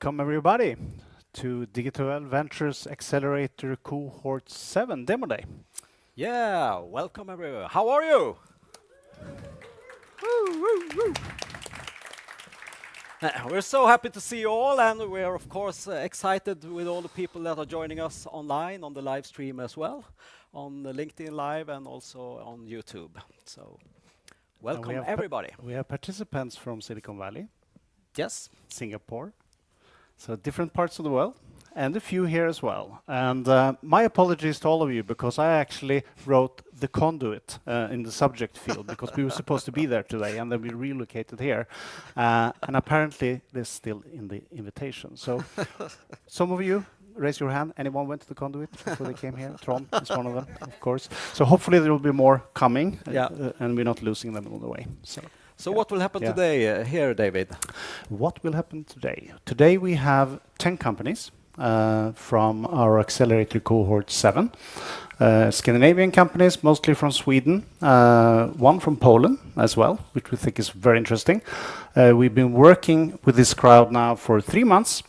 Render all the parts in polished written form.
Welcome everybody to DigitalWell Ventures Accelerator Cohort 7 Demo Day. Yeah, welcome everyone. How are you? Woo, woo, woo. We're so happy to see you all, and we are of course excited with all the people that are joining us online on the live stream as well, on the LinkedIn Live and also on YouTube. So welcome everybody. We have participants from Silicon Valley, Yes, Singapore, so different parts of the world, and a few here as well. And my apologies to all of you, because I actually wrote the conduit in the subject field, because we were supposed to be there today, and then we relocated here. And apparently, they're still in the invitation. So some of you, raise your hand. Anyone went to the conduit before they came here? Trond is one of them, of course. So hopefully there will be more coming, and we're not losing them on the way. So what will happen today here, David? What will happen today? Today we have 10 companies from our Accelerator Cohort 7. Scandinavian companies, mostly from Sweden. One from Poland as well, which we think is very interesting. We've been working with this crowd now for 3 months,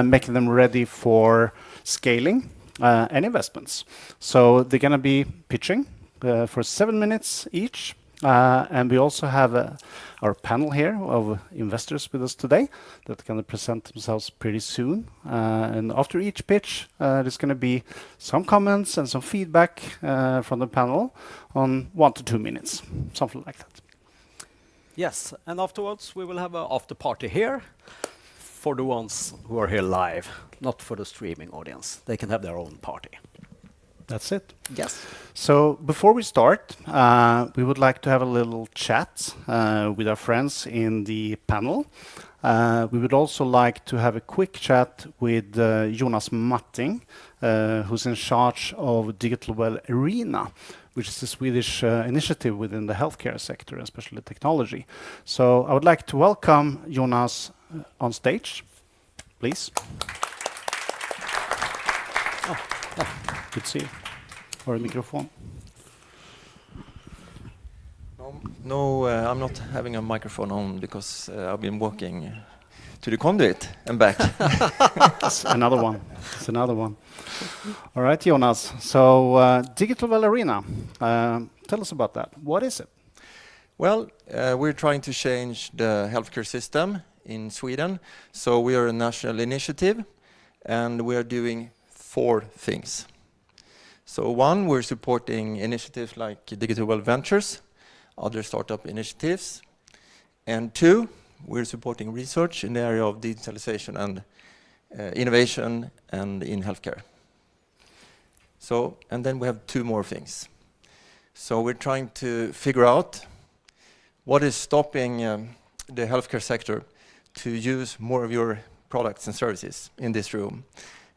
making them ready for scaling and investments. So they're going to be pitching for 7 minutes each. And we also have our panel here of investors with us today that are going to present themselves pretty soon. And after each pitch, there's going to be some comments and some feedback from the panel on 1 to 2 minutes, something like that. Yes, and afterwards we will have an after party here for the ones who are here live, not for the streaming audience. They can have their own party. That's it. Yes. So before we start, we would like to have a little chat with our friends in the panel. We would also like to have a quick chat with Jonas Matting, who's in charge of DigitalWell Arena, which is a Swedish initiative within the healthcare sector, especially technology. So I would like to welcome Jonas on stage, please. Good to see you. Or a microphone. No, I'm not having a microphone on because I've been walking to the conduit and back. It's another one. It's another one. All right, Jonas. So DigitalWell Arena, tell us about that. What is it? Well, we're trying to change the healthcare system in Sweden. So we are a national initiative, and we are doing 4 things. So 1, we're supporting initiatives like DigitalWell Ventures, other startup initiatives. And 2, we're supporting research in the area of digitalization and innovation and in healthcare. So, and then we have 2 more things. So we're trying to figure out what is stopping the healthcare sector to use more of your products and services in this room.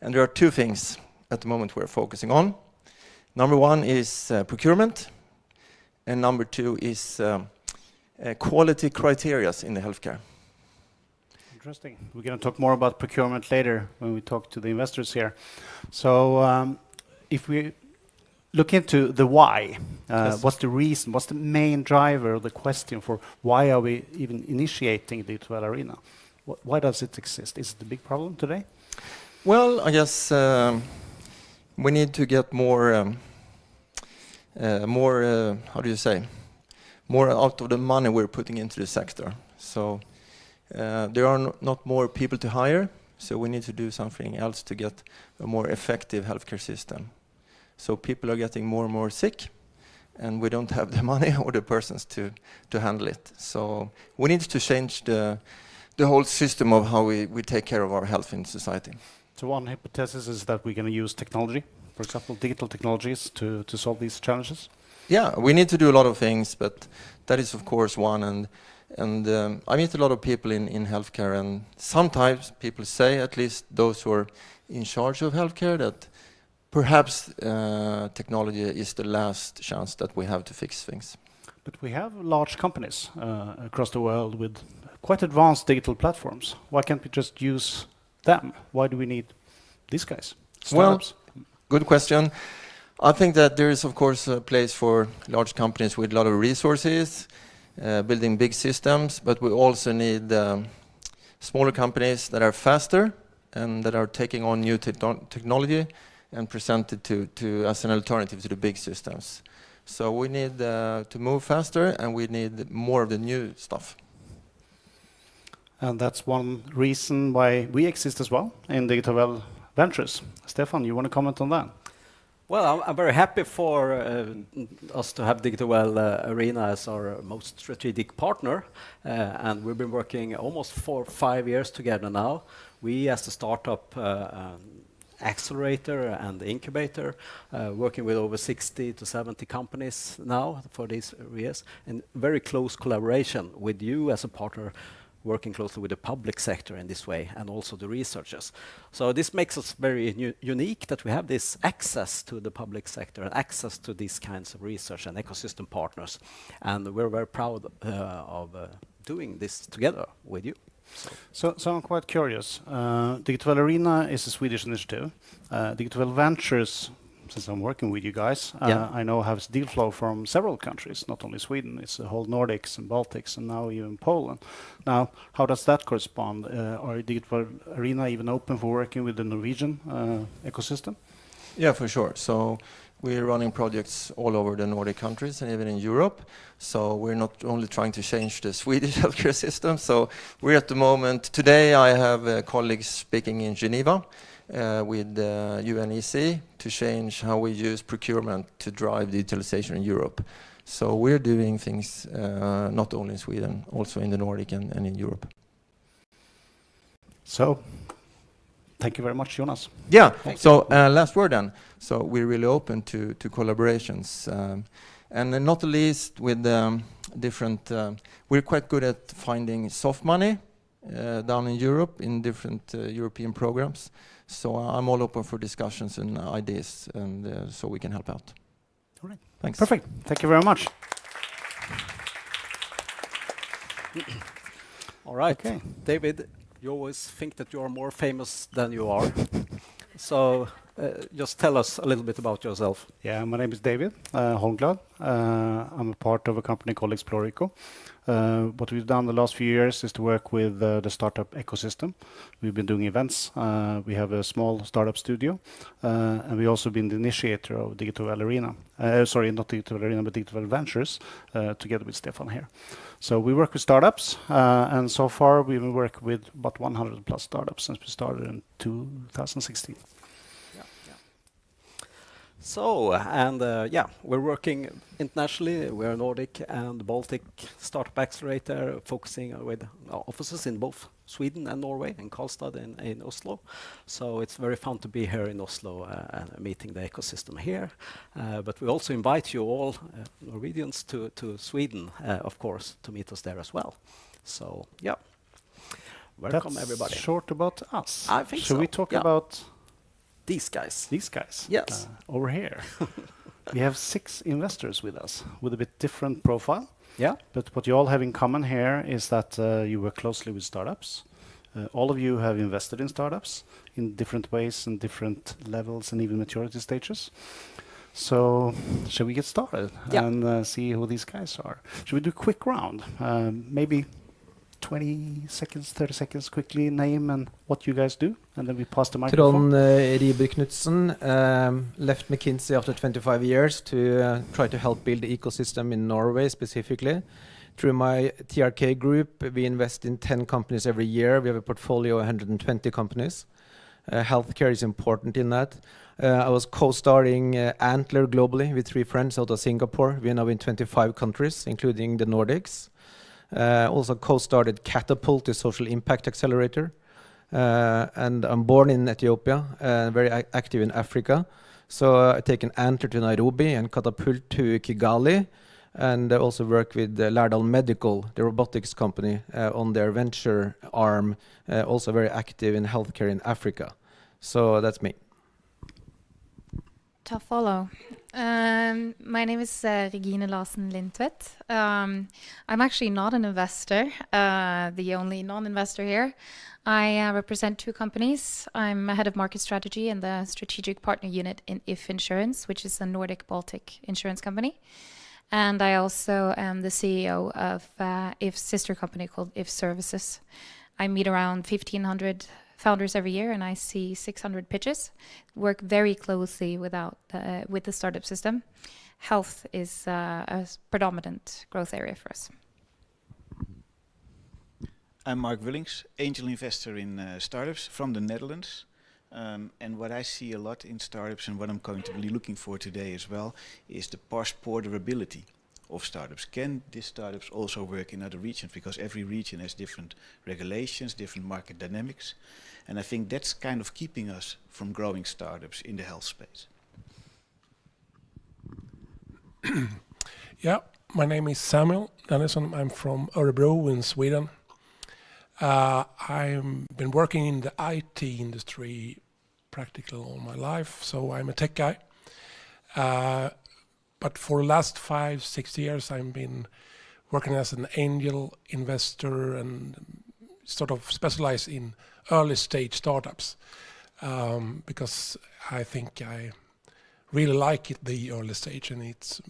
And there are 2 things at the moment we're focusing on. Number 1 is procurement, and number 2 is quality criteria in the healthcare. Interesting. We're going to talk more about procurement later when we talk to the investors here. So if we look into the why, what's the reason, what's the main driver, the question for why are we even initiating the DigitalWell Arena? Why does it exist? Is it a big problem today? Well, I guess we need to get more how do you say, more out of the money we're putting into the sector. So there are not more people to hire, so we need to do something else to get a more effective healthcare system. So people are getting more and more sick, and we don't have the money or the persons to handle it. So we need to change the whole system of how we take care of our health in society. So one hypothesis is that we're going to use technology, for example, digital technologies to solve these challenges? Yeah, we need to do a lot of things, but that is of course one. And I meet a lot of people in healthcare, and sometimes people say, at least those who are in charge of healthcare, that perhaps technology is the last chance that we have to fix things. But we have large companies across the world with quite advanced digital platforms. Why can't we just use them? Why do we need these guys? Startups? Well, good question. I think that there is, of course, a place for large companies with a lot of resources, building big systems, but we also need smaller companies that are faster and that are taking on new technology and present it to as an alternative to the big systems. So we need to move faster, and we need more of the new stuff. And that's one reason why we exist as well in DigitalWell Ventures. Stefan, you want to comment on that? Well, I'm very happy for us to have DigitalWell Arena as our most strategic partner, and we've been working almost 4 or 5 years together now. We, as the startup accelerator and the incubator, working with over 60 to 70 companies now for these years, in very close collaboration with you as a partner, working closely with the public sector in this way, and also the researchers. So this makes us very unique, that we have this access to the public sector and access to these kinds of research and ecosystem partners. And we're very proud of doing this together with you. So I'm quite curious. DigitalWell Arena is a Swedish initiative. DigitalWell Ventures, since I'm working with you guys, I know has deal flow from several countries, not only Sweden. It's the whole Nordics and Baltics, and now even Poland. Now, how does that correspond? Are DigitalWell Arena even open for working with the Norwegian ecosystem? Yeah, for sure. So we're running projects all over the Nordic countries and even in Europe. So we're not only trying to change the Swedish healthcare system. So we're at the moment, today I have colleagues speaking in Geneva with UNEC to change how we use procurement to drive digitalization in Europe. So we're doing things not only in Sweden, also in the Nordic and in Europe. So, thank you very much, Jonas. Yeah, so last word then. So we're really open to collaborations. And not least with different, we're quite good at finding soft money down in Europe in different European programs. So I'm all open for discussions and ideas, and so we can help out. All right. Thanks. Perfect. Thank you very much. All right, Okay. David, you always think that you are more famous than you are. So just tell us a little bit about yourself. Yeah, my name is David Holmglad. I'm a part of a company called Explorico. What we've done the last few years is to work with the startup ecosystem. We've been doing events. We have a small startup studio, and we've also been the initiator of DigitalWell Arena. Sorry, not DigitalWell Arena, but DigitalWell Ventures, together with Stefan here. So we work with startups, and so far we've been working with about 100 plus startups since we started in 2016. So, and we're working internationally. We're a Nordic and Baltic startup accelerator, focusing with offices in both Sweden and Norway, and Karlstad in Oslo. So it's very fun to be here in Oslo and meeting the ecosystem here. But we also invite you all Norwegians to Sweden, of course, to meet us there as well. So, yeah, welcome everybody. That's short about us. I think so. Should we talk about these guys? These guys? Yes. Over here. We have 6 investors with us with a bit different profile. Yeah. But what you all have in common here is that you work closely with startups. All of you have invested in startups in different ways and different levels and even maturity stages. So, shall we get started and see who these guys are? Should we do a quick round? Maybe 20 seconds, 30 seconds, quickly name and what you guys do, and then we pass the microphone. Trond Riiber-Knutsen left McKinsey after 25 years to try to help build the ecosystem in Norway specifically. Through my TRK group, we invest in 10 companies every year. We have a portfolio of 120 companies. Healthcare is important in that. I was co-starting Antler globally with 3 friends out of Singapore. We are now in 25 countries, including the Nordics. Also co-started Catapult, the social impact accelerator. And I'm born in Ethiopia, very active in Africa. So I take an Antler to Nairobi and Catapult to Kigali. And I also work with Lærdal Medical, the robotics company, on their venture arm, also very active in healthcare in Africa. So that's me. Tough follow. My name is Regine Larsen Lindtvedt. I'm actually not an investor, the only non-investor here. I represent 2 companies. I'm head of market strategy in the strategic partner unit in If Insurance, which is a Nordic Baltic insurance company. And I also am the CEO of If's sister company called If Services. I meet around 1,500 founders every year, and I see 600 pitches. Work very closely with the startup system. Health is a predominant growth area for us. I'm Mark Willings, angel investor in startups from the Netherlands. And what I see a lot in startups, and what I'm going to be looking for today as well, is the passportability of startups. Can these startups also work in other regions? Because every region has different regulations, different market dynamics. And I think that's kind of keeping us from growing startups in the health space. Yeah, my name is Samuel Dennison. I'm from Örebro in Sweden. I've been working in the IT industry practically all my life, so I'm a tech guy. But for the last 5-6 years, I've been working as an angel investor and sort of specialize in early stage startups because I think I really like the early stage, and it's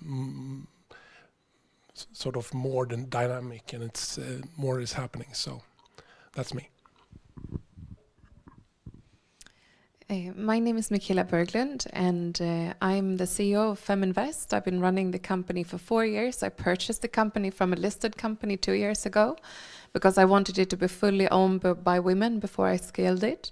sort of more than dynamic, and it's more is happening. So that's me. My name is Michaela Berglund, and I'm the CEO of Feminvest. I've been running the company for 4 years. I purchased the company from a listed company 2 years ago because I wanted it to be fully owned by women before I scaled it.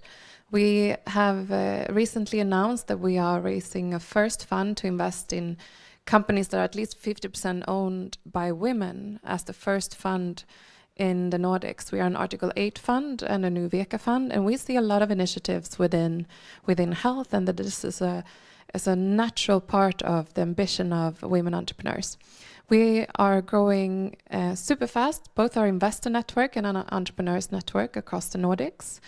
We have recently announced that we are raising a first fund to invest in companies that are at least 50% owned by women as the first fund in the Nordics. We are an Article 8 fund and a new Veka fund, and we see a lot of initiatives within health, and that this is a natural part of the ambition of women entrepreneurs. We are growing super fast, both our investor network and our entrepreneurs network across the Nordics.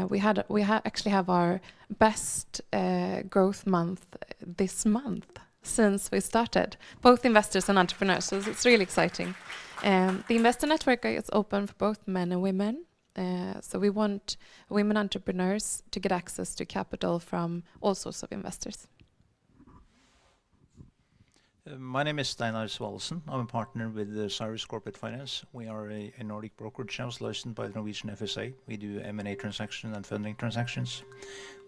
We actually have our best growth month this month since we started, both investors and entrepreneurs, so it's really exciting. The investor network is open for both men and women. So we want women entrepreneurs to get access to capital from all sorts of investors. My name is Steinar Svalesen. I'm a partner with Cyrus Corporate Finance. We are a Nordic brokerage house licensed by the Norwegian FSA. We do M&A transactions and funding transactions.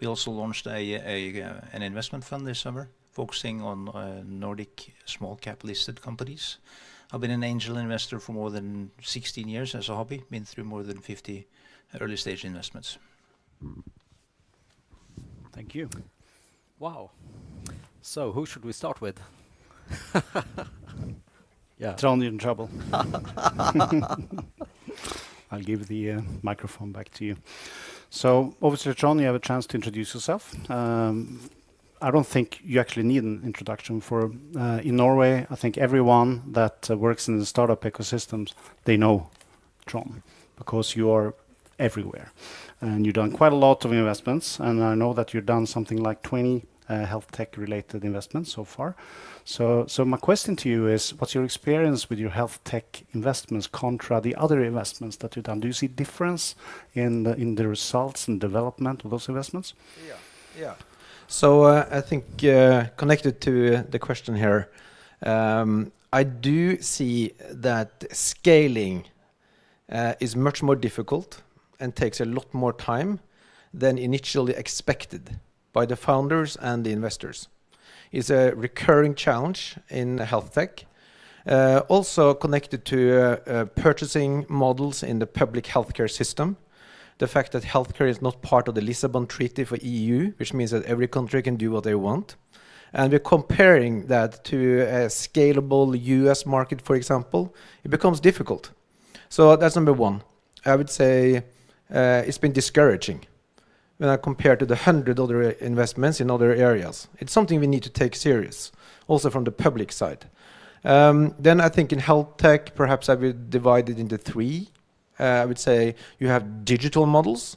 We also launched an investment fund this summer, focusing on Nordic small cap listed companies. I've been an angel investor for more than 16 years as a hobby, been through more than 50 early stage investments. Thank you. Wow. So who should we start with? Yeah. Thrown you in trouble. I'll give the microphone back to you. So obviously, Trond, you have a chance to introduce yourself. I don't think you actually need an introduction for in Norway. I think everyone that works in the startup ecosystems, they know Trond because you are everywhere, and you've done quite a lot of investments. And I know that you've done something like 20 health tech related investments so far. So my question to you is, what's your experience with your health tech investments contra the other investments that you've done? Do you see difference in the results and development of those investments? Yeah. So I think connected to the question here, I do see that scaling is much more difficult and takes a lot more time than initially expected by the founders and the investors. It's a recurring challenge in health tech. Also connected to purchasing models in the public healthcare system. The fact that healthcare is not part of the Lisbon Treaty for EU, which means that every country can do what they want. And we're comparing that to a scalable US market, for example. It becomes difficult. So that's number one. I would say it's been discouraging when I compare to the 100 other investments in other areas. It's something we need to take serious, also from the public side. Then I think in health tech, perhaps I would divide it into three. I would say you have digital models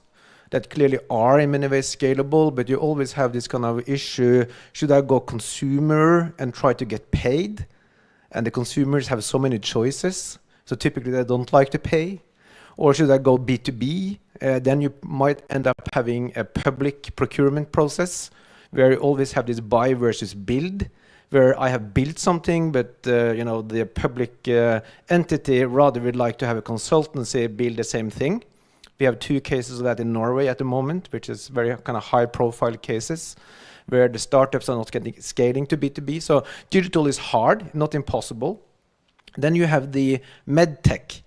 that clearly are in many ways scalable, but you always have this kind of issue, should I go consumer and try to get paid? And the consumers have so many choices, so typically they don't like to pay. Or should I go B2B? Then you might end up having a public procurement process where you always have this buy versus build, where I have built something, but the public entity rather would like to have a consultancy build the same thing, We have 2 cases of that in Norway at the moment, which is very kind of high-profile cases, where the startups are not getting scaling to B2B. So digital is hard, not impossible. Then you have the med tech,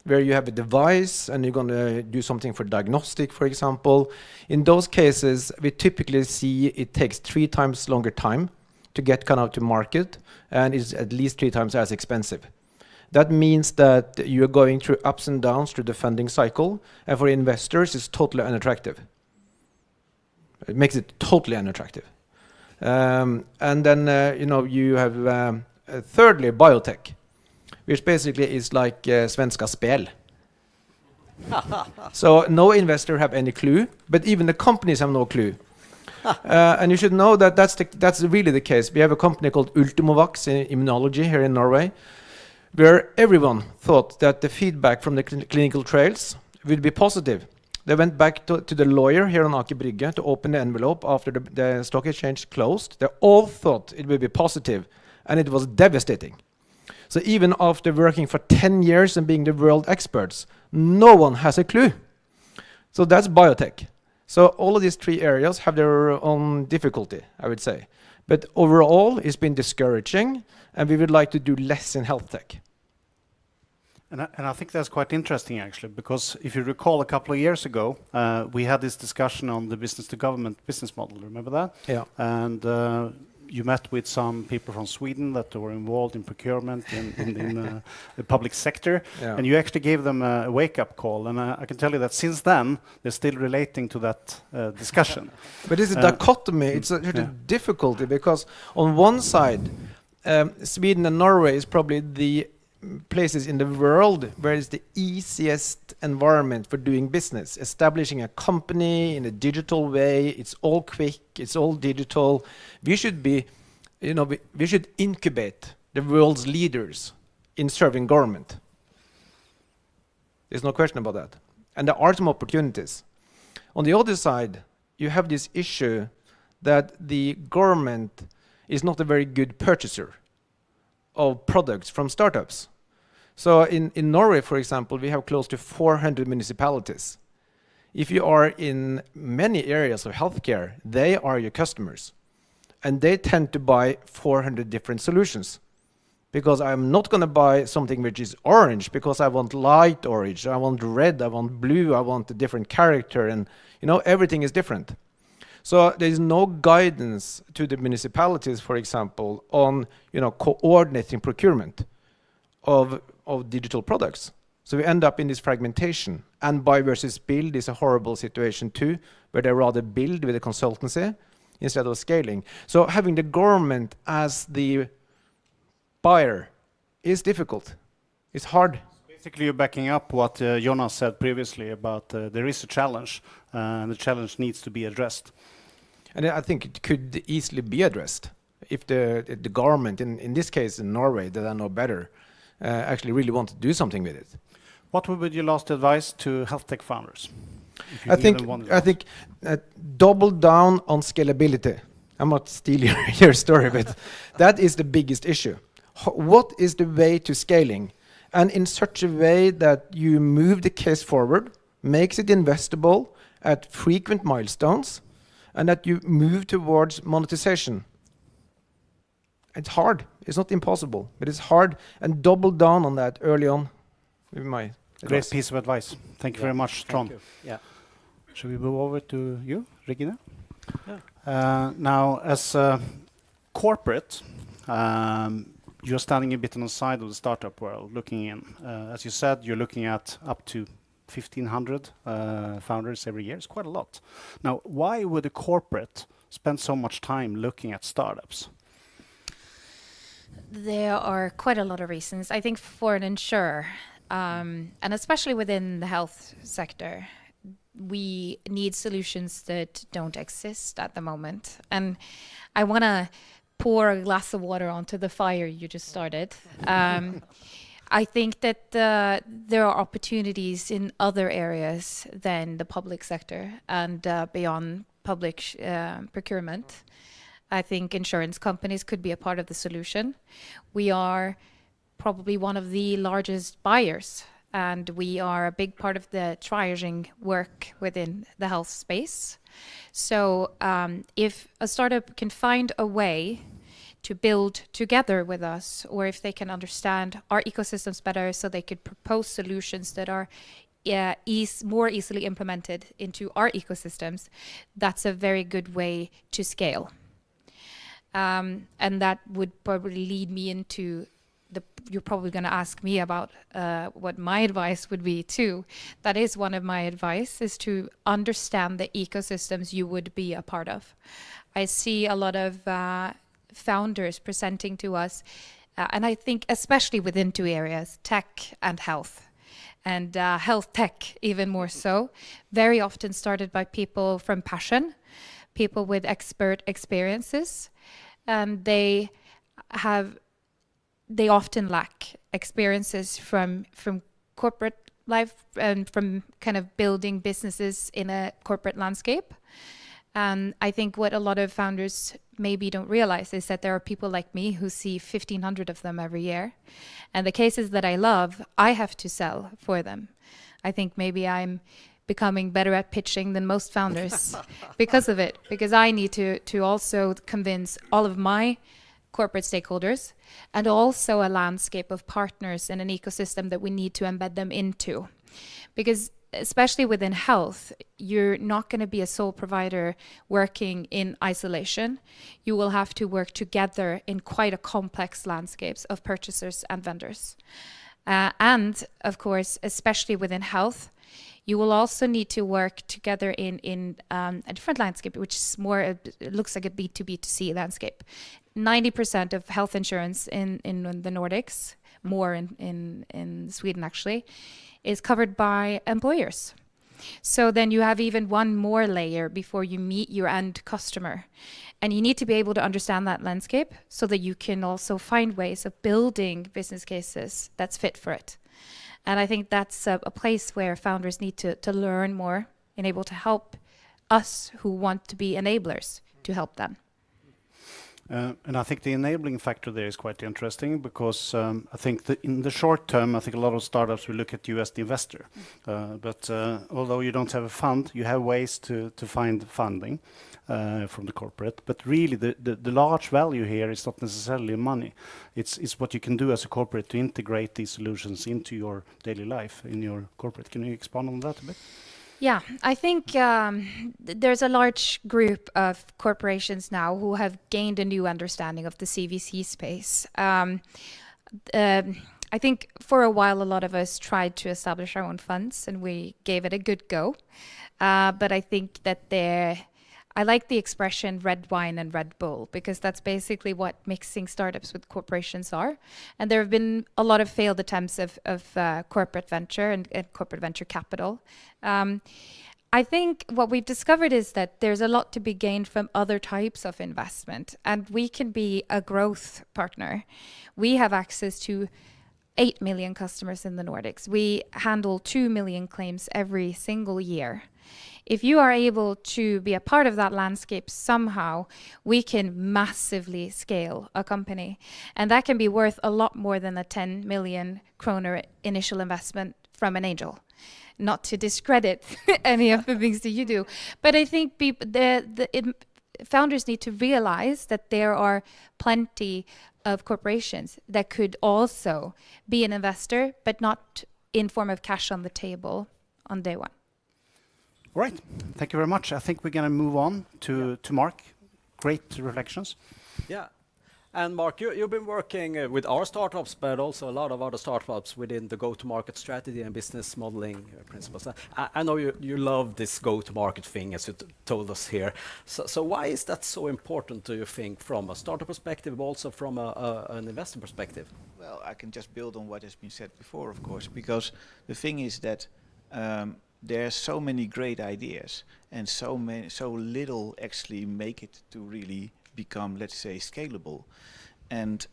where you have a device and you're going to do something for diagnostic, for example. In those cases, we typically see it takes 3 times longer time to get kind of to market, and is at least 3 times as expensive. That means that you're going through ups and downs through the funding cycle, and for investors, it's totally unattractive. It makes it totally unattractive. And then, you have thirdly, biotech, which basically is like Svenska Spel. So no investor have any clue, but even the companies have no clue. And you should know that that's really the case. We have a company called Ultimovacs in immunology here in Norway, where everyone thought that the feedback from the clinical trials would be positive. They went back to the lawyer here on Aker Brygge to open the envelope after the stock exchange closed. They all thought it would be positive, and it was devastating. So even after working for 10 years and being the world experts, no one has a clue. So that's biotech. So all of these 3 areas have their own difficulty, I would say. But overall, it's been discouraging, and we would like to do less in health tech. And I think that's quite interesting, actually, because if you recall a couple of years ago, we had this discussion on the business-to-government business model. Remember that? Yeah. And you met with some people from Sweden that were involved in procurement in the public sector, Yeah. and you actually gave them a wake-up call. And I can tell you that since then, they're still relating to that discussion. But it's a dichotomy. It's a difficulty, because on one side, Sweden and Norway is probably the places in the world where it's the easiest environment for doing business. Establishing a company in a digital way, it's all quick, it's all digital. We should be, we should incubate the world's leaders in serving government. There's no question about that. And there are some opportunities. On the other side, you have this issue that the government is not a very good purchaser of products from startups. So in Norway, for example, we have close to 400 municipalities. If you are in many areas of healthcare, they are your customers. And they tend to buy 400 different solutions. Because I'm not going to buy something which is orange, because I want light orange, I want red, I want blue, I want a different character, and everything is different. So there is no guidance to the municipalities, for example, on coordinating procurement of digital products. So we end up in this fragmentation. And buy versus build is a horrible situation too, where they rather build with a consultancy instead of scaling. So having the government as the buyer is difficult. It's hard. Basically, you're backing up what Jonas said previously about there is a challenge, and the challenge needs to be addressed. And I think it could easily be addressed if the government, in this case in Norway, that I know better, actually really want to do something with it. What would be your last advice to health tech founders? I think double down on scalability. I'm not stealing your story, but that is the biggest issue. What is the way to scaling? And in such a way that you move the case forward, makes it investable at frequent milestones, and that you move towards monetization. It's hard. It's not impossible, but it's hard. And double down on that early on. Great piece of advice. Thank you very much, Trond. Yeah. Should we move over to you, Regina? Yeah. Now, as a corporate, you're standing a bit on the side of the startup world, looking in. As you said, you're looking at up to 1,500 founders every year. It's quite a lot. Now, why would a corporate spend so much time looking at startups? There are quite a lot of reasons. I think for an insurer, and especially within the health sector, we need solutions that don't exist at the moment. And I want to pour a glass of water onto the fire you just started. I think that there are opportunities in other areas than the public sector and beyond public procurement. I think insurance companies could be a part of the solution. We are probably one of the largest buyers and we are a big part of the triaging work within the health space. So if a startup can find a way to build together with us, or if they can understand our ecosystems better so they could propose solutions that are more easily implemented into our ecosystems, that's a very good way to scale. And that would probably lead me into you're probably going to ask me about what my advice would be too. That is one of my advice, is to understand the ecosystems you would be a part of. I see a lot of founders presenting to us, and I think especially within two areas, tech and health. And health tech even more so, very often started by people from passion, people with expert experiences, and they often lack experiences from corporate life and from kind of building businesses in a corporate landscape. And I think what a lot of founders maybe don't realize is that there are people like me who see 1,500 of them every year. And the cases that I love, I have to sell for them. I think maybe I'm becoming better at pitching than most founders because of it, because I need to also convince all of my corporate stakeholders and also a landscape of partners in an ecosystem that we need to embed them into. Because especially within health, you're not going to be a sole provider working in isolation. You will have to work together in quite a complex landscapes of purchasers and vendors. And of course, especially within health, you will also need to work together in a different landscape, which is more, it looks like a B2B2C landscape. 90% of health insurance in the Nordics, more in Sweden actually, is covered by employers. So then you have even one more layer before you meet your end customer. And you need to be able to understand that landscape so that you can also find ways of building business cases that's fit for it. And I think that's a place where founders need to learn more and able to help us who want to be enablers to help them. And I think the enabling factor there is quite interesting because I think that in the short term, I think a lot of startups will look at you as the investor. But although you don't have a fund, you have ways to find funding from the corporate. But really, the large value here is not necessarily money. It's what you can do as a corporate to integrate these solutions into your daily life in your corporate. Can you expand on that a bit? Yeah, I think there's a large group of corporations now who have gained a new understanding of the CVC space. I think for a while, a lot of us tried to establish our own funds and we gave it a good go. But I think that I like the expression red wine and Red Bull, because that's basically what mixing startups with corporations are. And there have been a lot of failed attempts of corporate venture and corporate venture capital. I think what we've discovered is that there's a lot to be gained from other types of investment, and we can be a growth partner. We have access to 8 million customers in the Nordics. We handle 2 million claims every single year. If you are able to be a part of that landscape somehow, we can massively scale a company. And that can be worth a lot more than a 10 million kroner initial investment from an angel. Not to discredit any of the things that you do. But I think founders need to realize that there are plenty of corporations that could also be an investor, but not in form of cash on the table on day one. All right, thank you very much. I think we're going to move on to Mark. Great reflections. Yeah, and Mark, you've been working with our startups, but also a lot of other startups within the go-to-market strategy and business modeling principles. I know you love this go-to-market thing, as you told us here. So why is that so important, do you think, from a startup perspective, but also from an investor perspective? Well, I can just build on what has been said before, of course, because the thing is that there are so many great ideas and so little actually make it to really become, let's say, scalable. And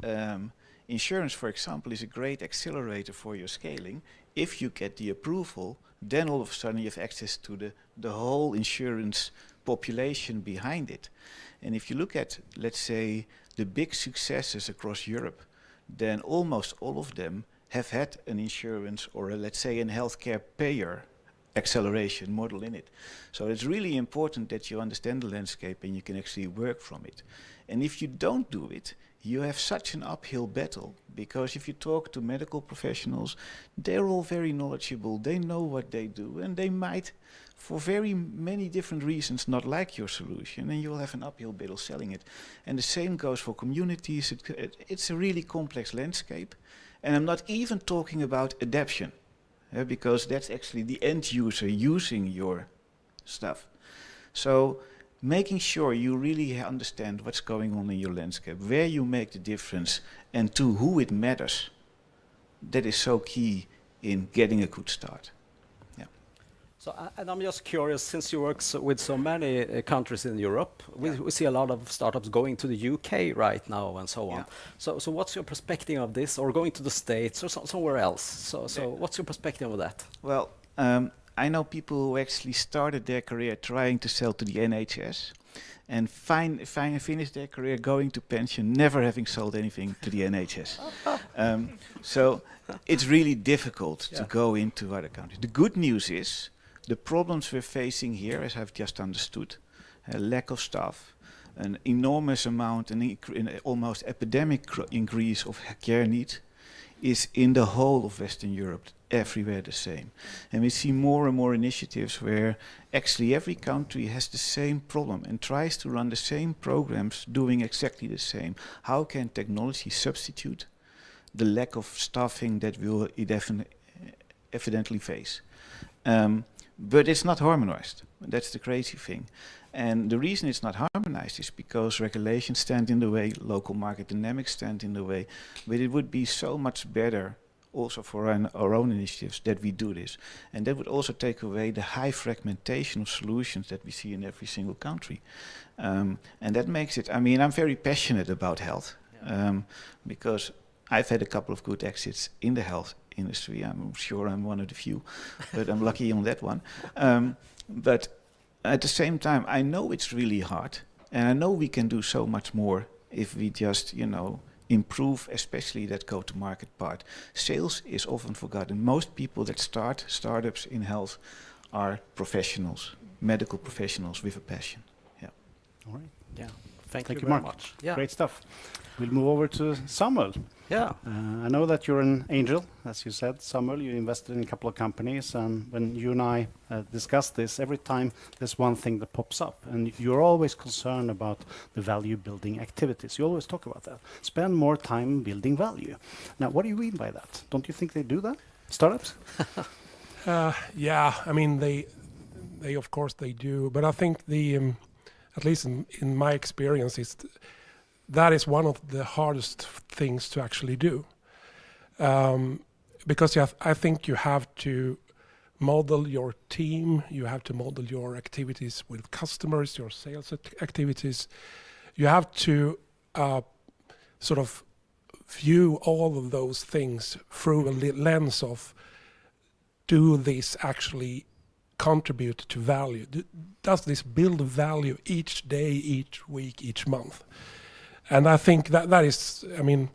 insurance, for example, is a great accelerator for your scaling. If you get the approval, then all of a sudden you have access to the whole insurance population behind it. And if you look at, let's say, the big successes across Europe, then almost all of them have had an insurance or let's say a healthcare payer acceleration model in it. So it's really important that you understand the landscape and you can actually work from it. And if you don't do it, you have such an uphill battle, because if you talk to medical professionals, they're all very knowledgeable, they know what they do, and they might, for very many different reasons, not like your solution, and you'll have an uphill battle selling it. And the same goes for communities. It's a really complex landscape, and I'm not even talking about adaption, because that's actually the end user using your stuff. So making sure you really understand what's going on in your landscape, where you make the difference, and to who it matters, that is so key in getting a good start. Yeah. So, and I'm just curious, since you work with so many countries in Europe, we see a lot of startups going to the UK right now and so on. Yeah. So what's your perspective of this, or going to the States or somewhere else? So what's your perspective of that? Well, I know people who actually started their career trying to sell to the NHS and finish their career going to pension, never having sold anything to the NHS. So it's really difficult to go into other countries. The good news is the problems we're facing here, as I've just understood, a lack of staff, an enormous amount, an almost epidemic increase of care need, is in the whole of Western Europe, everywhere the same. And we see more and more initiatives where actually every country has the same problem and tries to run the same programs doing exactly the same. How can technology substitute the lack of staffing that we'll evidently face? But it's not harmonized. That's the crazy thing. And the reason it's not harmonized is because regulations stand in the way, local market dynamics stand in the way. But it would be so much better also for our own initiatives that we do this. And that would also take away the high fragmentation of solutions that we see in every single country. And that makes it, I mean, I'm very passionate about health, because I've had a couple of good exits in the health industry. I'm sure I'm one of the few, but I'm lucky on that one. But at the same time, I know it's really hard, and I know we can do so much more if we just, improve, especially that go-to-market part. Sales is often forgotten. Most people that start startups in health are professionals, medical professionals with a passion. Yeah. All right. Yeah. Thank you Mark. very much. Yeah. Great stuff. We'll move over to Samuel. Yeah. I know that you're an angel, as you said, Samuel. You invested in a couple of companies, and when you and I discuss this, every time there's one thing that pops up, and you're always concerned about the value-building activities. You always talk about that. Spend more time building value. Now, what do you mean by that? Don't you think they do that, startups? Yeah, I mean, they of course they do, but I think at least in my experience, that is one of the hardest things to actually do, because I think you have to model your team, you have to model your activities with customers, your sales activities. You have to sort of view all of those things through a lens of, do this actually contribute to value? Does this build value each day, each week, each month? And I think that is, I mean,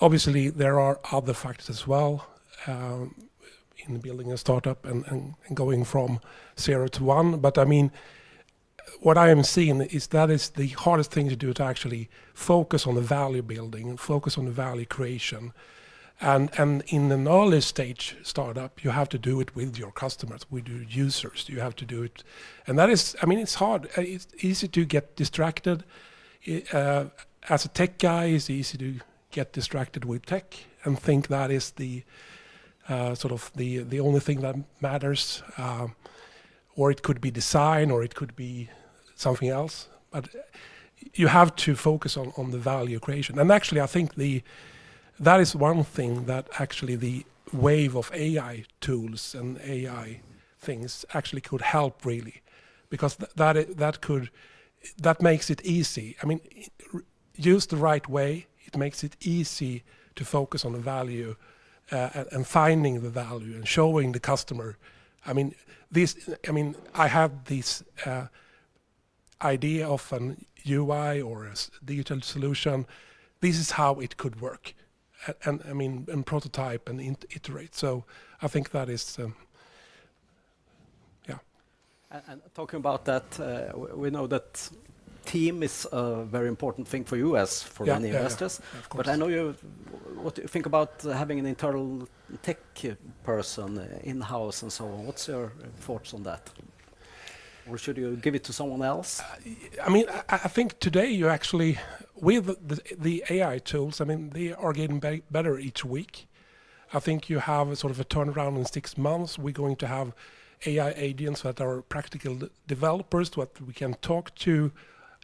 obviously there are other factors as well in building a startup and going from 0 to 1. But I mean, what I am seeing is that is the hardest thing to do, to actually focus on the value building and focus on the value creation. And in an early stage startup, you have to do it with your customers, with your users. You have to do it. And that is, I mean, it's hard. It's easy to get distracted. As a tech guy, it's easy to get distracted with tech and think that is the sort of the only thing that matters. Or it could be design, or it could be something else. But you have to focus on the value creation. And actually, I think that is one thing that actually the wave of AI tools and AI things actually could help really, because that makes it easy. I mean, used the right way, it makes it easy to focus on the value and finding the value and showing the customer. I mean, I have this idea of an UI or a digital solution. This is how it could work. and I mean, and prototype and iterate. So I think that is, yeah. And talking about that, we know that team is a very important thing for you as for many investors. Yeah, of but course. I know what do you think about having an internal tech person in-house and so on? What's your thoughts on that? Or should you give it to someone else? I mean, I think today you actually, with the AI tools, I mean, they are getting better each week. I think you have a sort of a turnaround in 6 months. We're going to have AI agents that are practical developers that we can talk to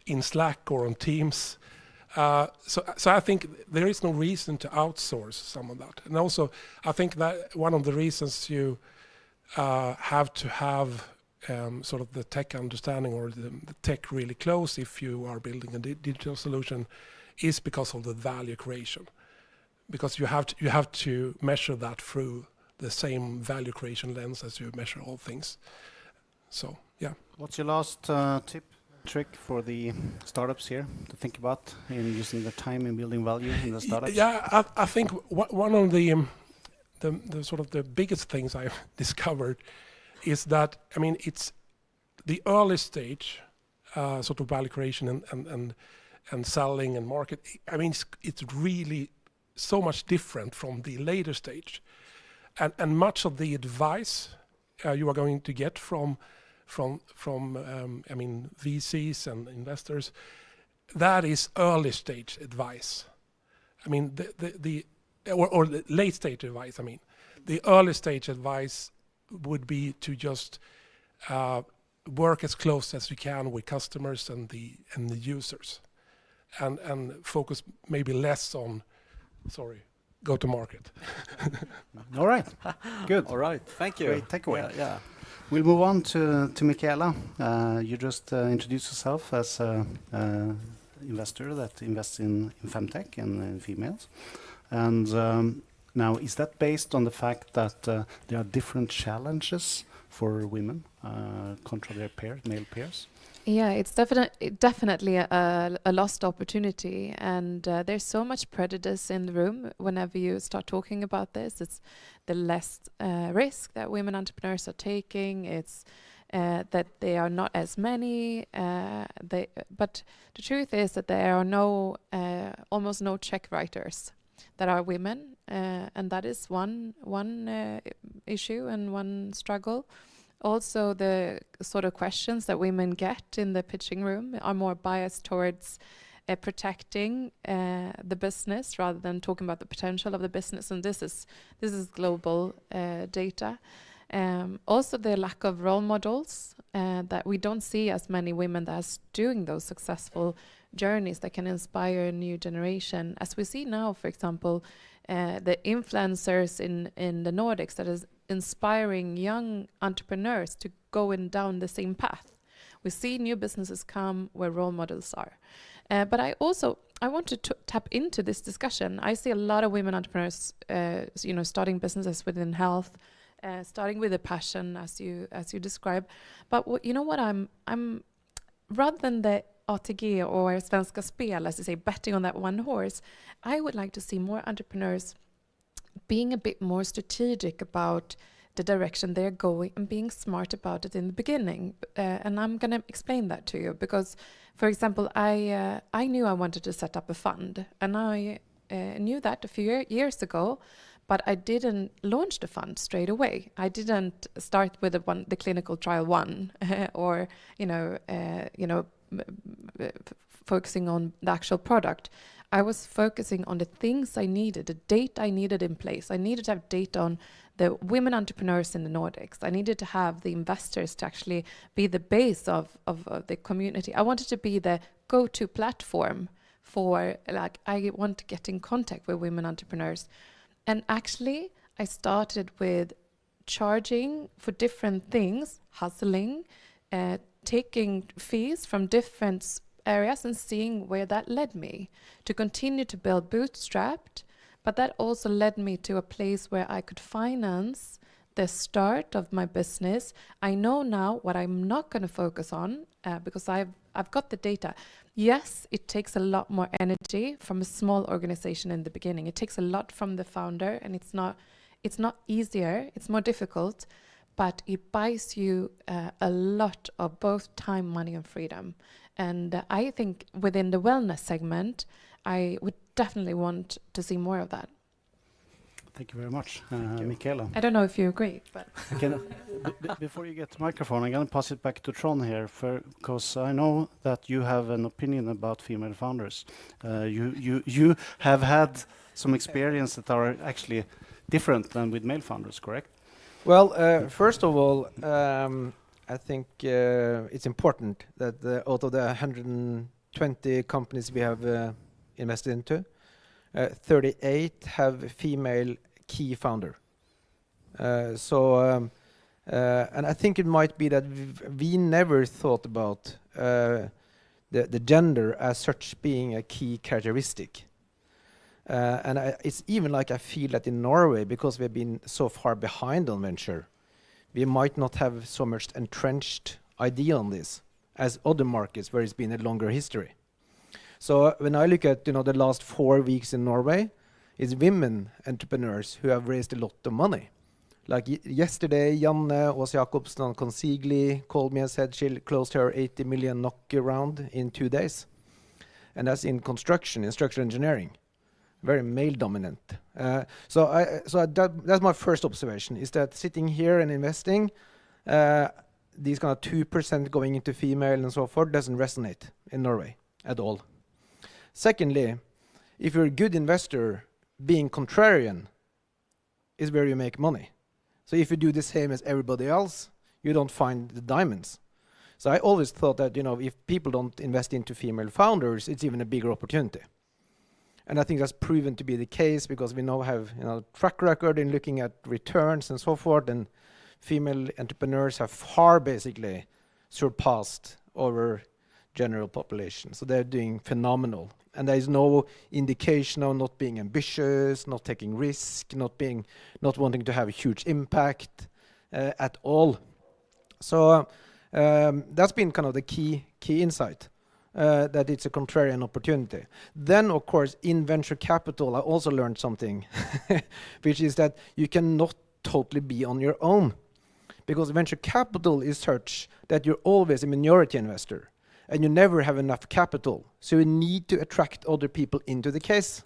in Slack or on Teams. So I think there is no reason to outsource some of that. And also, I think that one of the reasons you have to have sort of the tech understanding or the tech really close if you are building a digital solution is because of the value creation. Because you have to measure that through the same value creation lens as you measure all things. So, yeah. What's your last trick for the startups here to think about in using the time in building value in the startups? Yeah, I think one of the sort of the biggest things I've discovered is that, I mean, it's the early stage sort of value creation and selling and market. I mean, it's really so much different from the later stage, and much of the advice you are going to get from I mean, VCs and investors, that is early stage advice. I mean, or the late stage advice. I mean, the early stage advice would be to just work as close as you can with customers and the users, and focus maybe less on, go to market. All right, good. All right, thank you. Great takeaway. Yeah. We'll move on to Michaela. You just introduced yourself as an investor that invests in femtech and in females. And now, is that based on the fact that there are different challenges for women contra their male peers? Yeah, it's definitely a lost opportunity, and there's so much prejudice in the room whenever you start talking about this. It's the less risk that women entrepreneurs are taking. It's that they are not as many. But the truth is that there are almost no check writers that are women, and that is one issue and one struggle. Also, the sort of questions that women get in the pitching room are more biased towards protecting the business rather than talking about the potential of the business. And this is global data. Also, the lack of role models, that we don't see as many women that's doing those successful journeys that can inspire a new generation. As we see now, for example, the influencers in the Nordics that is inspiring young entrepreneurs to go down the same path. We see new businesses come where role models are. But I want to tap into this discussion. I see a lot of women entrepreneurs, starting businesses within health, starting with a passion, as you describe. But what I'm rather than the ATG or Svenska Spel, as you say, betting on that one horse, I would like to see more entrepreneurs being a bit more strategic about the direction they're going and being smart about it in the beginning. And I'm going to explain that to you because, for example, I knew I wanted to set up a fund, and I knew that a few years ago, but I didn't launch the fund straight away. I didn't start with the clinical trial one, or focusing on the actual product. I was focusing on the things I needed, the data I needed in place. I needed to have data on the women entrepreneurs in the Nordics. I needed to have the investors to actually be the base of the community. I wanted to be the go-to platform for, I want to get in contact with women entrepreneurs. And actually, I started with charging for different things, hustling, taking fees from different areas and seeing where that led me to continue to build bootstrapped. But that also led me to a place where I could finance the start of my business. I know now what I'm not going to focus on because I've I've got the data. Yes, it takes a lot more energy from a small organization in the beginning. It takes a lot from the founder, and it's not easier, it's more difficult, but it buys you a lot of both time, money, and freedom. And I think within the wellness segment, I would definitely want to see more of that. Thank you very much, Michaela. I don't know if you agree, but Before you get the microphone, I'm going to pass it back to Trond here, because I know that you have an opinion about female founders. You have had some experience that are actually different than with male founders, correct? Well, first of all, I think it's important that out of the 120 companies we have invested into, 38 have a female key founder. And I think it might be that we never thought about the gender as such being a key characteristic. And it's even like I feel that in Norway, because we've been so far behind on venture, we might not have so much entrenched idea on this as other markets where it's been a longer history. So when I look at the last 4 weeks in Norway, it's women entrepreneurs who have raised a lot of money. Like yesterday, Janne Aas-Jacobsen and Consigli called me and said she closed her 80 million NOK round in 2 days. And that's in construction, in structural engineering. Very male dominant. So that's my first observation, is that sitting here and investing, these kind of 2% going into female and so forth doesn't resonate in Norway at all. Secondly, if you're a good investor, being contrarian is where you make money. So if you do the same as everybody else, you don't find the diamonds. So I always thought that if people don't invest into female founders, it's even a bigger opportunity. And I think that's proven to be the case because we now have track record in looking at returns and so forth, and female entrepreneurs have far basically surpassed our general population. So they're doing phenomenal. And there is no indication of not being ambitious, not taking risk, not wanting to have a huge impact at all. So that's been kind of the key insight, that it's a contrarian opportunity. Then, of course, in venture capital, I also learned something, which is that you cannot totally be on your own, because venture capital is such that you're always a minority investor. And you never have enough capital. So you need to attract other people into the case.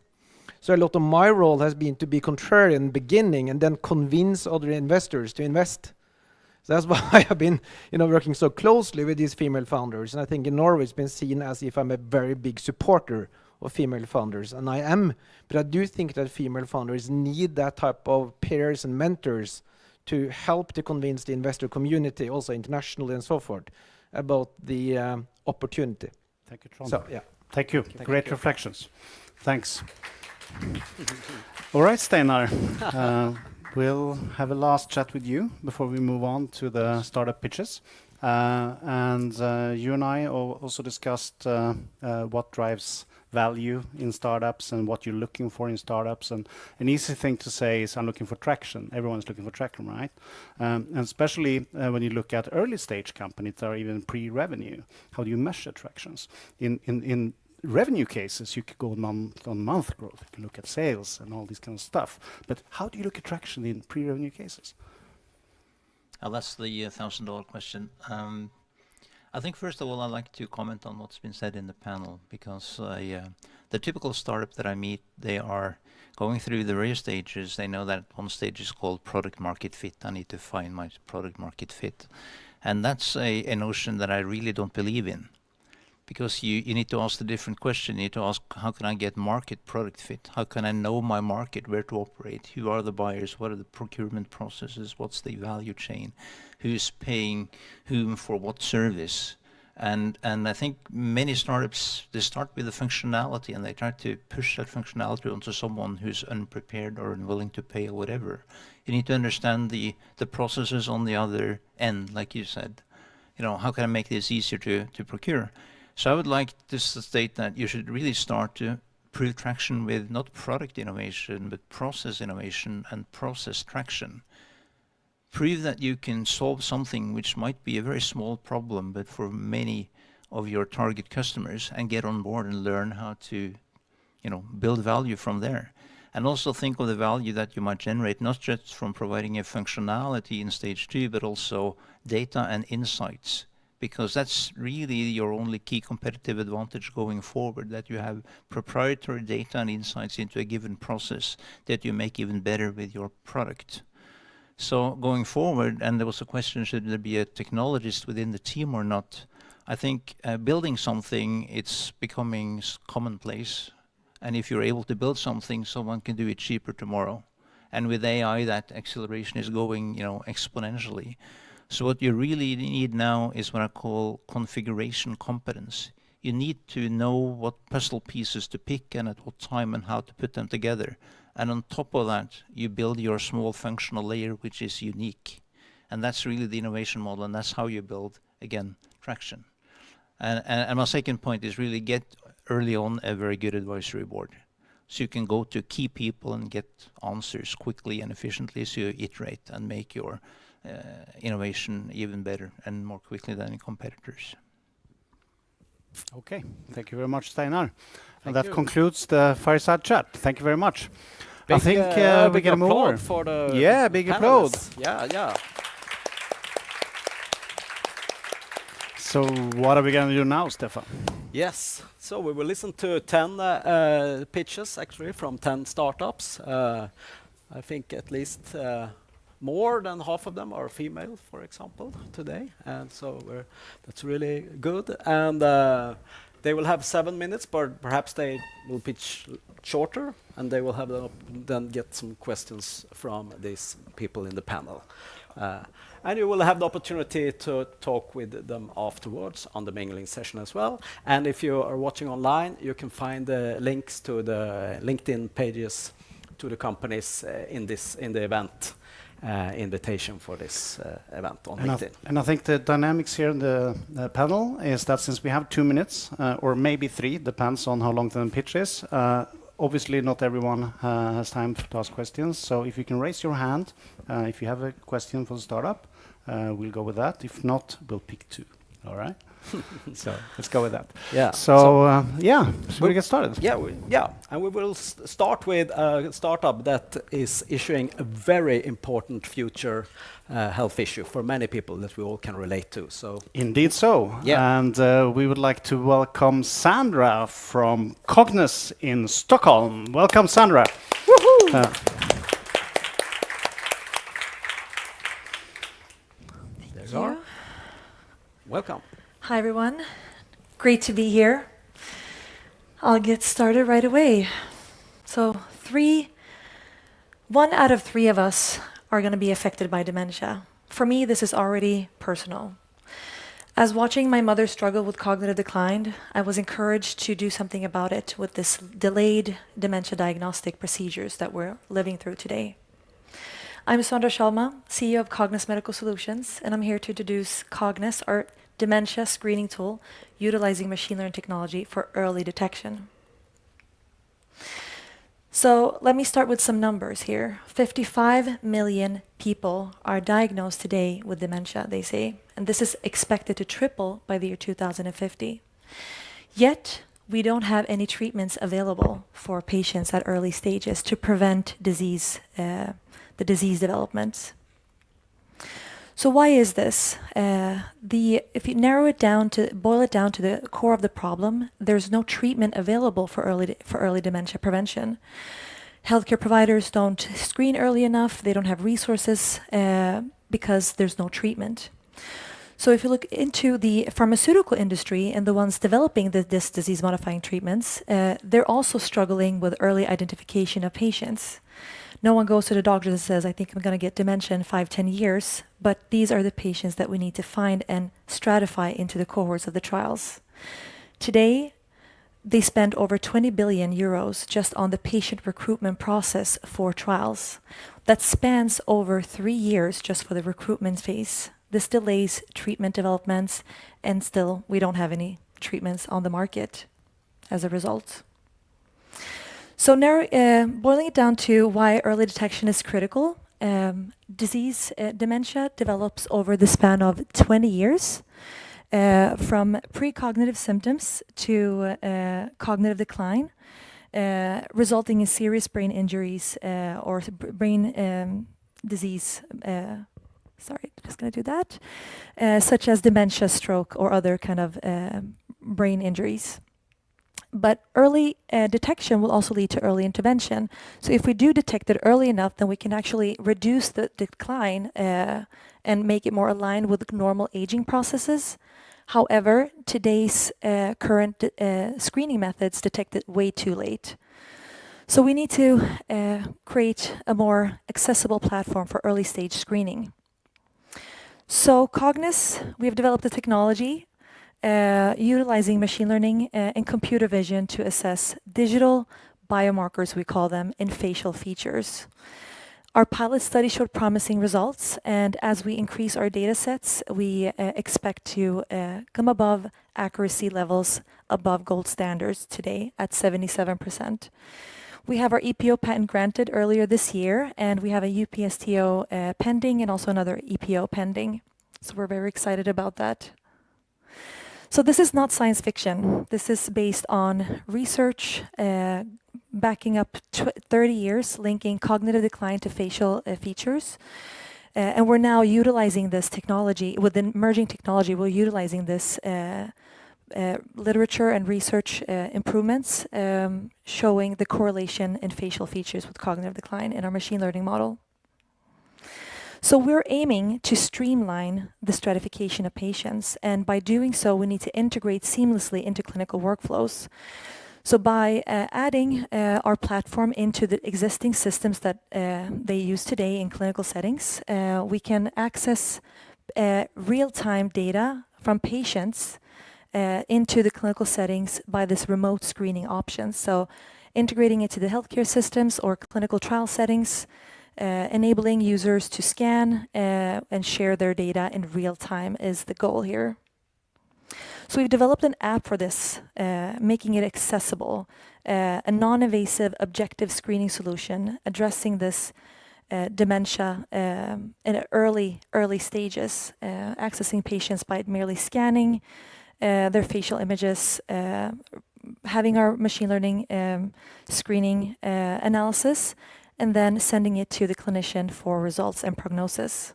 So a lot of my role has been to be contrarian in the beginning and then convince other investors to invest. So that's why I have been working so closely with these female founders. And I think in Norway it's been seen as if I'm a very big supporter of female founders. And I am. But I do think that female founders need that type of peers and mentors to help to convince the investor community, also internationally and so forth, about the opportunity. Thank you, Trond. So, yeah. Thank you. Great reflections. Thanks. All right, Steinar. We'll have a last chat with you before we move on to the startup pitches. And you and I also discussed what drives value in startups and what you're looking for in startups. And an easy thing to say is I'm looking for traction. Everyone's looking for traction, right? And especially when you look at early stage companies that are even pre-revenue, how do you measure tractions? In revenue cases, you could go month-on-month growth. You can look at sales and all this kind of stuff. But how do you look at traction in pre-revenue cases? Well, that's the $1,000 question. I think first of all, I'd like to comment on what's been said in the panel, because the typical startup that I meet, they are going through the various stages. They know that one stage is called product market fit. I need to find my product market fit. And that's a notion that I really don't believe in, because you need to ask the different question. You need to ask, how can I get market product fit? How can I know my market, where to operate? Who are the buyers? What are the procurement processes? What's the value chain? Who's paying whom for what service? And I think many startups, they start with the functionality and they try to push that functionality onto someone who's unprepared or unwilling to pay or whatever. You need to understand the processes on the other end, like you said. How can I make this easier to procure? So I would like to state that you should really start to prove traction with not product innovation, but process innovation and process traction. Prove that you can solve something which might be a very small problem, but for many of your target customers and get on board and learn how to, build value from there. And also think of the value that you might generate, not just from providing a functionality in stage 2, but also data and insights, because that's really your only key competitive advantage going forward, that you have proprietary data and insights into a given process that you make even better with your product. So going forward, and there was a question, should there be a technologist within the team or not? I think building something, it's becoming commonplace. And if you're able to build something, someone can do it cheaper tomorrow. And with AI, that acceleration is going, exponentially. So what you really need now is what I call configuration competence. You need to know what puzzle pieces to pick and at what time and how to put them together. And on top of that, you build your small functional layer, which is unique. And that's really the innovation model, and that's how you build, again, traction. And my second point is really get early on a very good advisory board. So you can go to key people and get answers quickly and efficiently, so you iterate and make your innovation even better and more quickly than your competitors. Okay, thank you very much, Steinar. And Thank that you. concludes the Fireside chat. Thank you very much. I Big, think we big can move applaud over. for the Yeah, big applaud. panelists. Yeah. So what are we going to do now, Stefan? Yes. So we will listen to 10 pitches, actually, from 10 startups. I think at least more than half of them are female, for example, today. And so that's really good. And they will have 7 minutes, but perhaps they will pitch shorter, and they will have then get some questions from these people in the panel. And you will have the opportunity to talk with them afterwards on the mingling session as well. And if you are watching online, you can find the links to the LinkedIn pages to the companies in the event invitation for this event on LinkedIn. And I think the dynamics here in the panel is that since we have 2 minutes, or maybe 3, depends on how long the pitch is, obviously not everyone has time to ask questions. So if you can raise your hand, if you have a question for the startup, we'll go with that. If not, we'll pick 2. All right? So let's go with that. Yeah. So we'll get started. And we will start with a startup that is issuing a very important future health issue for many people that we all can relate to. So Indeed so. Yeah. And we would like to welcome Sandra from Cognos in Stockholm. Welcome, Sandra. woohoo! There you are. Welcome. Hi, everyone. Great to be here. I'll get started right away. So 1 out of 3 of us are going to be affected by dementia. For me, this is already personal. As watching my mother struggle with cognitive decline, I was encouraged to do something about it with this delayed dementia diagnostic procedures that we're living through today. I'm Sandra Shalma, CEO of Cognos Medical Solutions, and I'm here to introduce Cognos, our dementia screening tool utilizing machine learning technology for early detection. So let me start with some numbers here. 55 million people are diagnosed today with dementia, they say, and this is expected to triple by the year 2050. Yet, we don't have any treatments available for patients at early stages to prevent disease, the disease development. So why is this? If you boil it down to the core of the problem, there's no treatment available for early dementia prevention. Healthcare providers don't screen early enough. They don't have resources because there's no treatment. So if you look into the pharmaceutical industry and the ones developing this disease-modifying treatments, they're also struggling with early identification of patients. No one goes to the doctor and says, I think I'm going to get dementia in 5-10 years, but these are the patients that we need to find and stratify into the cohorts of the trials. Today, they spend over 20 billion euros just on the patient recruitment process for trials. That spans over 3 years just for the recruitment phase. This delays treatment developments, and still we don't have any treatments on the market as a result. So now, boiling it down to why early detection is critical, dementia develops over the span of 20 years. from precognitive symptoms to cognitive decline, resulting in serious brain injuries or brain disease. Sorry, just going to do that. Such as dementia, stroke, or other kind of brain injuries. But early detection will also lead to early intervention. So if we do detect it early enough, then we can actually reduce the decline and make it more aligned with normal aging processes. However, today's current screening methods detect it way too late. So we need to create a more accessible platform for early stage screening. So Cognis, we have developed a technology utilizing machine learning and computer vision to assess digital biomarkers, we call them, in facial features. Our pilot study showed promising results, and as we increase our data sets, we expect to come above accuracy levels above gold standards today at 77%. We have our EPO patent granted earlier this year, and we have a UPSTO pending and also another EPO pending. So we're very excited about that. So this is not science fiction. This is based on research backing up 30 years, linking cognitive decline to facial features. And we're now utilizing this technology, with the emerging technology, we're utilizing this literature and research improvements showing the correlation in facial features with cognitive decline in our machine learning model. So we're aiming to streamline the stratification of patients, and by doing so, we need to integrate seamlessly into clinical workflows. So by adding our platform into the existing systems that they use today in clinical settings, we can access real-time data from patients into the clinical settings by this remote screening option. So integrating it to the healthcare systems or clinical trial settings, enabling users to scan and share their data in real time is the goal here. So we've developed an app for this, making it accessible, a non-invasive objective screening solution addressing this dementia in early stages, accessing patients by merely scanning their facial images, having our machine learning screening analysis, and then sending it to the clinician for results and prognosis.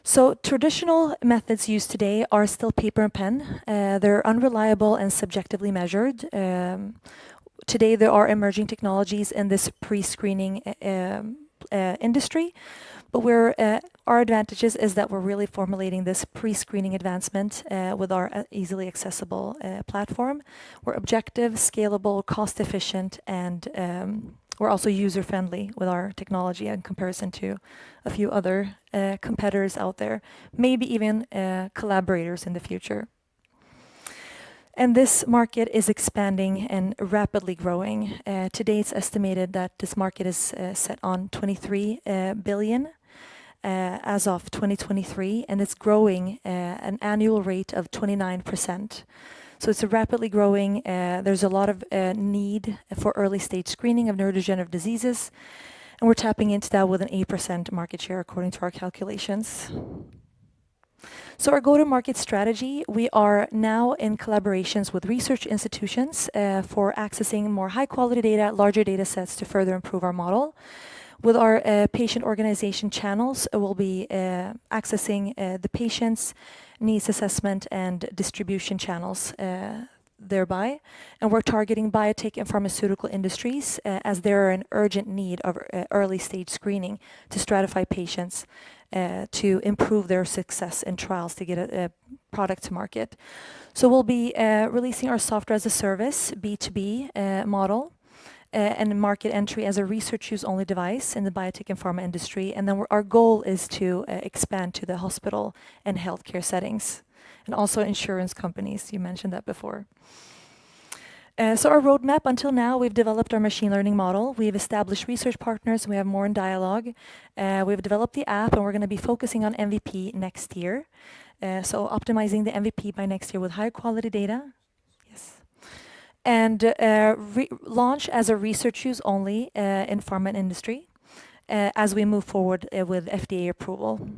So traditional methods used today are still paper and pen. They're unreliable and subjectively measured. Today there are emerging technologies in this pre-screening industry, but our advantages is that we're really formulating this pre-screening advancement with our easily accessible platform. We're objective, scalable, cost efficient, and we're also user-friendly with our technology in comparison to a few other competitors out there, maybe even collaborators in the future. And this market is expanding and rapidly growing. Today it's estimated that this market is set on 23 billion as of 2023, and it's growing an annual rate of 29%. So it's a rapidly growing, there's a lot of need for early stage screening of neurodegenerative diseases, and we're tapping into that with an 8% market share according to our calculations. So our go-to-market strategy, we are now in collaborations with research institutions for accessing more high-quality data, larger data sets to further improve our model. With our patient organization channels, we'll be accessing the patient's needs assessment and distribution channels thereby. And we're targeting biotech and pharmaceutical industries as there are an urgent need of early stage screening to stratify patients to improve their success in trials to get a product to market. So we'll be releasing our software as a service, B2B model, and market entry as a research use only device in the biotech and pharma industry. And then our goal is to expand to the hospital and healthcare settings, and also insurance companies. You mentioned that before. So our roadmap until now, we've developed our machine learning model. We've established research partners, and we have more in dialogue. We've developed the app, and we're going to be focusing on MVP next year. So optimizing the MVP by next year with high quality data. Yes. And launch as a research use only in pharma industry as we move forward with FDA approval.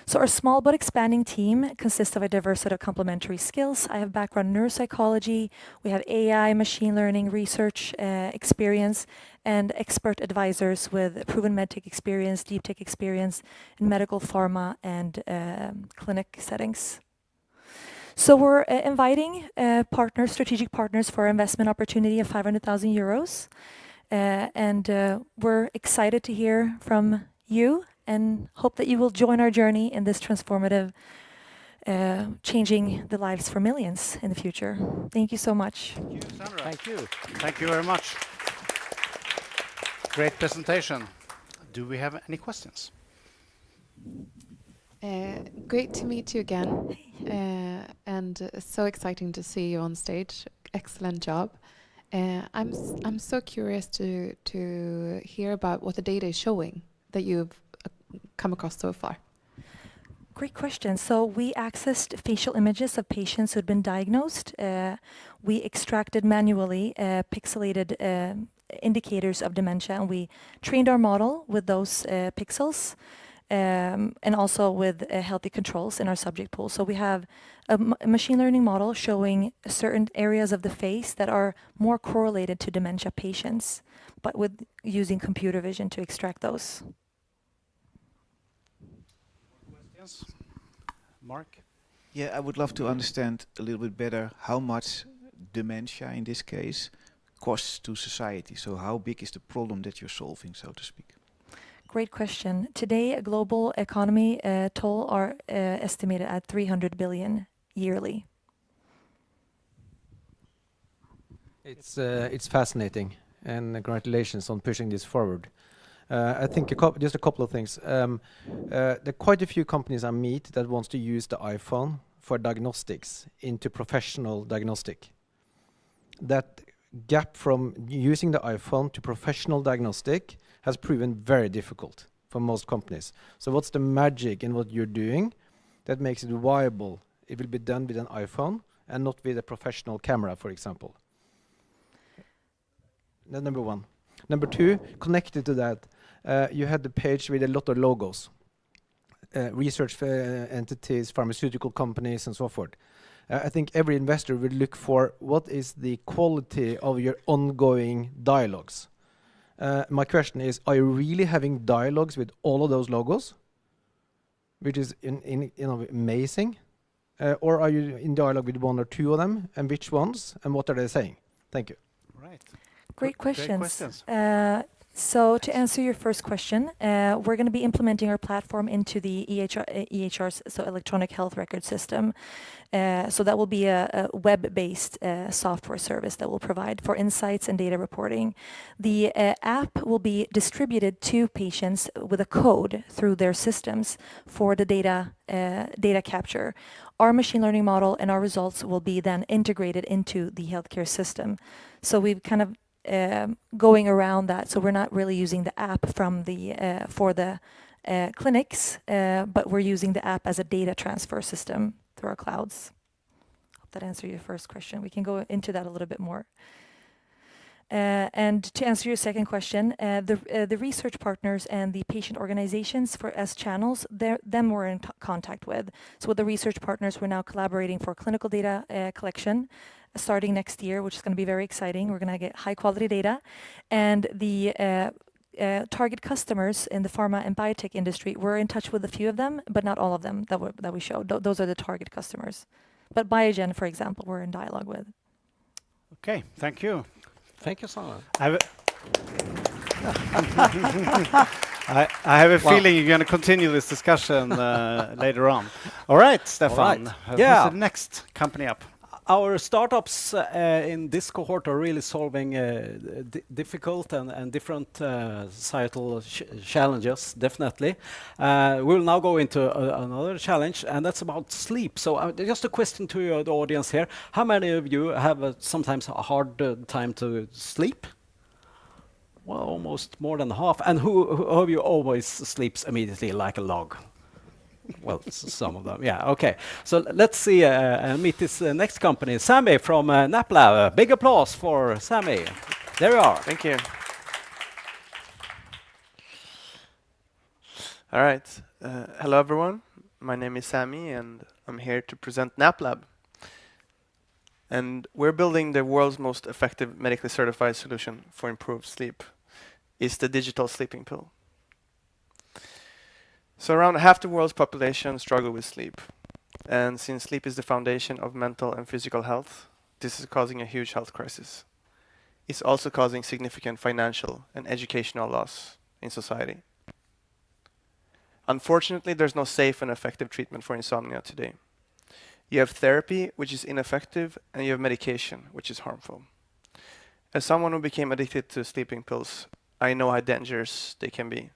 So our small but expanding team consists of a diverse set of complementary skills. I have background in neuropsychology, we have AI, machine learning, research experience, and expert advisors with proven medtech experience, deep tech experience in medical, pharma, and clinic settings. So we're inviting partners, strategic partners for investment opportunity of 500,000 euros. And we're excited to hear from you and hope that you will join our journey in this transformative, changing the lives for millions in the future. Thank you so much. Thank you, Sandra. Thank you. Thank you very much. Great presentation. Do we have any questions? Great to meet you again, and so exciting to see you on stage. Excellent job. I'm so curious to hear about what the data is showing that you've come across so far. Great question. So we accessed facial images of patients who had been diagnosed. We extracted manually pixelated indicators of dementia, and we trained our model with those pixels. And also with healthy controls in our subject pool. So we have a machine learning model showing certain areas of the face that are more correlated to dementia patients, but with using computer vision to extract those. Questions? Mark? Yeah, I would love to understand a little bit better how much dementia, in this case, costs to society. So how big is the problem that you're solving, so to speak? Great question. Today, a global economy toll are estimated at 300 billion yearly. It's fascinating, and congratulations on pushing this forward. I think just a couple of things. There are quite a few companies I meet that wants to use the iPhone for diagnostics into professional diagnostic. That gap from using the iPhone to professional diagnostic has proven very difficult for most companies. So what's the magic in what you're doing that makes it viable? It will be done with an iPhone and not with a professional camera, for example. That's number one. Number two, connected to that, you had the page with a lot of logos, research entities, pharmaceutical companies, and so forth. I think every investor will look for what is the quality of your ongoing dialogues. My question is, are you really having dialogues with all of those logos, which is amazing? Or are you in dialogue with one or two of them, and which ones, and what are they saying? Thank you. Right. Great questions. Great questions. So to answer your first question, we're going to be implementing our platform into the EHR's, so electronic health record system. So that will be a web-based software service that will provide for insights and data reporting. The app will be distributed to patients with a code through their systems for the data capture. Our machine learning model and our results will be then integrated into the healthcare system. So we've kind of going around that, so we're not really using the app from the for the clinics, but we're using the app as a data transfer system through our clouds. Hope that answered your first question. We can go into that a little bit more. And to answer your second question, the research partners and the patient organizations as channels, them we're in contact with. So with the research partners, we're now collaborating for clinical data collection, starting next year, which is going to be very exciting. We're going to get high quality data. And the target customers in the pharma and biotech industry, we're in touch with a few of them, but not all of them that we showed. Those are the target customers. But Biogen, for example, we're in dialogue with. Okay, thank you. Thank you, Sana. I have a feeling you're going to continue this discussion later on. All right, Stefan. All right. Who's the next company up? Our startups in this cohort are really solving difficult and different societal challenges, definitely. We'll now go into another challenge, and that's about sleep. So just a question to the audience here. How many of you have sometimes a hard time to sleep? Well, almost more than half. And who of you always sleeps immediately like a log? Well, some of them, yeah, okay. So let's see, meet this next company, Sammy from NapLab. Big applause for Sammy. There we are. Thank you. All right. Hello, everyone. My name is Sami, and I'm here to present NapLab. And we're building the world's most effective medically certified solution for improved sleep. It's the digital sleeping pill. So around half the world's population struggle with sleep. And since sleep is the foundation of mental and physical health, this is causing a huge health crisis. It's also causing significant financial and educational loss in society. Unfortunately, there's no safe and effective treatment for insomnia today. You have therapy, which is ineffective, and you have medication, which is harmful. As someone who became addicted to sleeping pills, I know how dangerous they can be.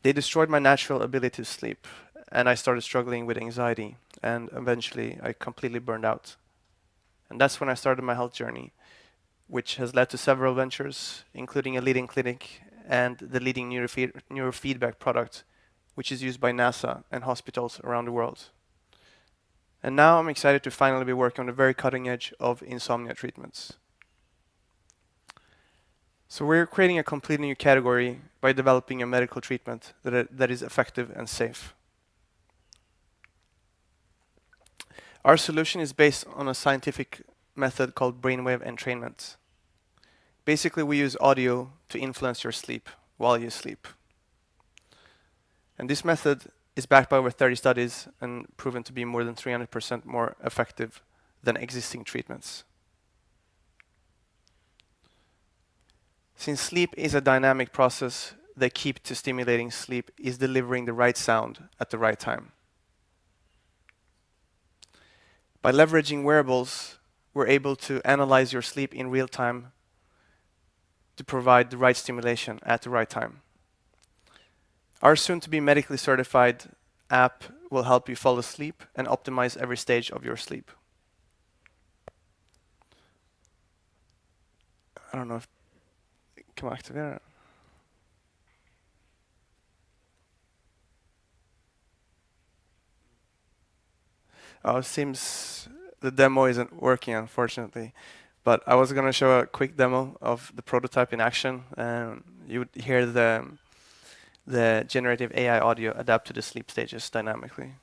They destroyed my natural ability to sleep, and I started struggling with anxiety, and eventually I completely burned out. And that's when I started my health journey, which has led to several ventures, including a leading clinic and the leading neurofeedback product, which is used by NASA and hospitals around the world. And now I'm excited to finally be working on the very cutting edge of insomnia treatments. So we're creating a completely new category by developing a medical treatment that is effective and safe. Our solution is based on a scientific method called brainwave entrainment. Basically, we use audio to influence your sleep while you sleep. And this method is backed by over 30 studies and proven to be more than 300% more effective than existing treatments. Since sleep is a dynamic process, the key to stimulating sleep is delivering the right sound at the right time. By leveraging wearables, we're able to analyze your sleep in real time to provide the right stimulation at the right time. Our soon-to-be medically certified app will help you fall asleep and optimize every stage of your sleep. I don't know if... Kan man aktivera den? Oh, it seems the demo isn't working, unfortunately. But I was going to show a quick demo of the prototype in action, and you would hear the generative AI audio adapt to the sleep stages dynamically.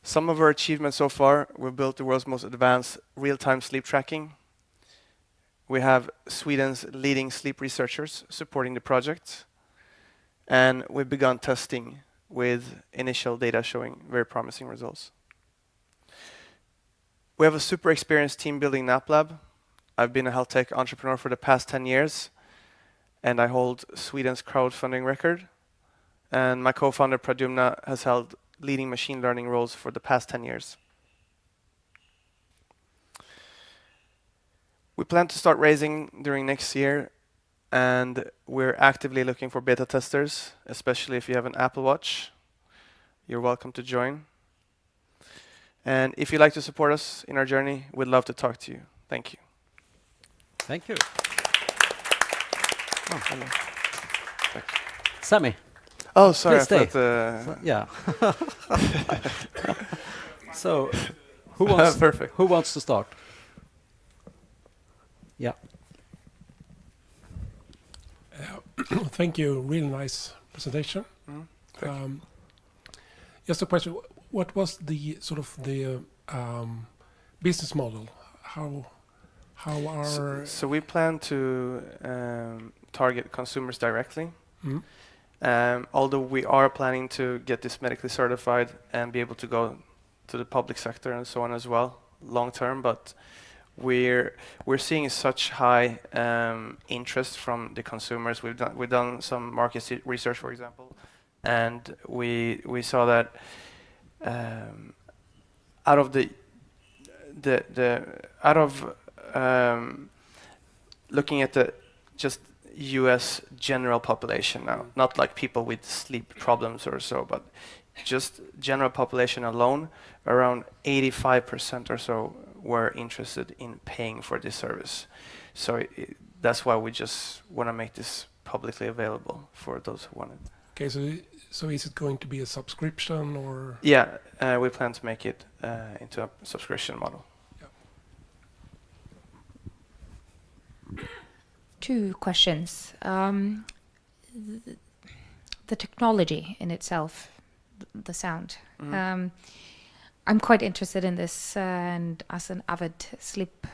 Some of our achievements so far: we've built the world's most advanced real-time sleep tracking. We have Sweden's leading sleep researchers supporting the project, and we've begun testing with initial data showing very promising results. We have a super experienced team building NapLab. I've been a health tech entrepreneur for the past 10 years, and I hold Sweden's crowdfunding record. And my co-founder Pradyumna has held leading machine learning roles for the past 10 years. We plan to start raising during next year, and we're actively looking for beta testers, especially if you have an Apple Watch. You're welcome to join. And if you'd like to support us in our journey, we'd love to talk to you. Thank you. Thank you. Sami. Oh, sorry. Please stay. Yeah. So, who wants? Perfect. Who wants to start? Yeah. Thank you. Really nice presentation. Just a question: what was the sort of the business model? How are so we plan to target consumers directly. Although we are planning to get this medically certified and be able to go to the public sector and so on as well, long term, but we're seeing such high interest from the consumers. We've done some market research, for example, and we saw that out of looking at the just US general population now, not like people with sleep problems or so, but just general population alone, around 85% or so were interested in paying for this service. So that's why we just want to make this publicly available for those who want it. Okay, so is it going to be a subscription or? Yeah, we plan to make it into a subscription model. Two questions. the technology in itself, the sound. I'm quite interested in this, and as an avid sleep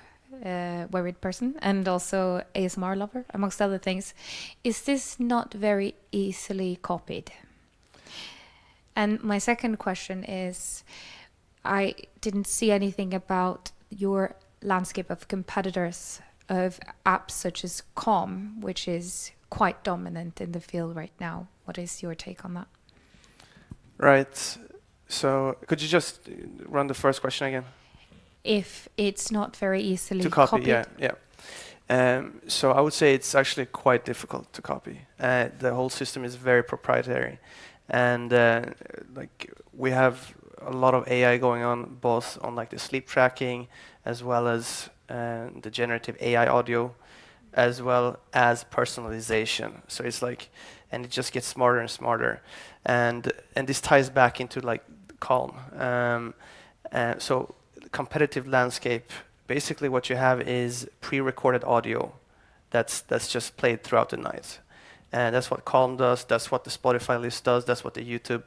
worried person, and also ASMR lover, amongst other things, is this not very easily copied? And my second question is, I didn't see anything about your landscape of competitors of apps such as Calm, which is quite dominant in the field right now. What is your take on that? Right. So could you just run the first question again? If it's not very easily To copy, copied. yeah. So I would say it's actually quite difficult to copy. The whole system is very proprietary, and like we have a lot of AI going on, both on like the sleep tracking, as well as the generative AI audio, as well as personalization. So it's like, and it just gets smarter and smarter, and this ties back into like Calm. So competitive landscape, basically what you have is pre-recorded audio that's just played throughout the night, and that's what Calm does, that's what the Spotify list does, that's what the YouTube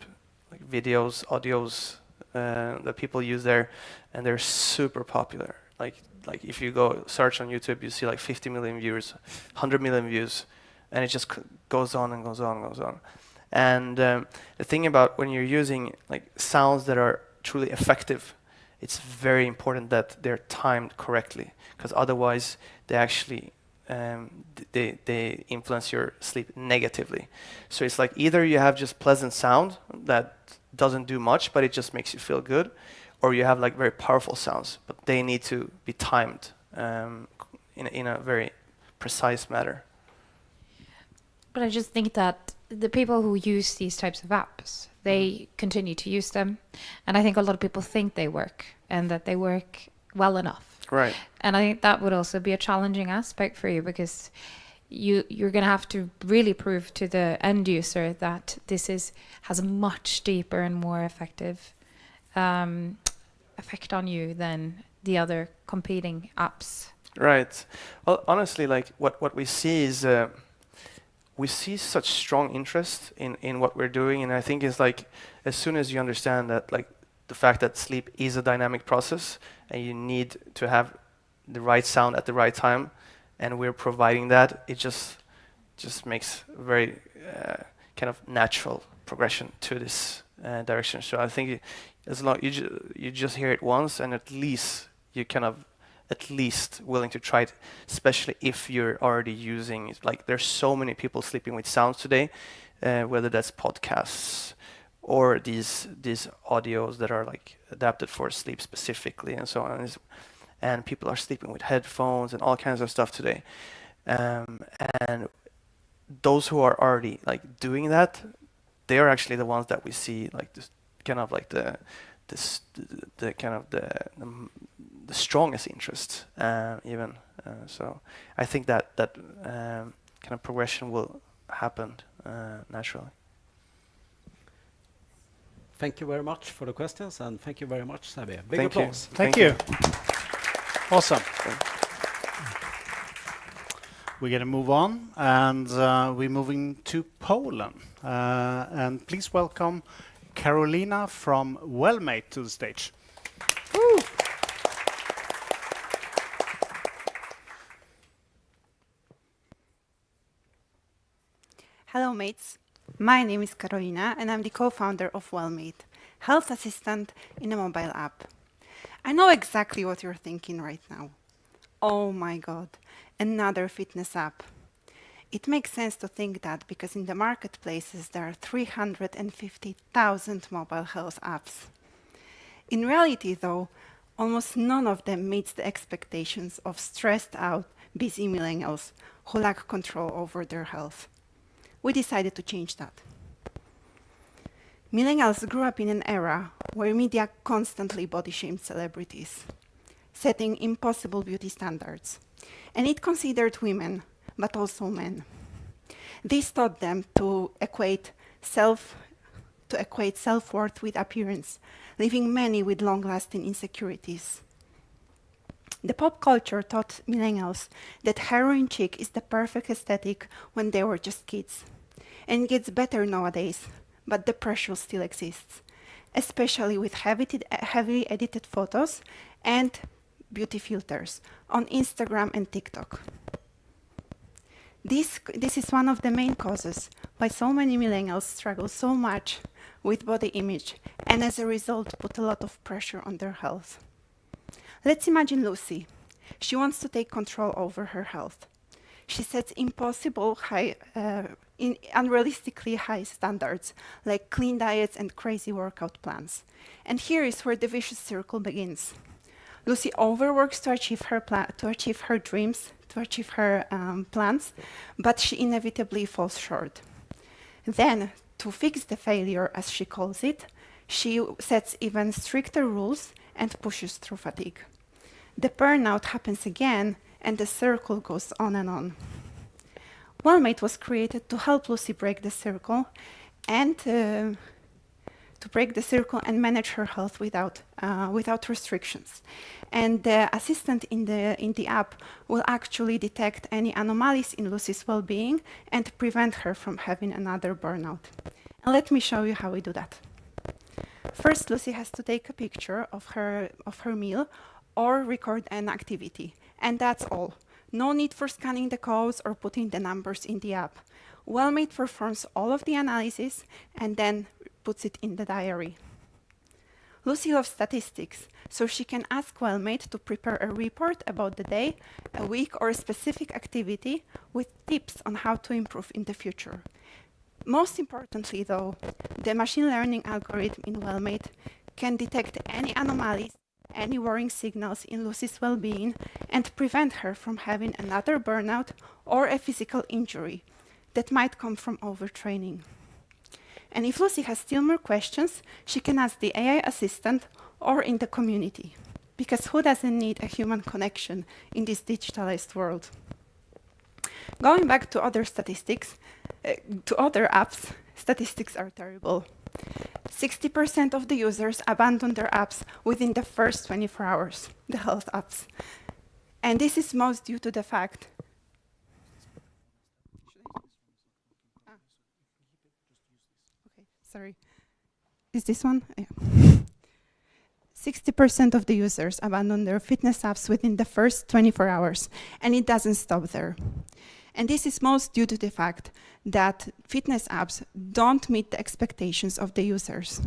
like videos, audios that people use there, and they're super popular. Like if you go search on YouTube, you see like 50 million views, 100 million views, and it just goes on and goes on and goes on. And the thing about when you're using like sounds that are truly effective, it's very important that they're timed correctly, because otherwise they actually they influence your sleep negatively. So it's like either you have just pleasant sound that doesn't do much, but it just makes you feel good, or you have like very powerful sounds, but they need to be timed in a very precise manner. But I just think that the people who use these types of apps, they continue to use them. And I think a lot of people think they work and that they work well enough. Right. And I think that would also be a challenging aspect for you, because you're going to have to really prove to the end user that this has a much deeper and more effective effect on you than the other competing apps. Right. Well, honestly, like what we see is we see such strong interest in what we're doing, and I think it's like as soon as you understand that like the fact that sleep is a dynamic process and you need to have the right sound at the right time, and we're providing that, it just makes a very kind of natural progression to this direction. So I think as long you just hear it once, and at least you kind of at least willing to try it, especially if you're already using it. Like there's so many people sleeping with sounds today, whether that's podcasts or these audios that are like adapted for sleep specifically and so on. And people are sleeping with headphones and all kinds of stuff today. And those who are already like doing that, they are actually the ones that we see like this kind of like the strongest interest even. So I think that kind of progression will happen naturally. Thank you very much for the questions, and thank you very much, Sabi. Big Thank applause. you. Thank you. Awesome. We're going to move on, and we're moving to Poland. And please welcome Karolina from Wellmate to the stage. Woo. Hello mates, my name is Karolina and I'm the co-founder of Wellmate, health assistant in a mobile app. I know exactly what you're thinking right now. Oh my god, another fitness app. It makes sense to think that because in the marketplaces there are 350,000 mobile health apps. In reality though, almost none of them meets the expectations of stressed out, busy millennials who lack control over their health. We decided to change that. Millennials grew up in an era where media constantly body shamed celebrities, setting impossible beauty standards, and it considered women, but also men. This taught them to equate self-worth with appearance, leaving many with long-lasting insecurities. The pop culture taught millennials that heroin chic is the perfect aesthetic when they were just kids. and it gets better nowadays, but the pressure still exists, especially with heavily edited photos and beauty filters on Instagram and TikTok. This is one of the main causes why so many millennials struggle so much with body image and as a result put a lot of pressure on their health. Let's imagine Lucy. She wants to take control over her health. She sets unrealistically high standards, like clean diets and crazy workout plans. And here is where the vicious circle begins. Lucy overworks to achieve her dreams, to achieve her plans, but she inevitably falls short. Then, to fix the failure, as she calls it, she sets even stricter rules and pushes through fatigue. The burnout happens again, and the circle goes on and on. Wellmate was created to help Lucy break the circle and manage her health without restrictions. And the assistant in the app will actually detect any anomalies in Lucy's well-being and prevent her from having another burnout. And let me show you how we do that. First, Lucy has to take a picture of her meal or record an activity, and that's all. No need for scanning the codes or putting the numbers in the app. Wellmate performs all of the analysis and then puts it in the diary. Lucy loves statistics, so she can ask Wellmate to prepare a report about the day, a week, or a specific activity with tips on how to improve in the future. Most importantly, though, the machine learning algorithm in Wellmate can detect any anomalies, any worrying signals in Lucy's well-being, and prevent her from having another burnout or a physical injury that might come from overtraining. And if Lucy has still more questions, she can ask the AI assistant or in the community, because who doesn't need a human connection in this digitalized world? Going back to other statistics, to other apps, statistics are terrible. 60% of the users abandon their apps within the first 24 hours, the health apps. And this is most due to the fact sorry. Is this one? Yeah. 60% of the users abandon their fitness apps within the first 24 hours, and it doesn't stop there. And this is most due to the fact that fitness apps don't meet the expectations of the users.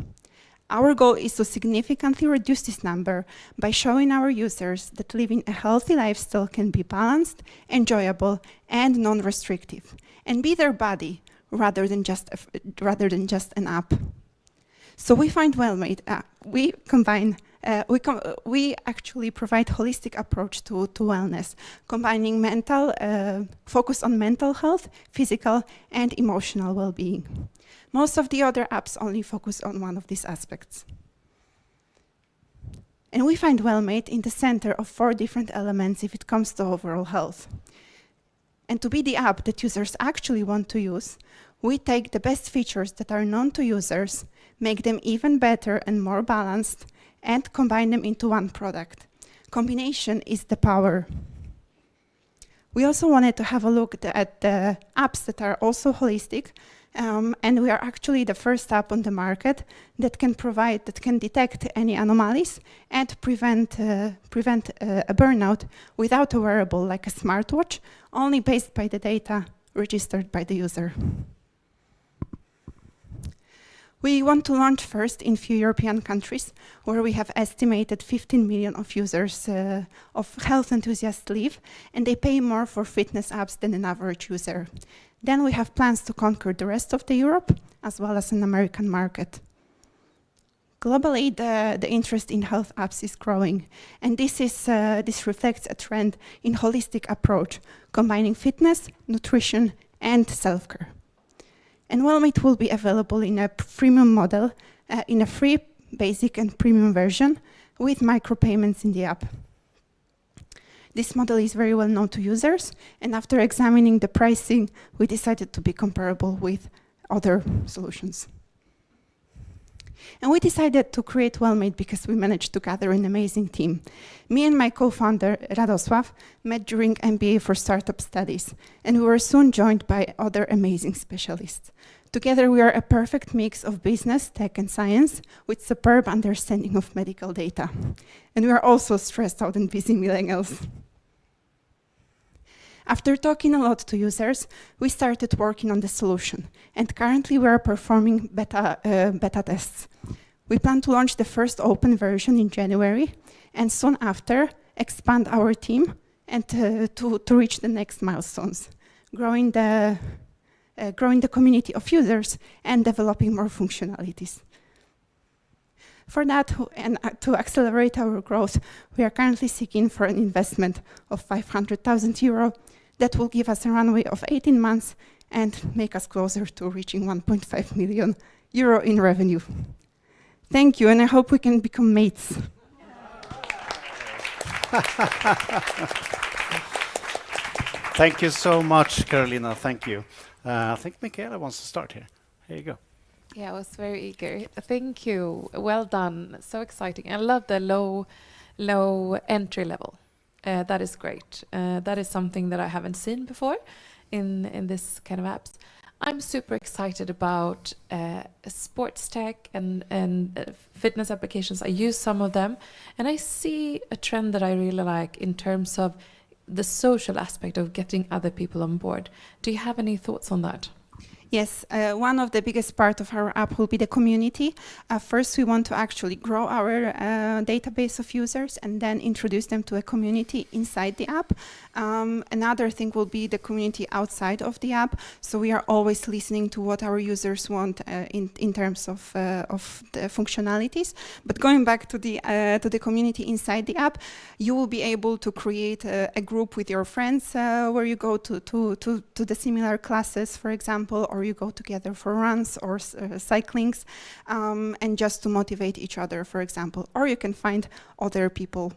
Our goal is to significantly reduce this number by showing our users that living a healthy lifestyle can be balanced, enjoyable, and non-restrictive, and be their body rather than just an app. So we find Wellmate. We actually provide holistic approach to wellness, combining focus on mental health, physical, and emotional well-being. Most of the other apps only focus on one of these aspects. And we find Wellmate in the center of 4 different elements if it comes to overall health. And to be the app that users actually want to use, we take the best features that are known to users, make them even better and more balanced, and combine them into one product. Combination is the power. We also wanted to have a look at the apps that are also holistic, and we are actually the first app on the market that can detect any anomalies and prevent a burnout without a wearable like a smartwatch, only based by the data registered by the user. We want to launch first in few European countries where we have estimated 15 million of users of health enthusiasts live, and they pay more for fitness apps than an average user. Then we have plans to conquer the rest of the Europe, as well as an American market. Globally, the interest in health apps is growing, and this reflects a trend in holistic approach, combining fitness, nutrition, and self-care. And Wellmate will be available in a freemium model, in a free, basic, and premium version with micropayments in the app. This model is very well known to users, and after examining the pricing, we decided to be comparable with other solutions. And we decided to create WellMade because we managed to gather an amazing team. Me and my co-founder, Radosław, met during MBA for startup studies, and we were soon joined by other amazing specialists. Together, we are a perfect mix of business, tech, and science with superb understanding of medical data. And we are also stressed out and busy millennials. After talking a lot to users, we started working on the solution, and currently we are performing beta tests. We plan to launch the first open version in January, and soon after, expand our team and to reach the next milestones, growing the community of users and developing more functionalities. For that, and to accelerate our growth, we are currently seeking for an investment of 500,000 euro that will give us a runway of 18 months and make us closer to reaching 1.5 million euro in revenue. Thank you, and I hope we can become mates. Thank you so much, Carolina. Thank you. I think Michaela wants to start here. Here you go. Yeah, I was very eager. Thank you. Well done. So exciting. I love the low entry level. That is great. That is something that I haven't seen before in this kind of apps. I'm super excited about sports tech and fitness applications. I use some of them, and I see a trend that I really like in terms of the social aspect of getting other people on board. Do you have any thoughts on that? Yes, one of the biggest part of our app will be the community. First, we want to actually grow our database of users and then introduce them to a community inside the app. Another thing will be the community outside of the app. So we are always listening to what our users want in terms of the functionalities. But going back to the community inside the app, you will be able to create a group with your friends where you go to the similar classes, for example, or you go together for runs or cyclings, and just to motivate each other, for example. Or you can find other people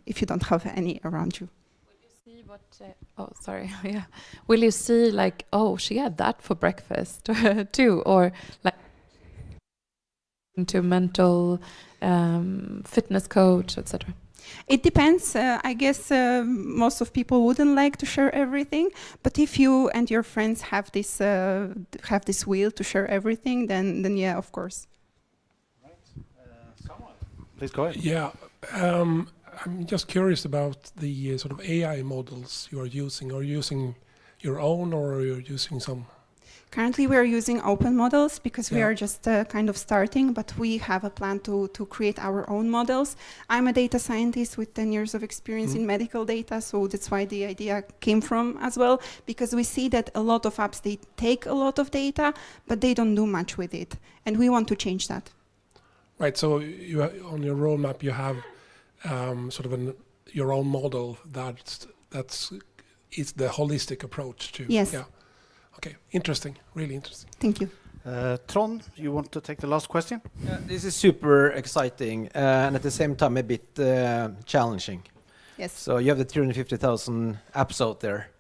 if you don't have any around you. Will you see what? Oh, sorry. Yeah. Will you see like, oh, she had that for breakfast too, or like into mental fitness coach, etc. It depends. I guess most of people wouldn't like to share everything, but if you and your friends have this will to share everything, then yeah, of course. Right. Someone, please go ahead. Yeah, I'm just curious about the sort of AI models you are using. Are you using your own, or are you using some? Currently, we are using open models because we are just kind of starting, but we have a plan to create our own models. I'm a data scientist with 10 years of experience in medical data, so that's why the idea came from as well, because we see that a lot of apps, they take a lot of data, but they don't do much with it, and we want to change that. Right, so you on your roadmap you have sort of your own model that's the holistic approach to. Yes. Yeah. Okay, interesting, really interesting. Thank you. Trond, you want to take the last question? This is super exciting and at the same time a bit challenging. Yes. So you have the 350,000 apps out there.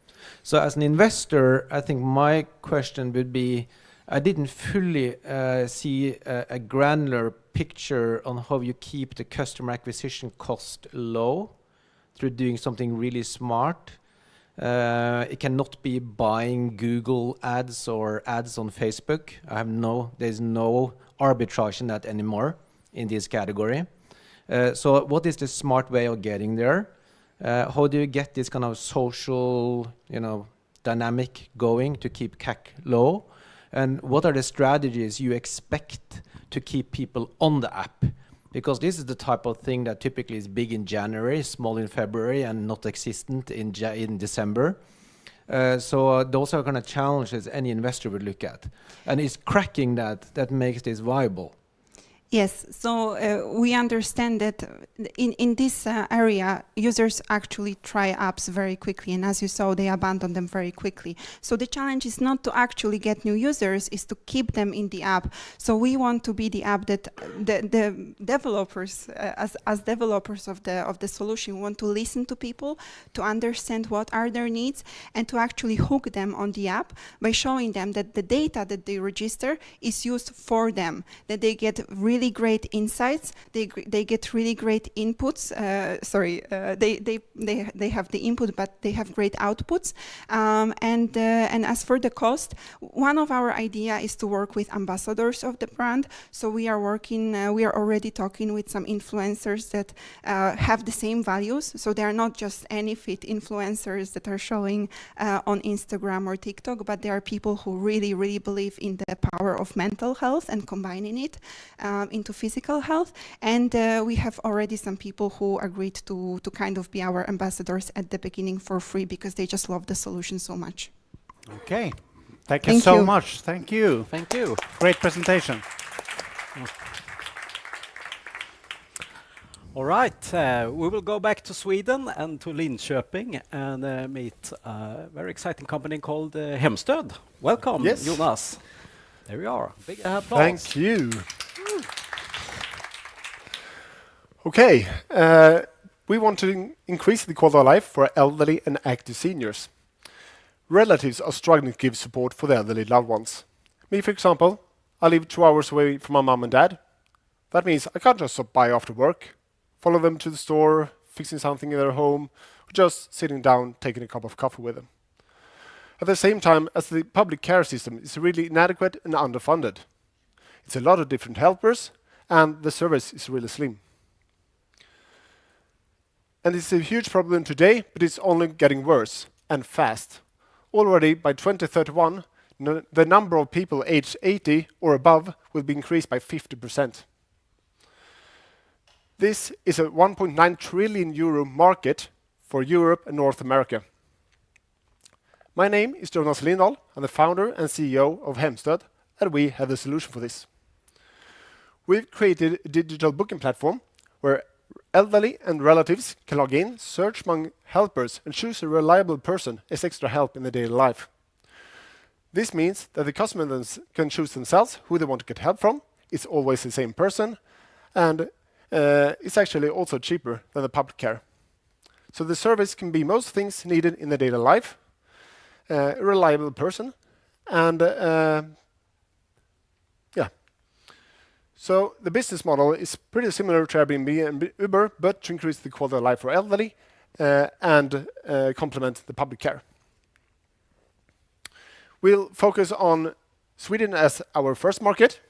So as an investor, I think my question would be, I didn't fully see a granular picture on how you keep the customer acquisition cost low through doing something really smart. It cannot be buying Google ads or ads on Facebook. There's no arbitrage in that anymore in this category. So what is the smart way of getting there? How do you get this kind of social, dynamic going to keep CAC low? And what are the strategies you expect to keep people on the app? Because this is the type of thing that typically is big in January, small in February, and not existent in December. So those are kind of challenges any investor would look at. And it's cracking that makes this viable. Yes, so we understand that in this area, users actually try apps very quickly, and as you saw, they abandon them very quickly. So the challenge is not to actually get new users, is to keep them in the app. So we want to be the app that the developers, as developers of the solution, want to listen to people, to understand what are their needs, and to actually hook them on the app by showing them that the data that they register is used for them, that they get really great insights, they get really great inputs. They have the input, but they have great outputs. And as for the cost, one of our idea is to work with ambassadors of the brand. So we are already talking with some influencers that have the same values. So they are not just any fit influencers that are showing on Instagram or TikTok, but they are people who really, really believe in the power of mental health and combining it into physical health. And we have already some people who agreed to kind of be our ambassadors at the beginning for free because they just love the solution so much. Okay. Thank you so much. Thank you. Thank you. Great presentation. All right, we will go back to Sweden and to Linköping and meet a very exciting company called Hemstöd. Welcome, Yes. Jonas. There we are. Big applause. Thank you. Okay, we want to increase the quality of life for elderly and active seniors. Relatives are struggling to give support for their elderly loved ones. Me, for example, I live 2 hours away from my mum and dad. That means I can't just stop by after work, follow them to the store, fixing something in their home, or just sitting down, taking a cup of coffee with them. At the same time, as the public care system is really inadequate and underfunded. It's a lot of different helpers, and the service is really slim. And it's a huge problem today, but it's only getting worse, and fast. Already by 2031, the number of people aged 80 or above will be increased by 50%. This is a 1.9 trillion euro market for Europe and North America. My name is Jonas Lindahl. I'm the founder and CEO of Hemstöd, and we have the solution for this. We've created a digital booking platform where elderly and relatives can log in, search among helpers, and choose a reliable person as extra help in their daily life. This means that the customer can choose themselves who they want to get help from. It's always the same person, and it's actually also cheaper than the public care. So the service can be most things needed in the daily life, a reliable person, and So the business model is pretty similar to Airbnb and Uber, but to increase the quality of life for elderly and complement the public care. We'll focus on Sweden as our first market,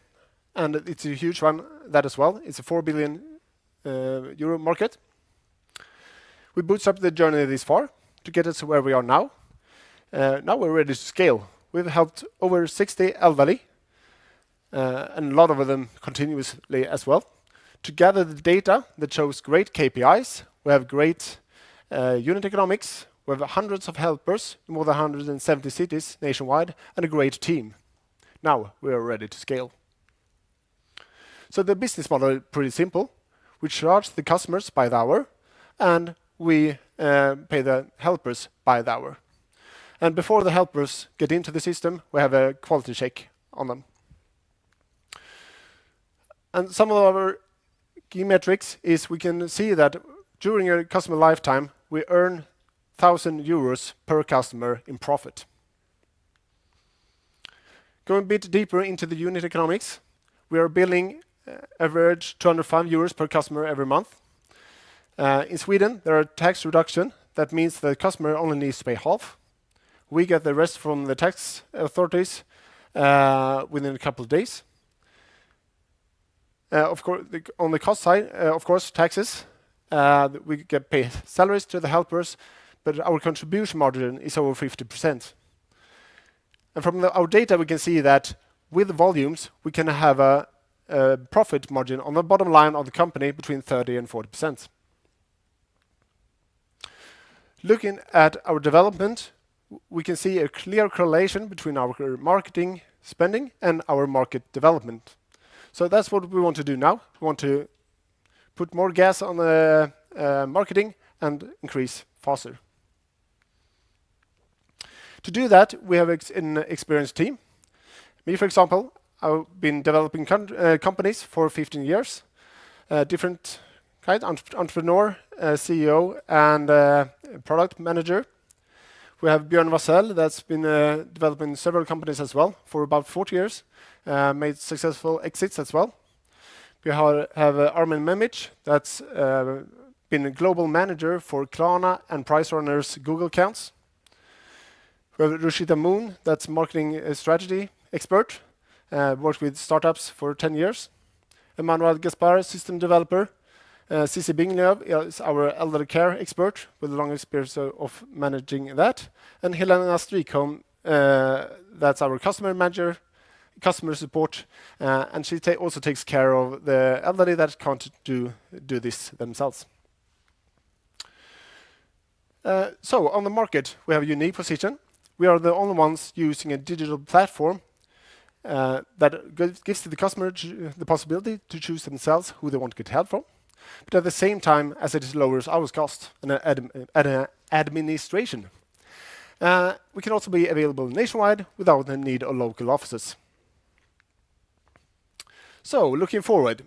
and it's a huge one, that as well. It's a 4 billion euro market. We bootstrapped the journey this far to get us where we are now. Now we're ready to scale. We've helped over 60 elderly, and a lot of them continuously as well, to gather the data that shows great KPIs. We have great unit economics. We have hundreds of helpers in more than 170 cities nationwide, and a great team. Now we are ready to scale. So the business model is pretty simple. We charge the customers by the hour, and we pay the helpers by the hour. And before the helpers get into the system, we have a quality check on them. And some of our key metrics is we can see that during a customer lifetime, we earn 1,000 euros per customer in profit. Going a bit deeper into the unit economics, we are billing average 205 euros per customer every month. In Sweden, there are tax reduction. That means the customer only needs to pay half. We get the rest from the tax authorities within a couple of days. Of course, on the cost side, of course, taxes. We get paid salaries to the helpers, but our contribution margin is over 50%. And from our data, we can see that with volumes, we can have a profit margin on the bottom line of the company between 30 and 40%. Looking at our development, we can see a clear correlation between our marketing spending and our market development. So that's what we want to do now. We want to put more gas on the marketing and increase faster. To do that, we have an experienced team. Me, for example, I've been developing companies for 15 years. Different kind, entrepreneur, CEO, and product manager. We have Björn Vassell, that's been developing several companies as well for about 40 years. Made successful exits as well. We have Armin Memic, that's been a global manager for Klarna and PriceRunner's Google accounts. We have Rushita Moon, that's marketing strategy expert, worked with startups for 10 years. Emmanuel Gaspar, system developer. Cici Binglöv is our elderly care expert with a long experience of managing that. And Helena Strikholm, that's our customer manager, customer support, and she also takes care of the elderly that can't do this themselves. So on the market, we have a unique position. We are the only ones using a digital platform that gives the customer the possibility to choose themselves who they want to get help from, but at the same time as it lowers our cost and administration. We can also be available nationwide without the need of local offices. So looking forward,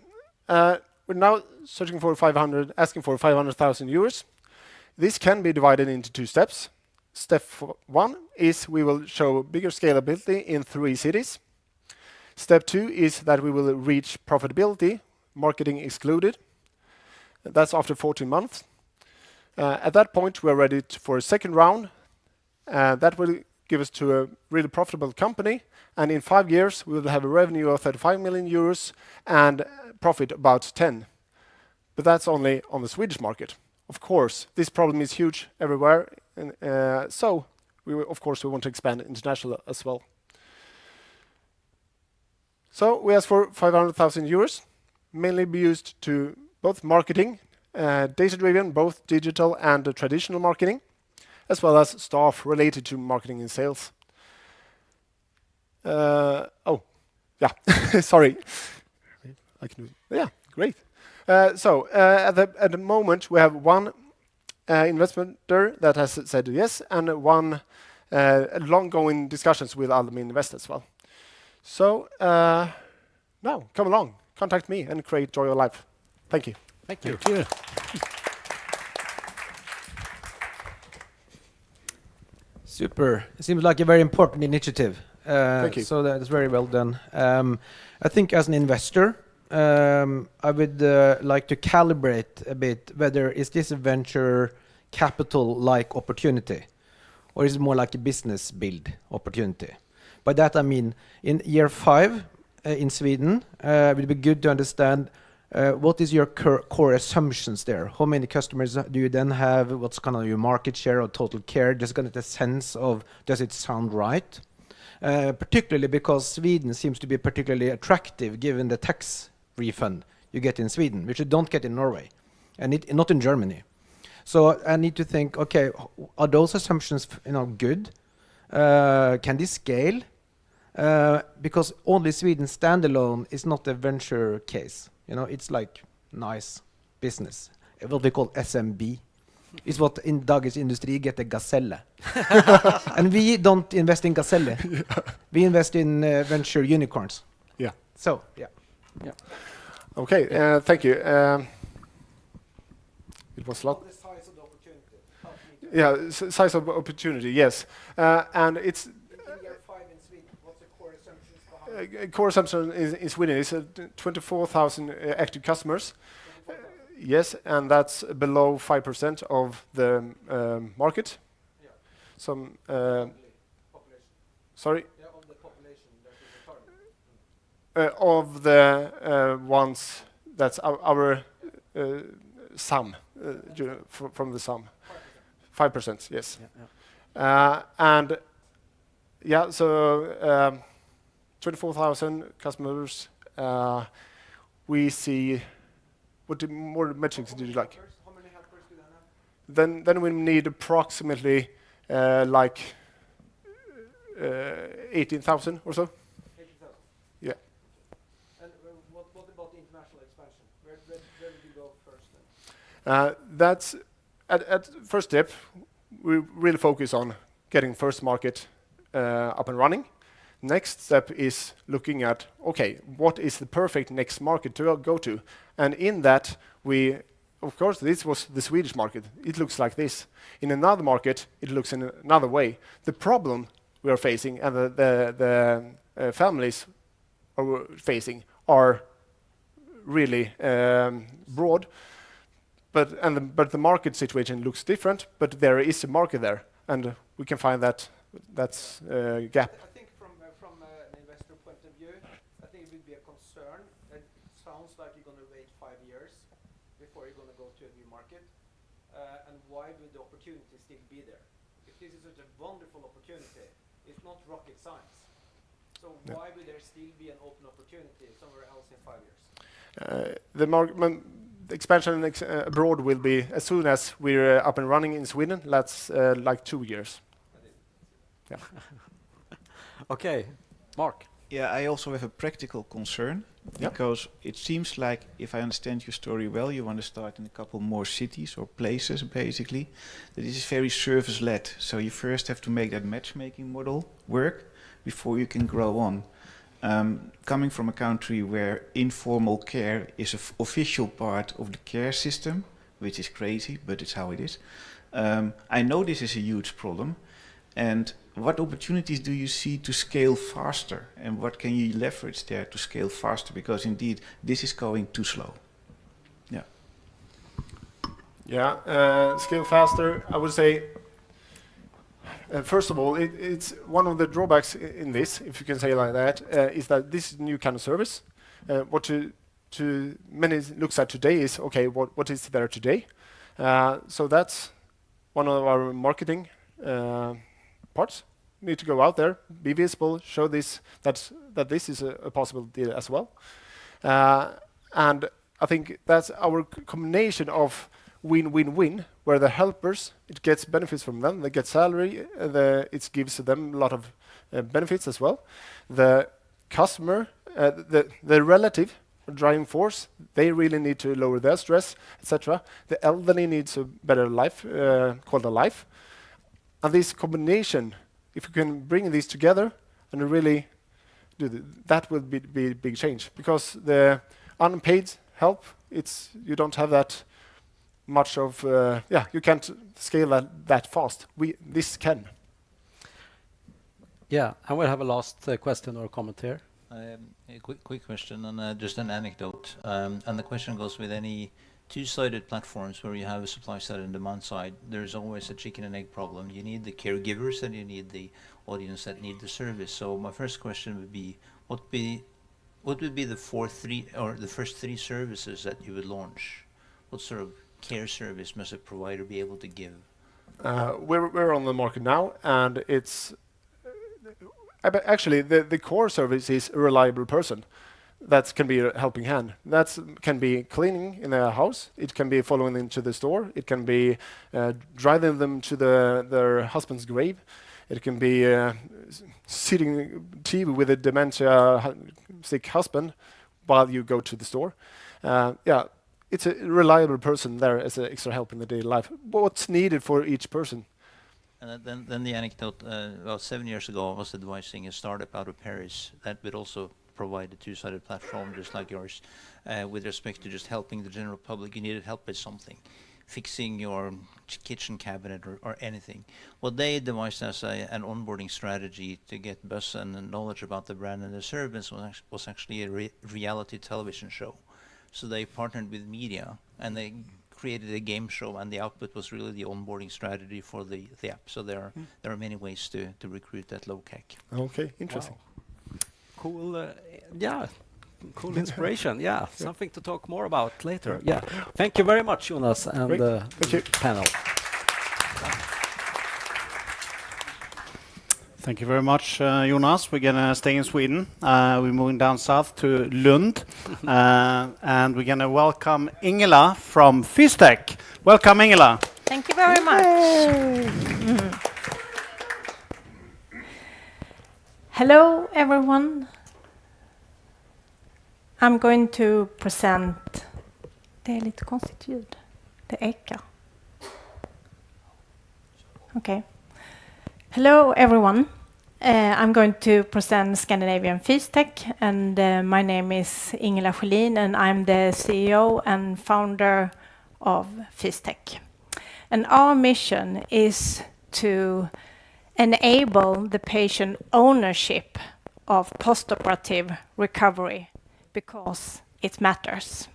we're now asking for 500,000 euros. This can be divided into 2 steps. Step 1 is we will show bigger scalability in 3 cities. Step 2 is that we will reach profitability, marketing excluded. That's after 14 months. At that point, we're ready for a second round. That will give us to a really profitable company. And in 5 years, we will have a revenue of 35 million euros and profit about 10. But that's only on the Swedish market. Of course, this problem is huge everywhere. So, we want to expand international as well. So, we ask for 500,000 euros, mainly be used to both marketing, data-driven, both digital and traditional marketing, as well as staff related to marketing and sales. Sorry. I can do it. Yeah, great. So at the moment, we have one investor that has said yes, and one long-going discussions with other investors as well. So now, come along, contact me, and create joy of life. Thank you. Thank you. Thank you. Super. It seems like a very important initiative. Thank you. So that's very well done. I think as an investor, I would like to calibrate a bit whether is this a venture capital-like opportunity, or is it more like a business build opportunity? By that I mean, in year 5 in Sweden, it would be good to understand what is your core assumptions there? How many customers do you then have? What's kind of your market share of total care? Just kind of the sense of, does it sound right? Particularly because Sweden seems to be particularly attractive given the tax refund you get in Sweden, which you don't get in Norway, and not in Germany. So I need to think, okay, are those assumptions good? Can this scale? Because only Sweden standalone is not a venture case. It's like nice business. What we call SMB is what in Dagens Industri get a gazelle. And we don't invest in gazelle. We invest in venture unicorns. Yeah. So, yeah. Okay, thank you. It was a lot. The size of the opportunity. Yeah, size of opportunity, yes. And it's... In year 5 in Sweden, what's the core assumptions behind core assumption in Sweden is 24,000 active customers. Yes, and that's below 5% of the market. Yeah. Some... population. Sorry? Yeah, of the population that is the target. Of the ones, that's our sum, from the sum. 5%, yes. Yeah. And yeah, so 24,000 customers. We see, what more metrics do you like? How many helpers do they have? Then we need approximately like 18,000 or so. 80,000. Yeah. And what That's at first step, we really focus on getting first market up and running. Next step is looking at, okay, what is the perfect next market to go to? And in that, of course, this was the Swedish market. It looks like this. In another market, it looks in another way. The problem we are facing and the families are facing are really broad, but the market situation looks different. But there is a market there, and we can find that's a gap. I think from an investor point of view, I think it would be a concern. It sounds like you're going to wait 5 years before you're going to go to a new market. And why would the opportunity still be there? If this is such a wonderful opportunity, it's not rocket science. So why would there still be an open opportunity somewhere else in 5 years? The expansion abroad will be as soon as we're up and running in Sweden. That's like 2 years. Yeah. Okay, Mark. Yeah, I also have a practical concern because it seems like, if I understand your story well, you want to start in a couple more cities or places, basically. That this is very service-led. So you first have to make that matchmaking model work before you can grow on. Coming from a country where informal care is an official part of the care system, which is crazy, but it's how it is. I know this is a huge problem. And what opportunities do you see to scale faster? And what can you leverage there to scale faster? Because indeed, this is going too slow. Yeah. Yeah, scale faster, I would say. First of all, it's one of the drawbacks in this, if you can say it like that, is that this is a new kind of service. What to many looks at today is, okay, what is there today? So that's one of our marketing parts. Need to go out there, be visible, show this that this is a possibility as well. And I think that's our combination of win-win-win, where the helpers, it gets benefits from them, they get salary, it gives them a lot of benefits as well. The customer, the relative driving force, they really need to lower their stress, etc. The elderly needs a better life, quality of life. And this combination, if you can bring these together and really do that will be a big change. Because the unpaid help, you don't have that much of, you can't scale that fast. This can. Yeah, and we'll have a last question or comment here. A quick question and just an anecdote. And the question goes with any two-sided platforms where you have a supply side and demand side. There's always a chicken and egg problem. You need the caregivers and you need the audience that need the service. So my first question would be, what would be the first three services that you would launch? What sort of care service must a provider be able to give? We're on the market now, and it's actually the core service is a reliable person. That can be a helping hand. That can be cleaning in a house. It can be following them to the store. It can be driving them to their husband's grave. It can be sitting TV with a dementia sick husband while you go to the store. It's a reliable person there as an extra help in the daily life. What's needed for each person? And then the anecdote, about 7 years ago, I was advising a startup out of Paris that would also provide a two-sided platform just like yours with respect to just helping the general public. You needed help with something, fixing your kitchen cabinet or anything. What they devised as an onboarding strategy to get buzz and knowledge about the brand and the service was actually a reality television show. So they partnered with media and they created a game show, and the output was really the onboarding strategy for the app. So there are many ways to recruit at low CAC. Okay, interesting. Wow. Cool, cool inspiration. Yeah, something to talk more about later. Yeah, thank you very much, Jonas and the panel. Thank you very much, Jonas. We're going to stay in Sweden. We're moving down south to Lund. And we're going to welcome Ingela from Fystech. Welcome, Ingela. Thank you very much. Hello, everyone. I'm going to present... Det är lite konstigt ljud. Det ekar. Okay. Hello, everyone. I'm going to present Scandinavian FISTech, and my name is Ingela Schelin, and I'm the CEO and founder of FISTech. And our mission is to enable the patient ownership of postoperative recovery because it matters.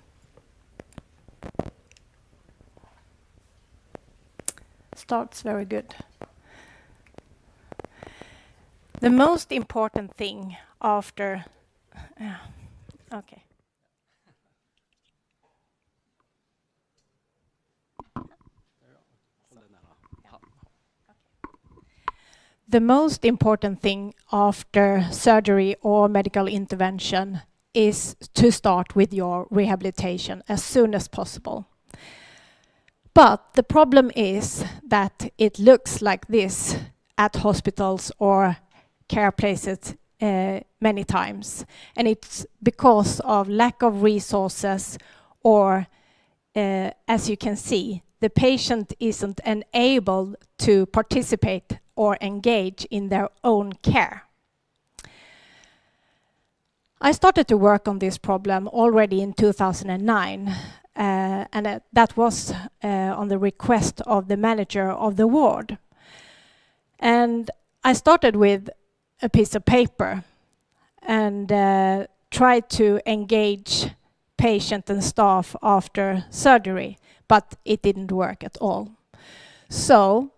Starts very good. The most important thing after... okay. The most important thing after surgery or medical intervention is to start with your rehabilitation as soon as possible. But the problem is that it looks like this at hospitals or care places many times. And it's because of lack of resources or, as you can see, the patient isn't enabled to participate or engage in their own care. I started to work on this problem already in 2009. And that was on the request of the manager of the ward. And I started with a piece of paper and tried to engage patient and staff after surgery, but it didn't work at all. So,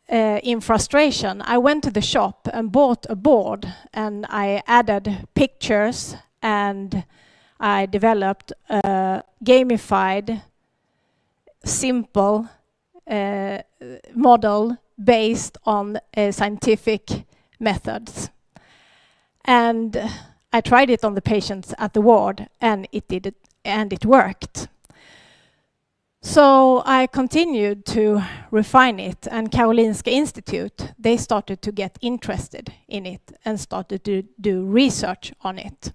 in frustration, I went to the shop and bought a board, and I added pictures, and I developed a gamified, simple model based on scientific methods. And I tried it on the patients at the ward, and it worked. So I continued to refine it, and Karolinska Institute, they started to get interested in it and started to do research on it.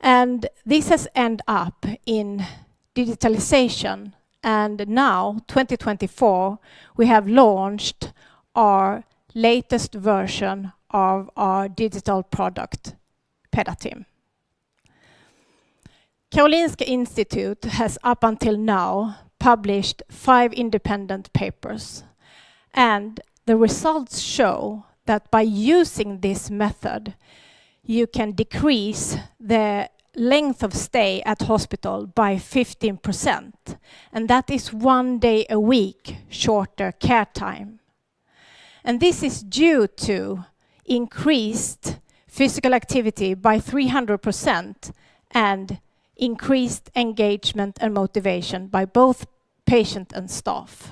And this has ended up in digitalization. And now, 2024, we have launched our latest version of our digital product, Pedatim. Karolinska Institute has up until now published 5 independent papers. And the results show that by using this method, you can decrease the length of stay at hospital by 15%. And that is 1 day a week shorter care time. And this is due to increased physical activity by 300% and increased engagement and motivation by both patient and staff.